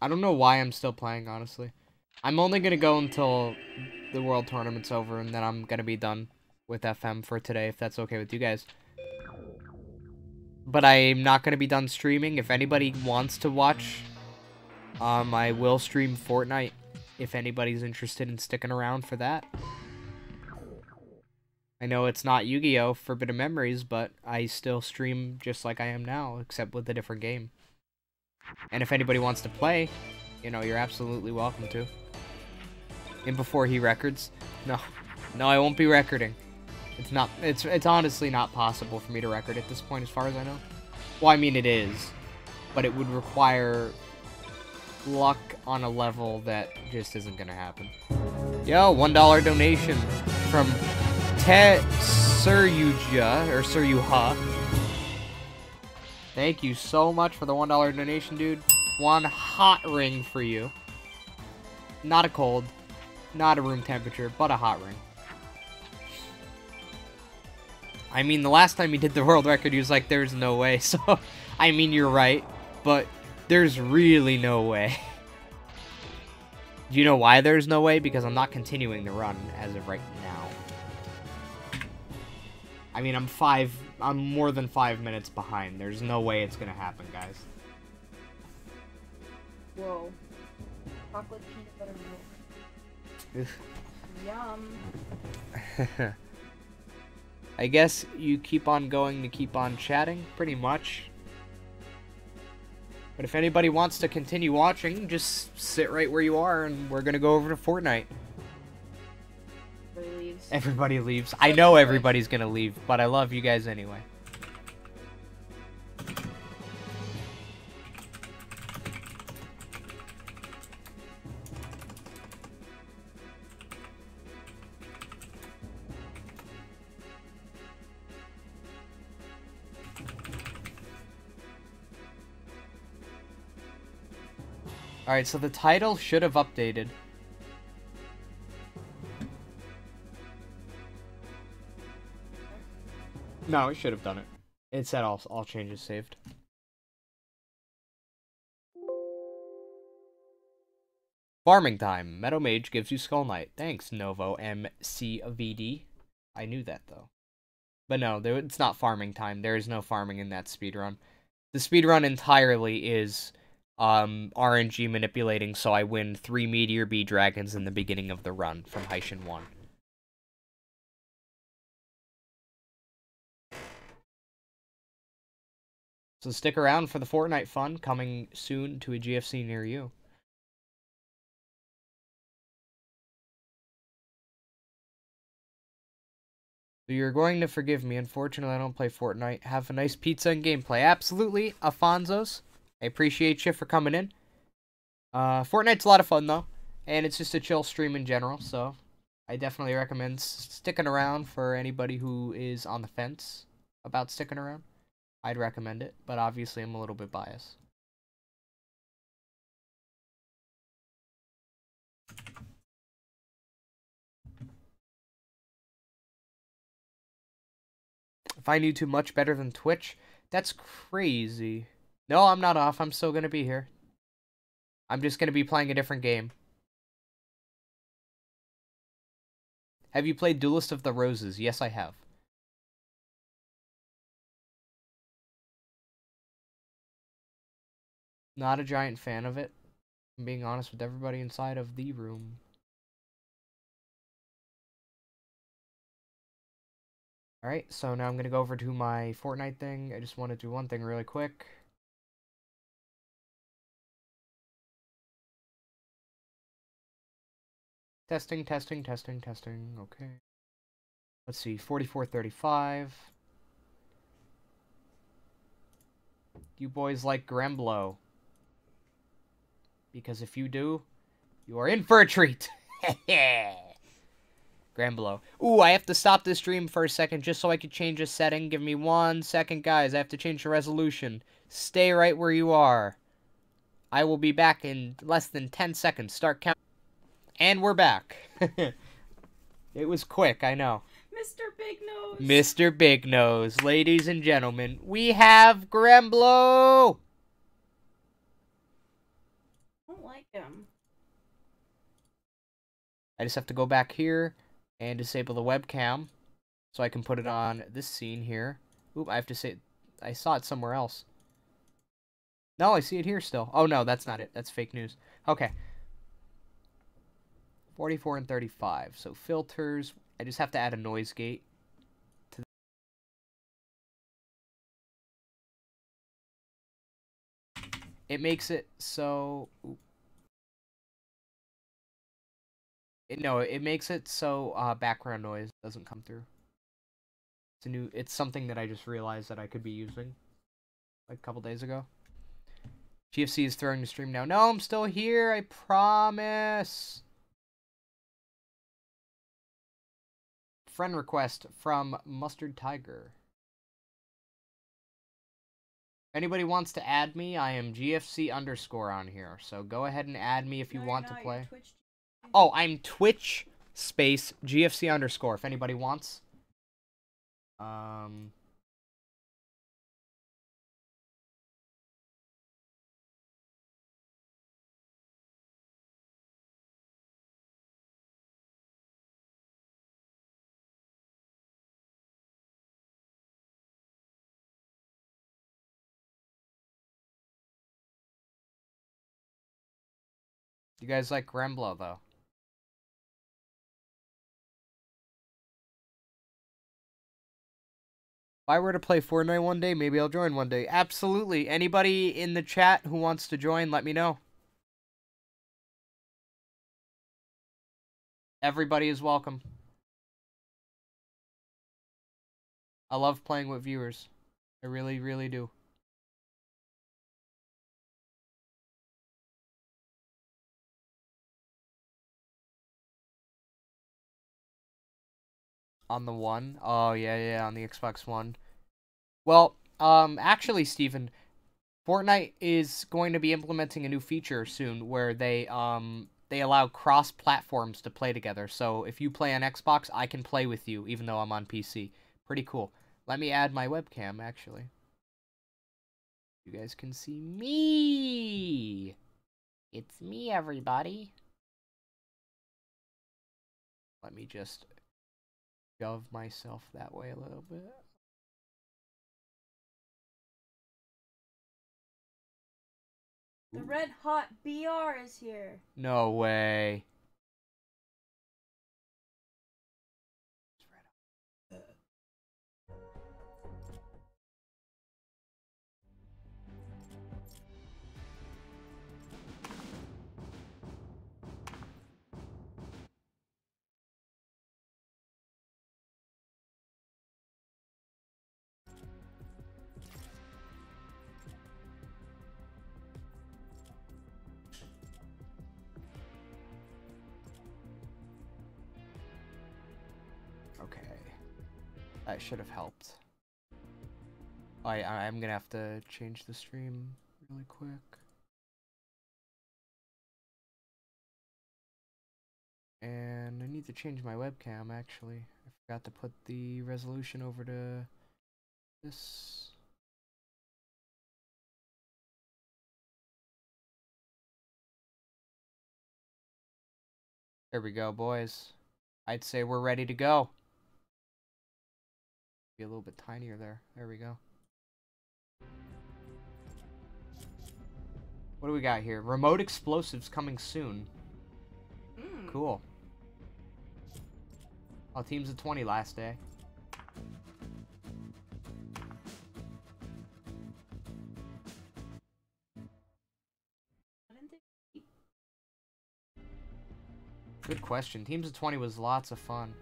I don't know why I'm still playing, honestly. I'm only gonna go until the World Tournament's over, and then I'm gonna be done with FM for today, if that's okay with you guys. But I'm not gonna be done streaming. If anybody wants to watch, I will stream Fortnite, if anybody's interested in sticking around for that. I know it's not Yu-Gi-Oh! Forbidden Memories, but I still stream just like I am now, except with a different game. And if anybody wants to play, you know, you're absolutely welcome to. And before he records, no, I won't be recording. It's honestly not possible for me to record at this point, as far as I know. Well, I mean, it is, but it would require luck on a level that just isn't gonna happen. Yo, $1 donation from Suryuja, or Suryuha. Thank you so much for the $1 donation, dude. One hot ring for you. Not a cold, not a room temperature, but a hot ring. I mean, the last time he did the world record, he was like, there's no way. So, I mean, you're right, but there's really no way. Do you know why there's no way? Because I'm not continuing the run as of right now. I mean, I'm more than 5 minutes behind. There's no way it's gonna happen, guys. Whoa. Chocolate peanut butter milk. Yum. I guess you keep on going to keep on chatting, pretty much. But if anybody wants to continue watching, just sit right where you are, and we're gonna go over to Fortnite. Everybody leaves. Everybody leaves. I know everybody's gonna leave, but I love you guys anyway. Alright, so the title should have updated. No, it should have done it. It said all changes saved. Farming time. Meadow Mage gives you Skull Knight. Thanks, Novo MCVD. I knew that, though. But no, it's not farming time. There is no farming in that speedrun. The speedrun entirely is RNG manipulating, so I win 3 Meteor Bee Dragons in the beginning of the run from Heishin 1. So stick around for the Fortnite fun, coming soon to a GFC near you. So you're going to forgive me. Unfortunately, I don't play Fortnite. Have a nice pizza and gameplay. Absolutely, Alfonso's. I appreciate you for coming in. Fortnite's a lot of fun, though. And it's just a chill stream in general, so I definitely recommend sticking around for anybody who is on the fence. about sticking around, I'd recommend it, but obviously I'm a little bit biased. Find YouTube much better than Twitch? That's crazy. No, I'm not off. I'm still gonna be here. I'm just gonna be playing a different game. Have you played Duelist of the Roses? Yes, I have. Not a giant fan of it. I'm being honest with everybody inside of the room. Alright, so now I'm gonna go over to my Fortnite thing. I just want to do one thing really quick. Testing, testing, testing, testing. Okay. Let's see, 4435. You boys like Gremblo. Because if you do, you are in for a treat. Gremblo. Ooh, I have to stop this stream for a second just so I can change a setting. Give me 1 second, guys. I have to change the resolution. Stay right where you are. I will be back in less than 10 seconds. Start counting. And we're back. It was quick, I know. Mr. Big Nose. Mr. Big Nose. Ladies and gentlemen, we have Gremblo. I don't like him. I just have to go back here and disable the webcam so I can put it on this scene here. Oop, I have to say, I saw it somewhere else. No, I see it here still. Oh, no, that's not it. That's fake news. Okay. 44 and 35. So filters. I just have to add a noise gate. It makes it so... it makes it so background noise doesn't come through. It's something that I just realized that I could be using like a couple days ago. GFC is throwing the stream now. No, I'm still here. I promise. Friend request from Mustard Tiger. If anybody wants to add me, I am GFC underscore on here. So go ahead and add me if you want to play. Oh, I'm Twitch space GFC underscore if anybody wants. You guys like Gremblo, though? If I were to play Fortnite one day, maybe I'll join one day. Absolutely. Anybody in the chat who wants to join, let me know. Everybody is welcome. I love playing with viewers. I really, really do. On the One? Oh, yeah, on the Xbox One. Well, actually, Steven, Fortnite is going to be implementing a new feature soon where they allow cross-platforms to play together. So if you play on Xbox, I can play with you, even though I'm on PC. Pretty cool. Let me add my webcam, actually. You guys can see me. It's me, everybody. Let me just shove myself that way a little bit. The Red Hot BR is here. No way. Okay. That should have helped. I'm gonna have to change the stream really quick. And I need to change my webcam, actually. I forgot to put the resolution over to this. There we go, boys. I'd say we're ready to go. Be a little bit tinier there. There we go. What do we got here? Remote explosives coming soon. Cool. Oh, teams of 20 last day. Good question. Teams of 20 was lots of fun.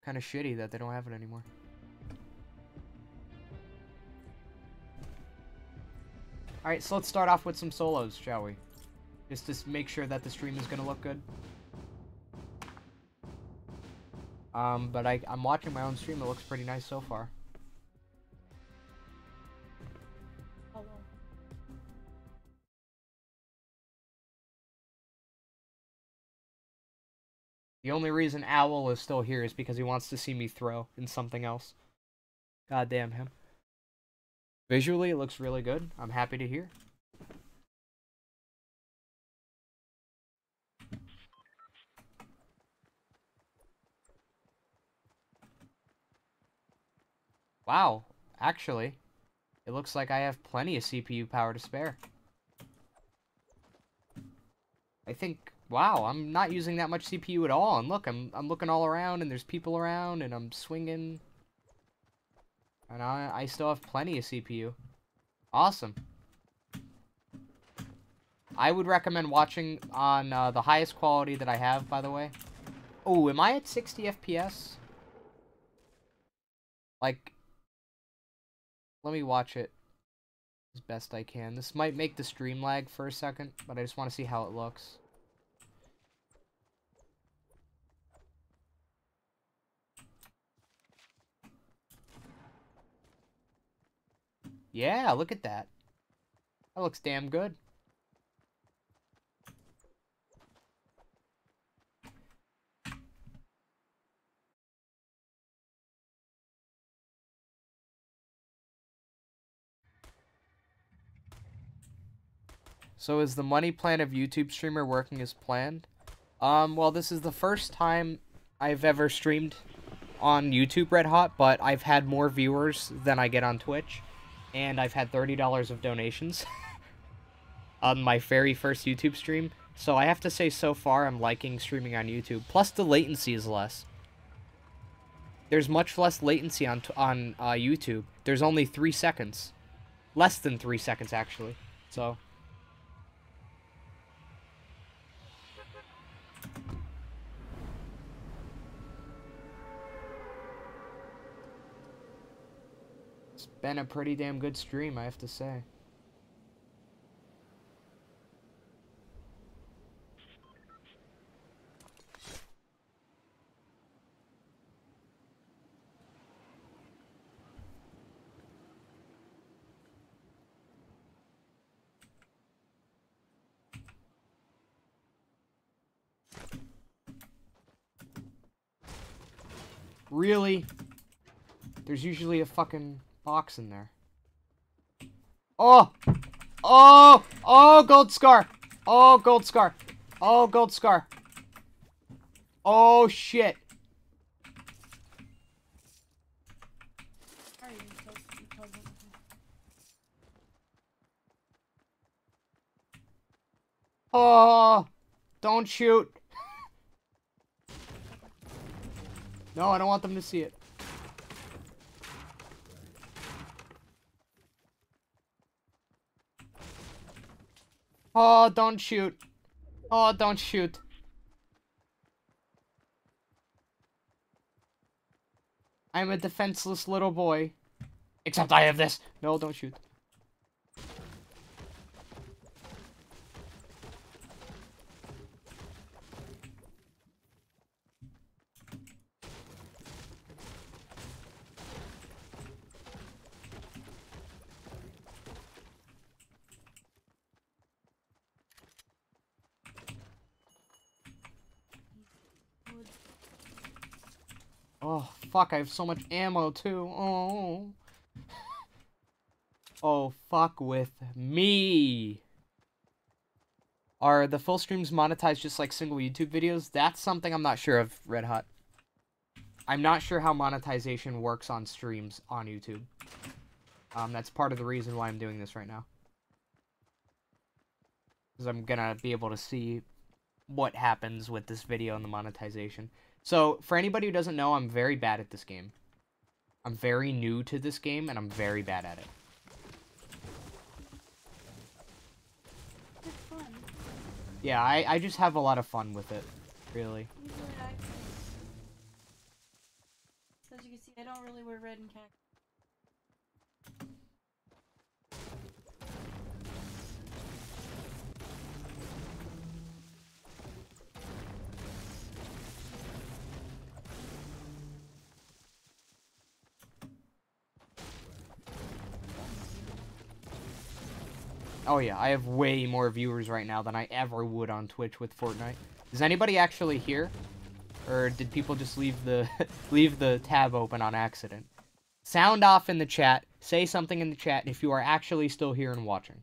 Kind of shitty that they don't have it anymore. Alright, so let's start off with some solos, shall we? Just to make sure that the stream is going to look good. But I'm watching my own stream. It looks pretty nice so far. Hello. The only reason Owl is still here is because he wants to see me throw in something else. God damn him. Visually, it looks really good. I'm happy to hear. Wow, actually, it looks like I have plenty of CPU power to spare. I think, wow, I'm not using that much CPU at all. And look, I'm looking all around, and there's people around, and I'm swinging. And I still have plenty of CPU. Awesome. I would recommend watching on the highest quality that I have, by the way. Oh, am I at 60 FPS? Like, let me watch it as best I can. This might make the stream lag for a second, but I just want to see how it looks. Yeah, look at that. That looks damn good. So is the money plan of YouTube streamer working as planned? Well, this is the first time I've ever streamed on YouTube Red Hot, but I've had more viewers than I get on Twitch, and I've had $30 of donations on my very first YouTube stream. So I have to say, so far, I'm liking streaming on YouTube. Plus, the latency is less. There's much less latency on YouTube. There's only 3 seconds. Less than 3 seconds, actually. So... it's been a pretty damn good stream, I have to say. Really? There's usually a fucking box in there. Oh! Oh! Oh, gold scar! Oh, gold scar! Oh, gold scar! Oh, shit! Oh! Don't shoot! No, I don't want them to see it. Oh, don't shoot. Oh, don't shoot. I'm a defenseless little boy. Except I have this. No, don't shoot. Oh, fuck, I have so much ammo, too. Oh. Oh, fuck with me. Are the full streams monetized just like single YouTube videos? That's something I'm not sure of, Red Hot. I'm not sure how monetization works on streams on YouTube. That's part of the reason why I'm doing this right now. Because I'm gonna be able to see what happens with this video and the monetization. So, for anybody who doesn't know, I'm very bad at this game. I'm very new to this game, and I'm very bad at it. It's fun. Yeah, I just have a lot of fun with it, really. Usually I can. So as you can see, I don't really wear red and khaki. Oh yeah, I have way more viewers right now than I ever would on Twitch with Fortnite. Is anybody actually here? Or did people just leave the leave the tab open on accident? Sound off in the chat, say something in the chat if you are actually still here and watching.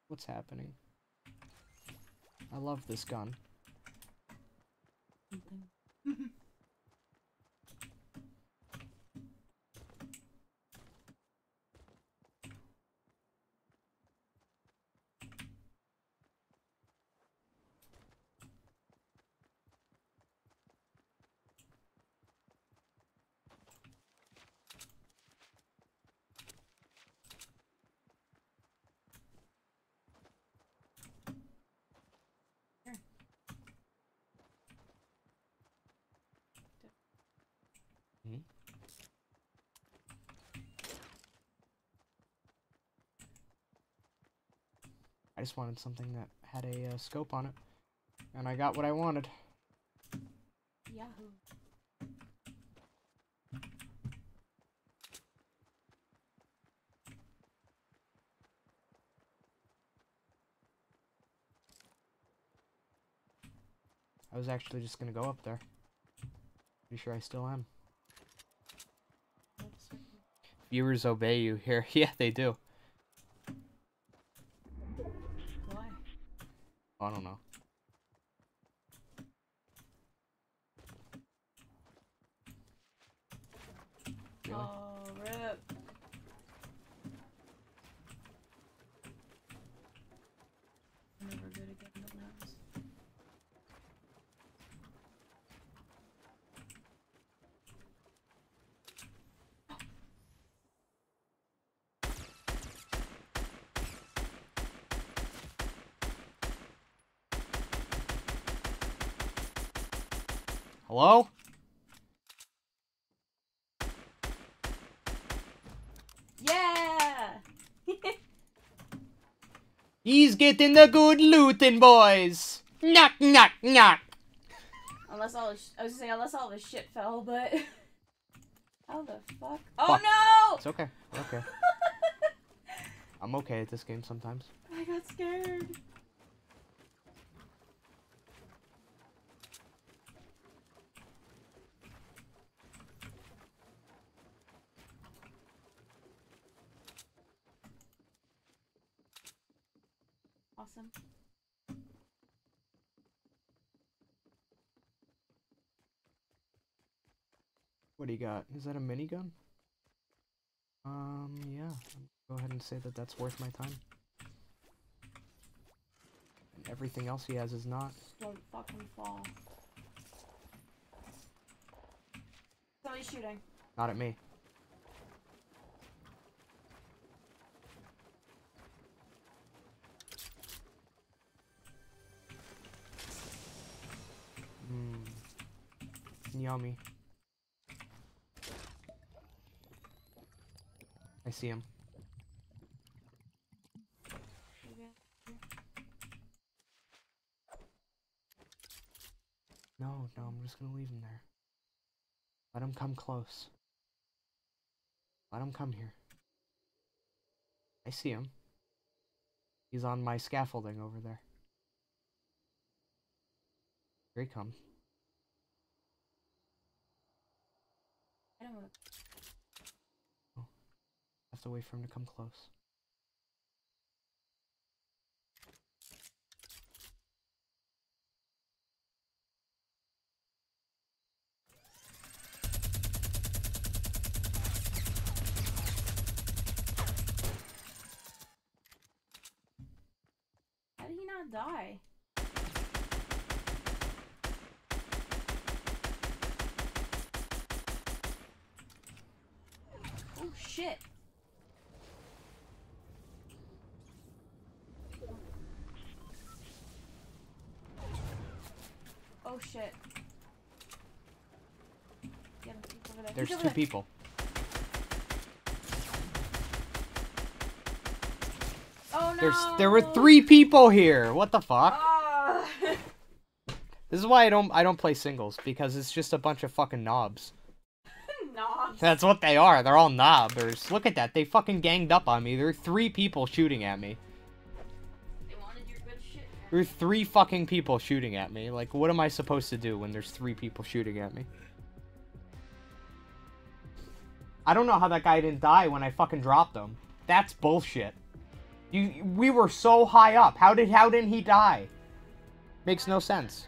What's happening? I love this gun. Hmm? I just wanted something that had a scope on it. And I got what I wanted. Yahoo. I was actually just gonna go up there. Pretty sure I still am. Viewers obey you here. Yeah, they do. Why? I don't know. Really? Oh, rip. I'm never good at getting up knives. Hello? Yeah! He's getting the good looting, boys! Knock, knock, knock! Unless all the I was gonna say, unless all the shit fell, but... How the fuck? Oh Fuck. no! It's okay. We're okay. I'm okay at this game sometimes. I got scared. Awesome. What do you got? Is that a minigun? Yeah. Go ahead and say that that's worth my time. And everything else he has is not. Don't fucking fall. Somebody's shooting. Not at me. Yummy. I see him. No, I'm just gonna leave him there. Let him come close. Let him come here. I see him. He's on my scaffolding over there. Here he comes. I don't know. Oh, have to wait for him to come close. How did he not die? Oh shit. Oh shit. Yeah, he's over there. There's He's over two there. people. Oh no. There were 3 people here. What the fuck? Ah. This is why I don't play singles, because it's just a bunch of fucking knobs. Knobs. That's what they are. They're all knobbers. Look at that. They fucking ganged up on me. There are 3 people shooting at me. They wanted your good shit, man. There are 3 fucking people shooting at me. Like, what am I supposed to do when there's 3 people shooting at me? I don't know how that guy didn't die when I fucking dropped him. That's bullshit. We were so high up. How didn't he die? Makes no sense.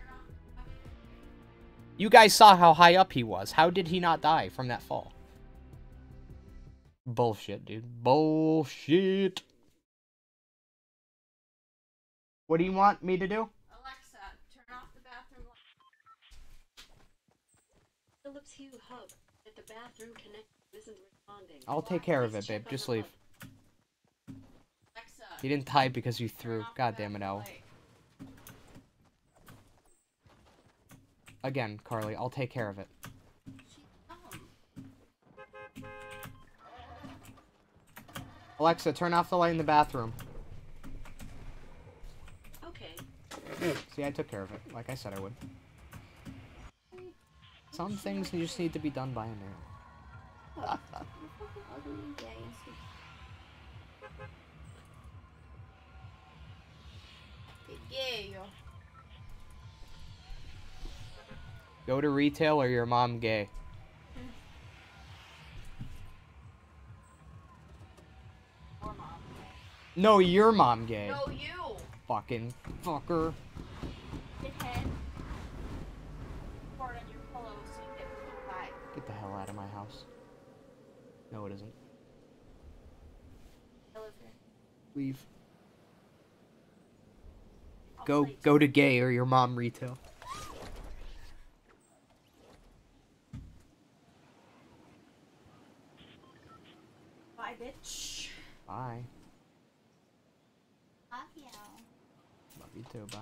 You guys saw how high up he was. How did he not die from that fall? Bullshit, dude. Bullshit. What do you want me to do? Alexa, turn off the bathroom light. Philips Hue hub at the bathroom connect isn't responding. I'll take care of it, babe. Just leave. Alexa, He didn't die because you turn threw. off the God damn it, bathroom Owl. light. Again, Carly, I'll take care of it. She's dumb. Alexa, turn off the light in the bathroom. Okay. See, I took care of it, like I said I would. Some things just need to be done by a man. You're fucking ugly and gay and stupid. Gay. Go to retail or your mom gay. Or mom. No, your mom gay. No, you. Fucking fucker. Shithead. Fart on your pillow so you get pink eye. Get the hell out of my house. No, it isn't. I live here. Leave. I'll Go play to gay or your mom retail. Bye, bitch. Bye. Love you. Love you too. Bye.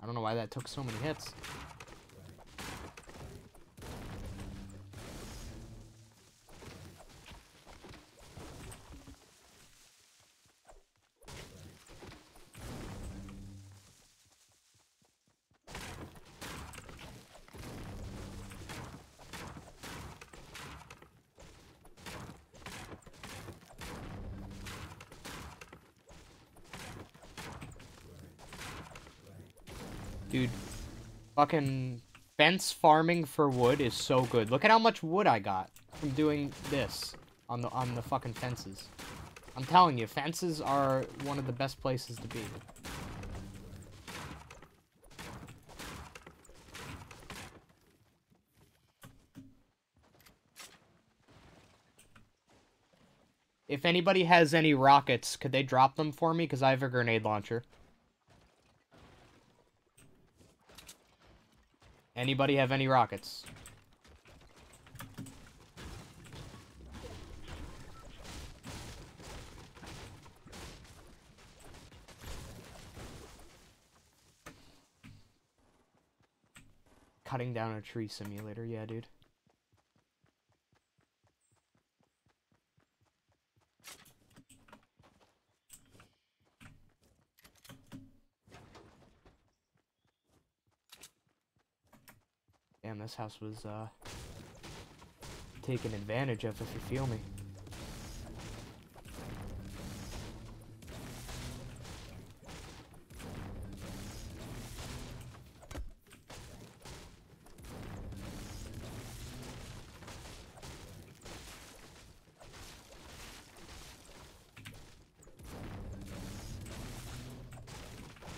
I don't know why that took so many hits. Dude, fucking fence farming for wood is so good. Look at how much wood I got from doing this on the fucking fences. I'm telling you, fences are one of the best places to be. If anybody has any rockets, could they drop them for me? Because I have a grenade launcher. Anybody have any rockets? Cutting down a tree simulator, yeah, dude. Damn, this house was, taken advantage of, if you feel me.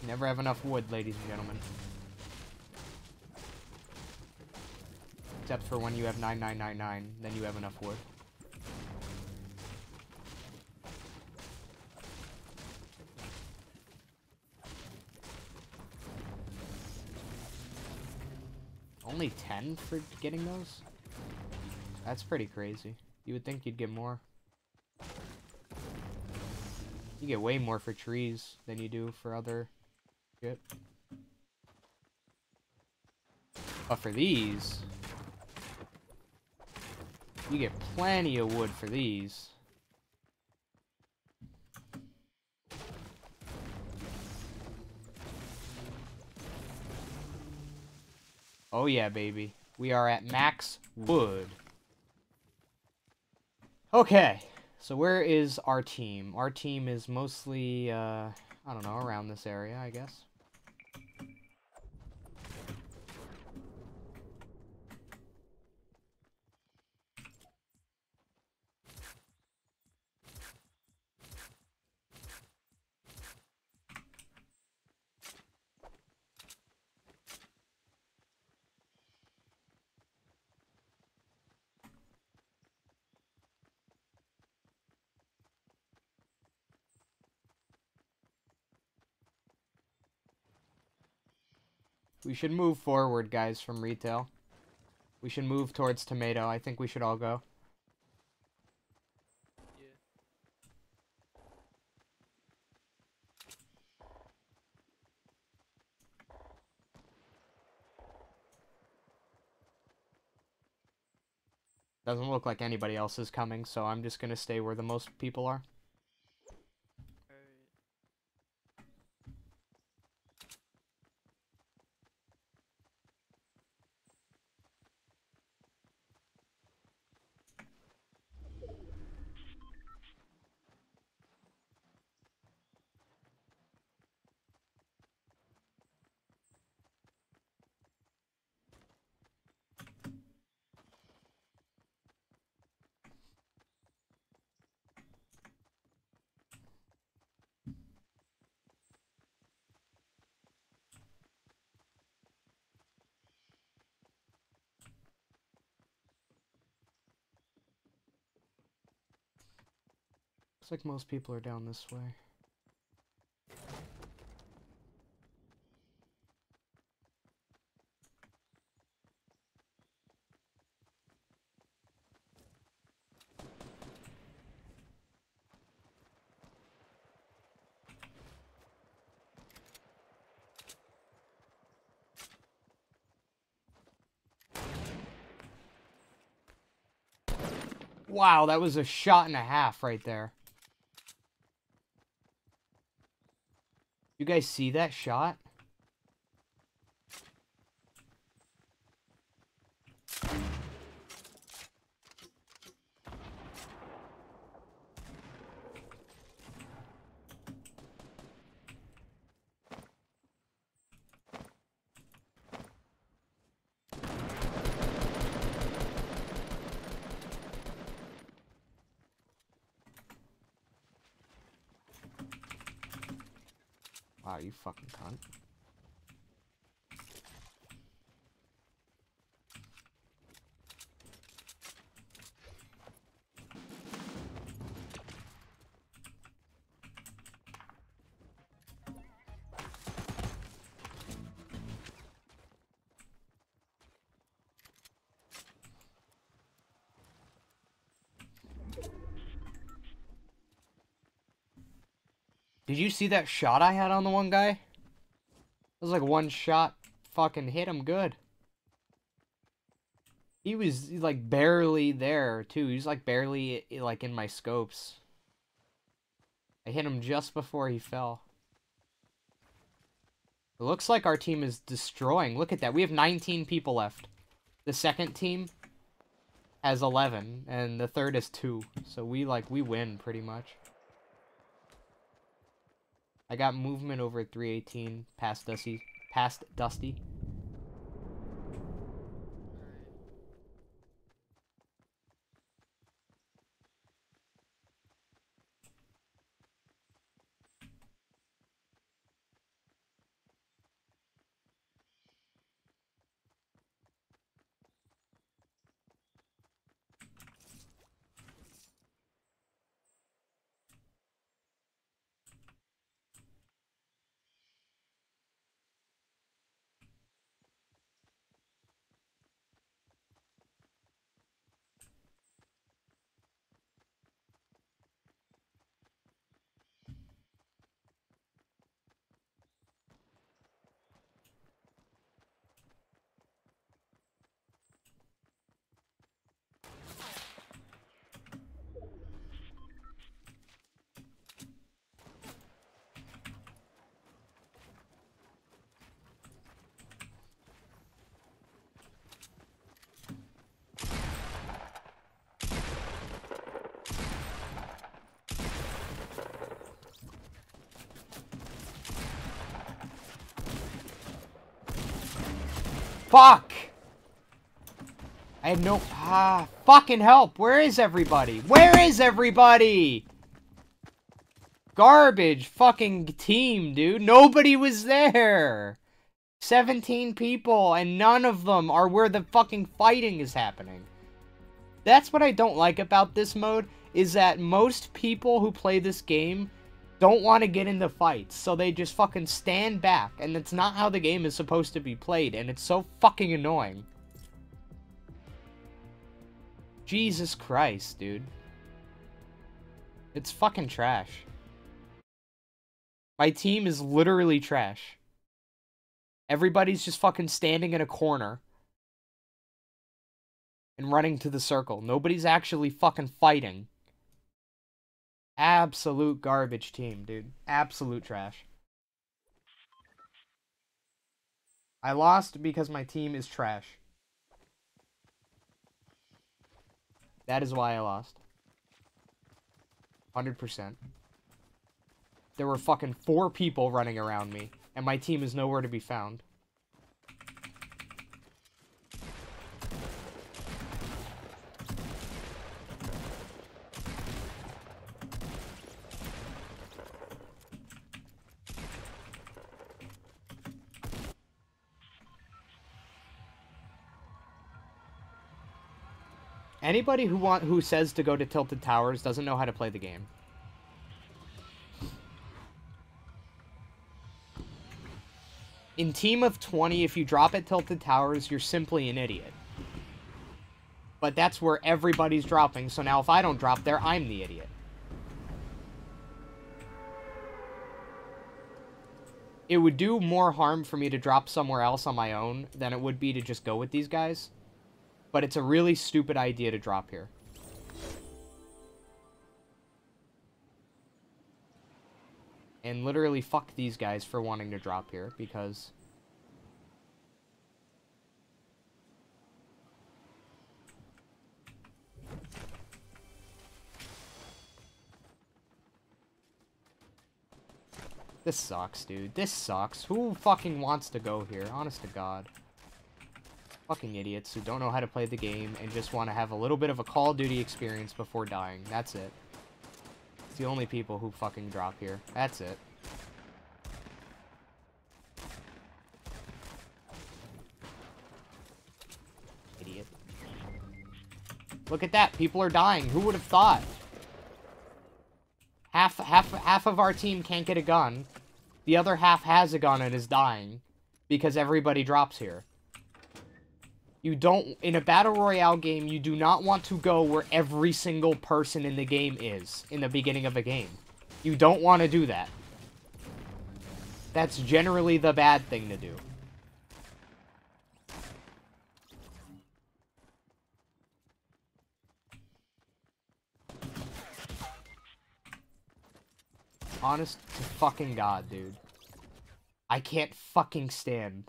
Never have enough wood, ladies and gentlemen. Except for when you have 9999, then you have enough wood. Only 10 for getting those? That's pretty crazy. You would think you'd get more. You get way more for trees than you do for other shit. But for these, you get plenty of wood for these. Oh yeah, baby. We are at max wood. Okay. So where is our team? Our team is mostly, I don't know, around this area, I guess. We should move forward, guys, from retail. We should move towards tomato. I think we should all go. Yeah. Doesn't look like anybody else is coming, so I'm just gonna stay where the most people are. Alright. Looks like most people are down this way. Wow, that was a shot and a half right there. You guys see that shot? Wow, you fucking cunt. Did you see that shot I had on the one guy? It was like one shot, fucking hit him good. He was like barely there too. He was like barely like in my scopes. I hit him just before he fell. It looks like our team is destroying. Look at that. We have 19 people left. The second team has 11 and the third is 2. So we win pretty much. I got movement over 318 past Dusty. Fuck! I had no... fucking help! Where is everybody? Where is everybody? Garbage fucking team, dude. Nobody was there. 17 people, and none of them are where the fucking fighting is happening. That's what I don't like about this mode, is that most people who play this game don't want to get into fights, so they just fucking stand back, and it's not how the game is supposed to be played, and it's so fucking annoying. Jesus Christ, dude. It's fucking trash. My team is literally trash. Everybody's just fucking standing in a corner and running to the circle. Nobody's actually fucking fighting. Absolute garbage team, dude. Absolute trash. I lost because my team is trash. That is why I lost. 100%. There were fucking 4 people running around me, and my team is nowhere to be found. Anybody who says to go to Tilted Towers doesn't know how to play the game. In Team of 20, if you drop at Tilted Towers, you're simply an idiot. But that's where everybody's dropping, so now if I don't drop there, I'm the idiot. It would do more harm for me to drop somewhere else on my own than it would be to just go with these guys. But it's a really stupid idea to drop here. And literally fuck these guys for wanting to drop here, because... This sucks, dude. This sucks. Who fucking wants to go here? Honest to God. Fucking idiots who don't know how to play the game and just want to have a little bit of a Call of Duty experience before dying. That's it. It's the only people who fucking drop here. That's it. Idiot. Look at that. People are dying. Who would have thought? Half of our team can't get a gun. The other half has a gun and is dying because everybody drops here. You don't, in a battle royale game, you do not want to go where every single person in the game is in the beginning of a game. You don't want to do that. That's generally the bad thing to do. Honest to fucking God, dude. I can't fucking stand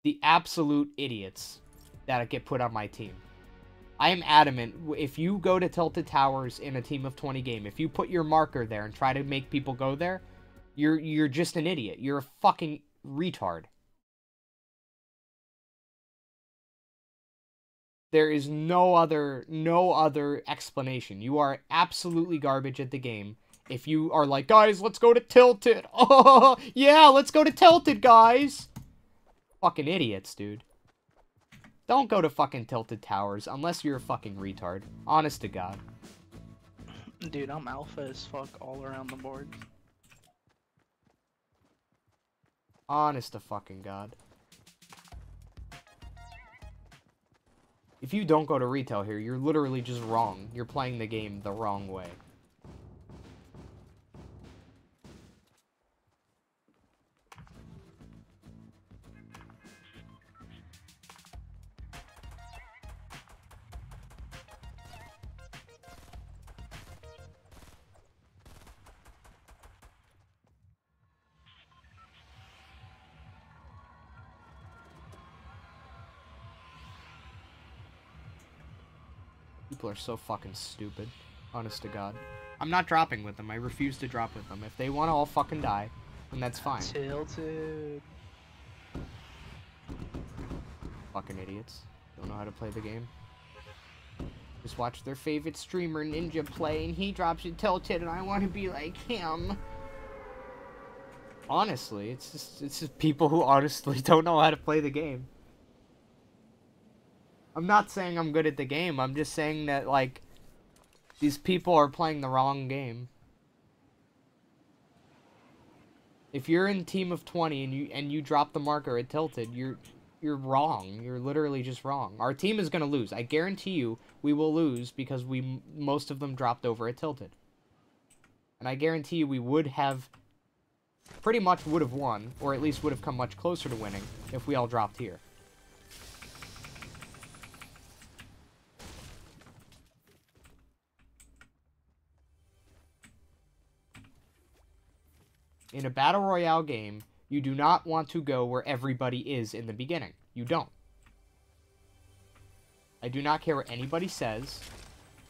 the absolute idiots that get put on my team. I am adamant, if you go to Tilted Towers in a team of 20 game, if you put your marker there and try to make people go there, you're just an idiot. You're a fucking retard. There is no other explanation. You are absolutely garbage at the game. If you are like, guys, let's go to Tilted. Oh, yeah, let's go to Tilted, guys. Fucking idiots, dude. Don't go to fucking Tilted Towers unless you're a fucking retard. Honest to God. Dude, I'm alpha as fuck all around the board. Honest to fucking God. If you don't go to retail here, you're literally just wrong. You're playing the game the wrong way. People are so fucking stupid. Honest to God. I'm not dropping with them. I refuse to drop with them. If they want to all fucking die, then that's fine. Tilted. Fucking idiots. Don't know how to play the game. Just watch their favorite streamer, Ninja, play, and he drops it tilted, and I want to be like him. Honestly, it's just people who honestly don't know how to play the game. I'm not saying I'm good at the game. I'm just saying that, like, these people are playing the wrong game. If you're in a team of 20 and you drop the marker at tilted, you're wrong. You're literally just wrong. Our team is gonna lose. I guarantee you, we will lose because most of them dropped over at tilted. And I guarantee you, we would have pretty much would have won, or at least would have come much closer to winning if we all dropped here. In a battle royale game, you do not want to go where everybody is in the beginning. You don't. I do not care what anybody says.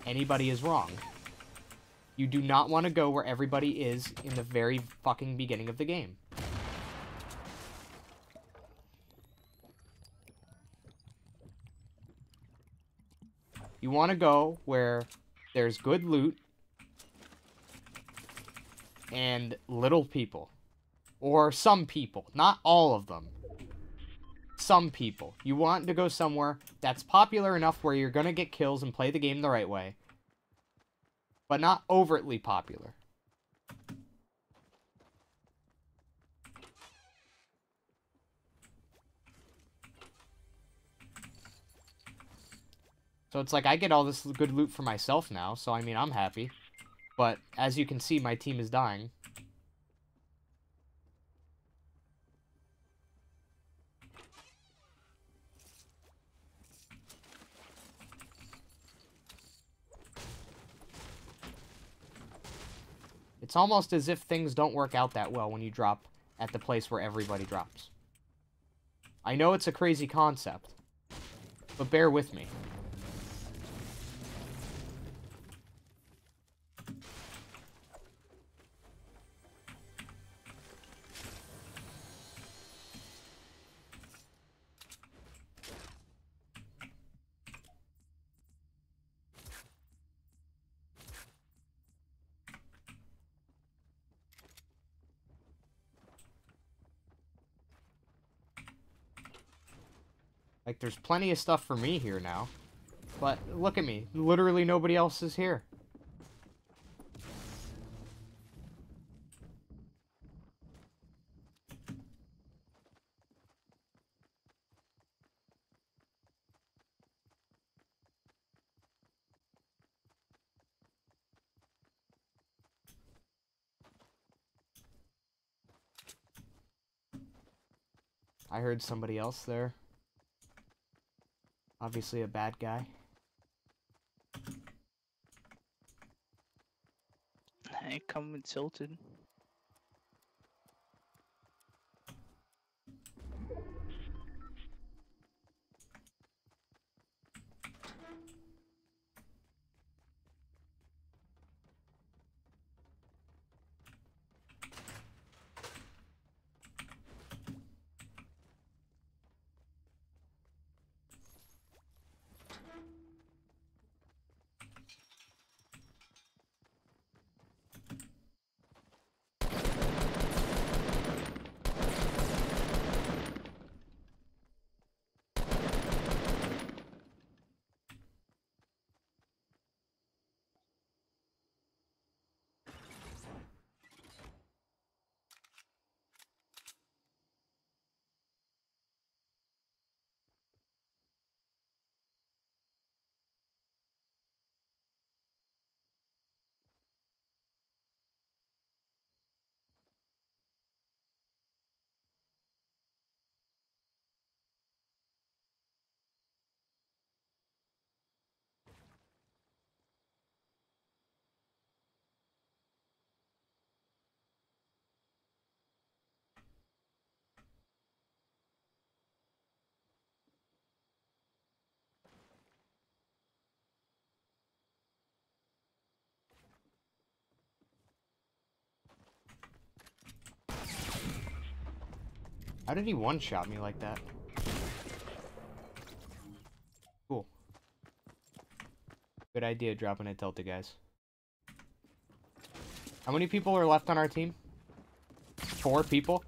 Anybody is wrong. You do not want to go where everybody is in the very fucking beginning of the game. You want to go where there's good loot and little people. Or some people. Not all of them. Some people. You want to go somewhere that's popular enough where you're going to get kills and play the game the right way. But not overtly popular. So it's like I get all this good loot for myself now, so I mean, I'm happy. But as you can see, my team is dying. It's almost as if things don't work out that well when you drop at the place where everybody drops. I know it's a crazy concept, but bear with me. Like, there's plenty of stuff for me here now. But, look at me. Literally nobody else is here. I heard somebody else there. Obviously a bad guy. Hey, come with tilted. How did he one-shot me like that? Cool. Good idea dropping a tilted, guys. How many people are left on our team? 4 people?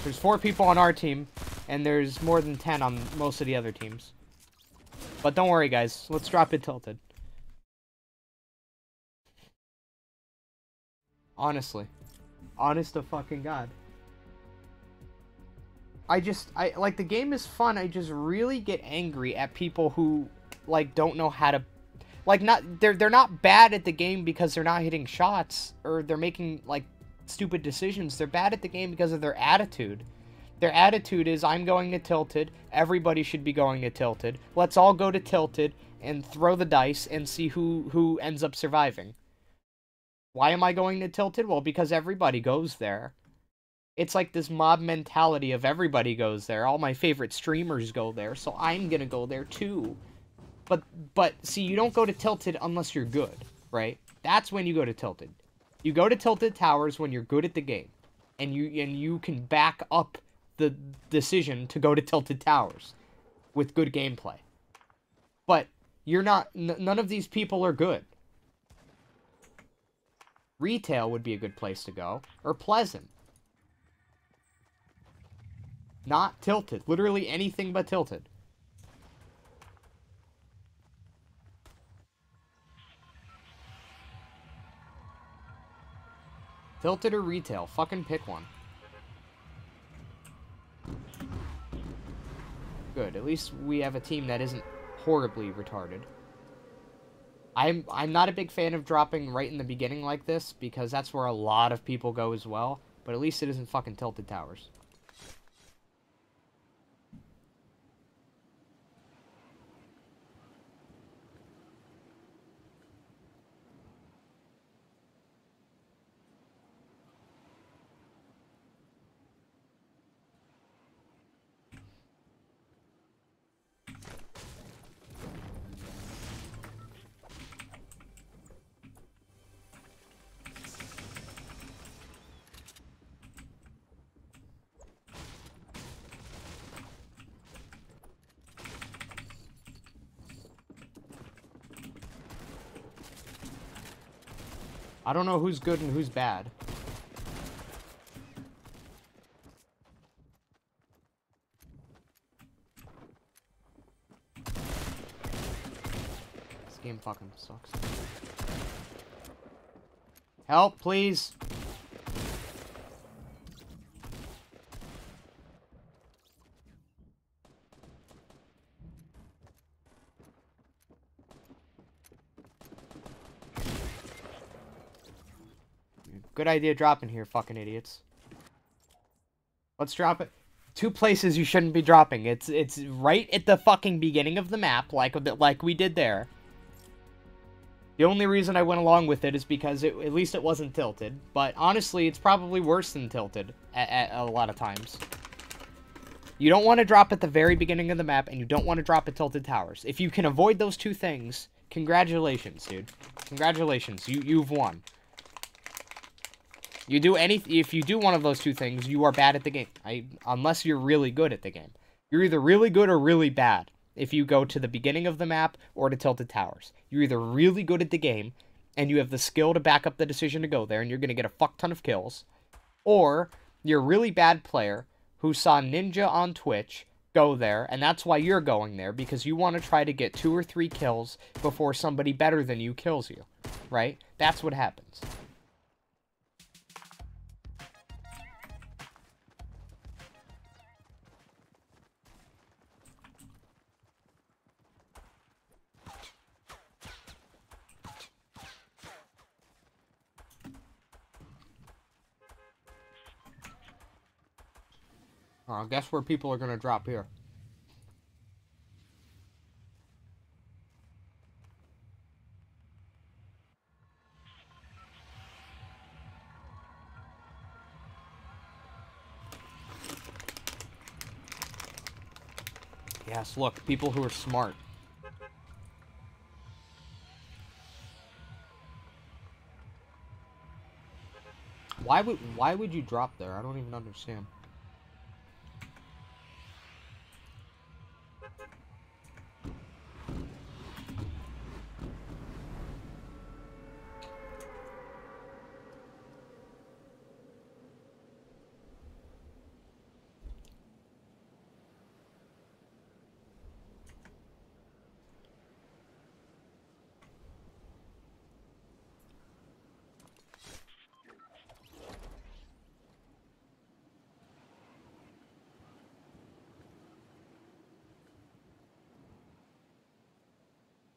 There's 4 people on our team, and there's more than 10 on most of the other teams. But don't worry, guys. Let's drop it tilted. Honestly. Honest to fucking God. Like, the game is fun. I just really get angry at people who, like, don't know how to, like, they're not bad at the game because they're not hitting shots, or they're making, like, stupid decisions. They're bad at the game because of their attitude. Their attitude is, I'm going to tilted, everybody should be going to tilted, let's all go to tilted, and throw the dice, and see who ends up surviving. Why am I going to tilted? Well, because everybody goes there. It's like this mob mentality of everybody goes there. All my favorite streamers go there, so I'm gonna go there too. But see, you don't go to Tilted unless you're good, right? That's when you go to Tilted. You go to Tilted Towers when you're good at the game, and you can back up the decision to go to Tilted Towers with good gameplay. But you're not. None of these people are good. Retail would be a good place to go, or Pleasant. Not Tilted. Literally anything but Tilted. Tilted or Retail. Fucking pick one. Good. At least we have a team that isn't horribly retarded. I'm not a big fan of dropping right in the beginning like this, because that's where a lot of people go as well. But at least it isn't fucking Tilted Towers. I don't know who's good and who's bad. This game fucking sucks. Help, please. Good idea dropping here, fucking idiots. Let's drop it. 2 places you shouldn't be dropping. It's right at the fucking beginning of the map, like we did there. The only reason I went along with it is because at least it wasn't tilted. But honestly, it's probably worse than tilted at a lot of times. You don't want to drop at the very beginning of the map, and you don't want to drop at tilted towers. If you can avoid those 2 things, congratulations, dude. Congratulations, you've won. If you do one of those 2 things, you are bad at the game. Unless you're really good at the game. You're either really good or really bad if you go to the beginning of the map or to tilted towers. You're either really good at the game, and you have the skill to back up the decision to go there, and you're going to get a fuck ton of kills. Or, you're a really bad player who saw Ninja on Twitch go there, and that's why you're going there, because you want to try to get 2 or 3 kills before somebody better than you kills you. Right? That's what happens. Guess where people are gonna drop here. Yes, look, people who are smart. Why would you drop there? I don't even understand.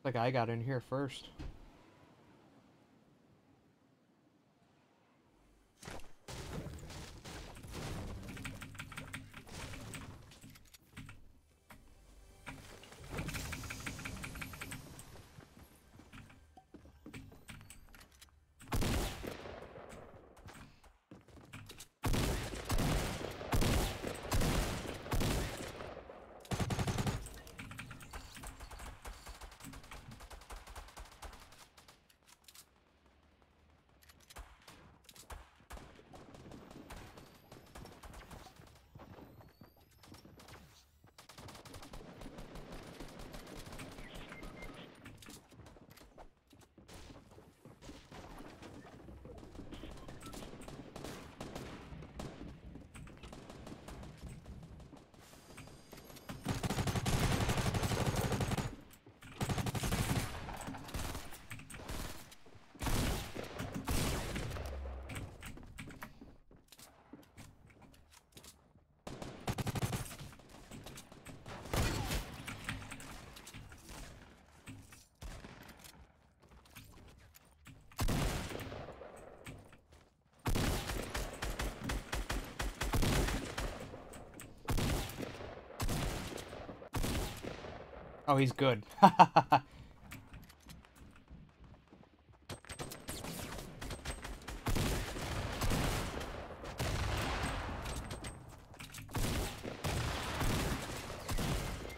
Like I got in here first. Oh, he's good.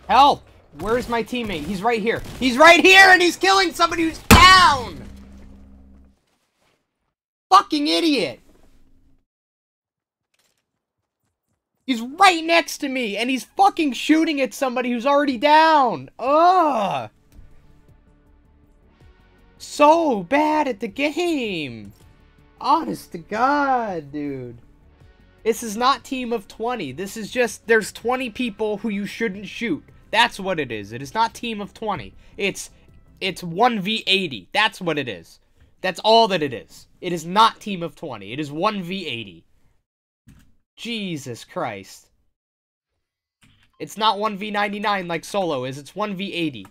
Help! Where's my teammate? He's right here. He's right here, and he's killing somebody who's down! Fucking idiot! He's right next to me, and he's fucking shooting at somebody who's already down! Ugh! So bad at the game! Honest to God, dude. This is not team of 20. This is just, there's 20 people who you shouldn't shoot. That's what it is. It is not team of 20. It's 1v80. That's what it is. That's all that it is. It is not team of 20. It is 1v80. Jesus Christ. It's not 1v99 like solo is. It's 1v80.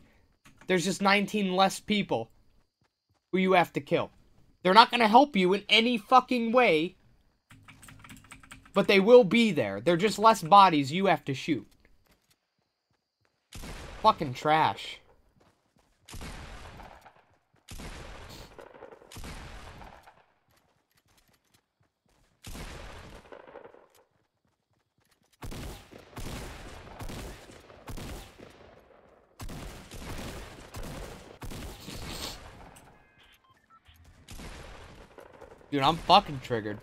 There's just 19 less people who you have to kill. They're not gonna help you in any fucking way. But they will be there. They're just less bodies you have to shoot. Fucking trash. Dude, I'm fucking triggered.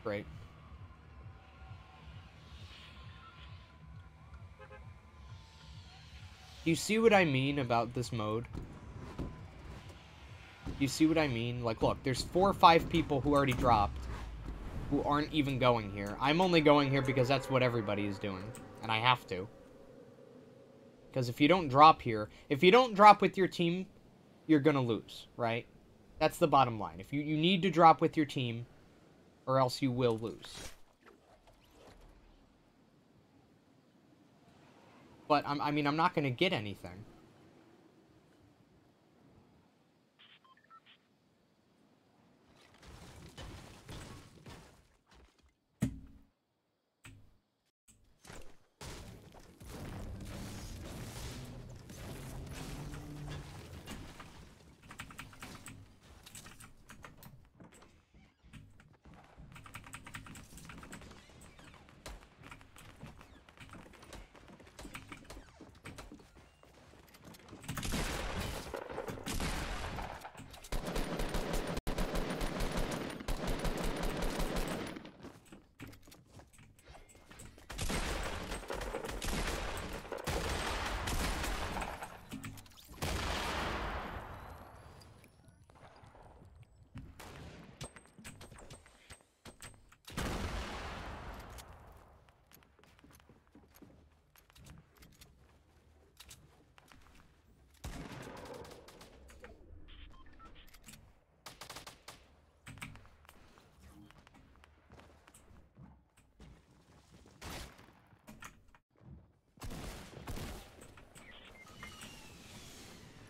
Great. You see what I mean about this mode? You see what I mean? Like, look, there's 4 or 5 people who already dropped who aren't even going here. I'm only going here because that's what everybody is doing, and I have to. Because if you don't drop here, if you don't drop with your team, you're gonna lose, right? That's the bottom line. If you need to drop with your team, or else you will lose. But, I mean, I'm not gonna get anything.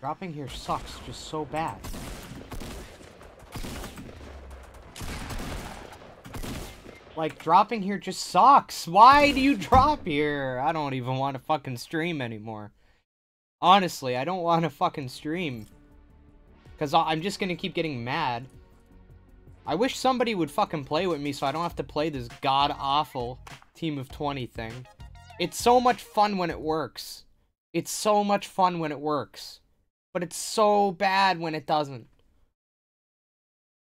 Dropping here sucks just so bad. Like, dropping here just sucks. Why do you drop here? I don't even want to fucking stream anymore. Honestly, I don't want to fucking stream. Because I'm just going to keep getting mad. I wish somebody would fucking play with me so I don't have to play this god-awful team of 20 thing. It's so much fun when it works. It's so much fun when it works. But it's so bad when it doesn't.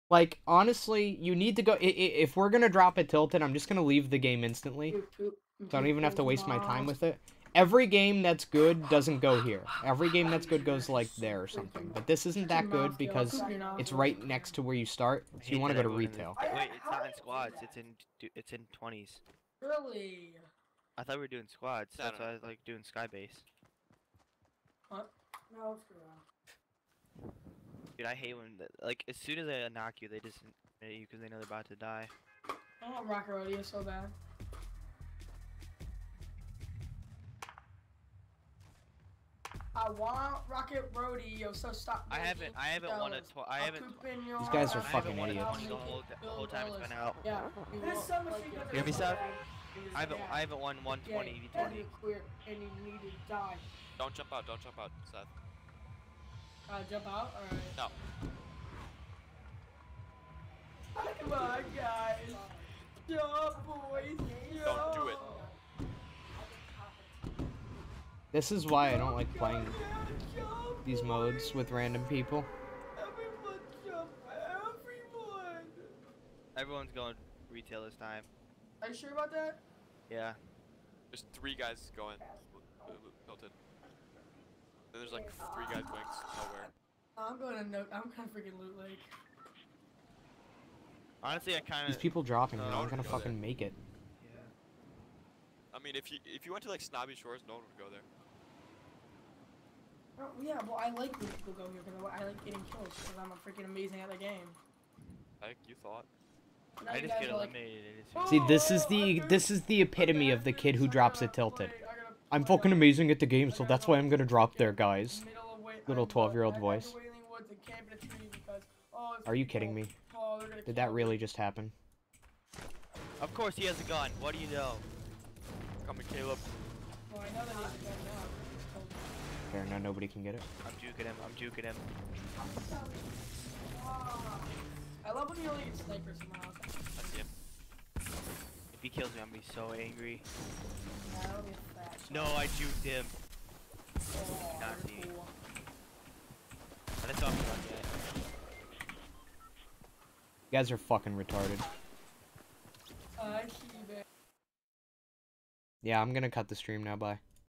Like, honestly, you need to go... If we're gonna drop it tilted, I'm just gonna leave the game instantly. So I don't even have to waste my time with it. Every game that's good doesn't go here. Every game that's good goes, like, there or something. But this isn't that good because it's right next to where you start. So you want to go to retail. Wait, it's not in squads. It's in 20s. Really? I thought we were doing squads. That's why I like doing skybase. What? No, Dude, I hate when, like, as soon as they knock you, they just hit you because they know they're about to die. I want Rocket Rodeo so bad. I want Rocket Rodeo, so stop. I haven't won a These guys are fucking idiots. The whole time it's been out. Yeah. You hear me, Seth? I haven't won 120 v20. And you need to die. Don't jump out, Seth. Jump out? Alright. No. Come on, guys. Jump, boys. Jump. Don't do it. This is why I don't like playing these modes with random people. Everyone jump. Everyone. Everyone's going retail this time. Are you sure about that? Yeah. There's 3 guys going tilted. Then there's like 3 guys going nowhere. I'm going to note. I'm kind of freaking Loot Lake. Honestly, I kind These of. people dropping me. I I'm wouldn't gonna go fucking make it. I mean, if you went to like Snobby Shores, no one would go there. Oh, yeah, well, I like to go here because I like getting kills because I'm a freaking amazing at the game. Like you thought. Now I you just guys get are like, eliminated. See, this is the epitome of the kid who drops it tilted. I'm fucking amazing at the game, so that's why I'm gonna drop there, guys. Little 12-year-old voice. Are you kidding me? Did that really just happen? Of course he has a gun. What do you know? Coming, Caleb. Well, I know that he's a gun now. There, now nobody can get it. I'm juking him. I'm juking him. I love when you only get snipers somehow. I see him. If he kills me, I'm gonna be so angry. Yeah, that'll be a fat shot. No, I juked him. Oh, Not you're see. cool. I didn't talk about yet. You guys are fucking retarded. I keep it. Yeah, I'm gonna cut the stream now, bye.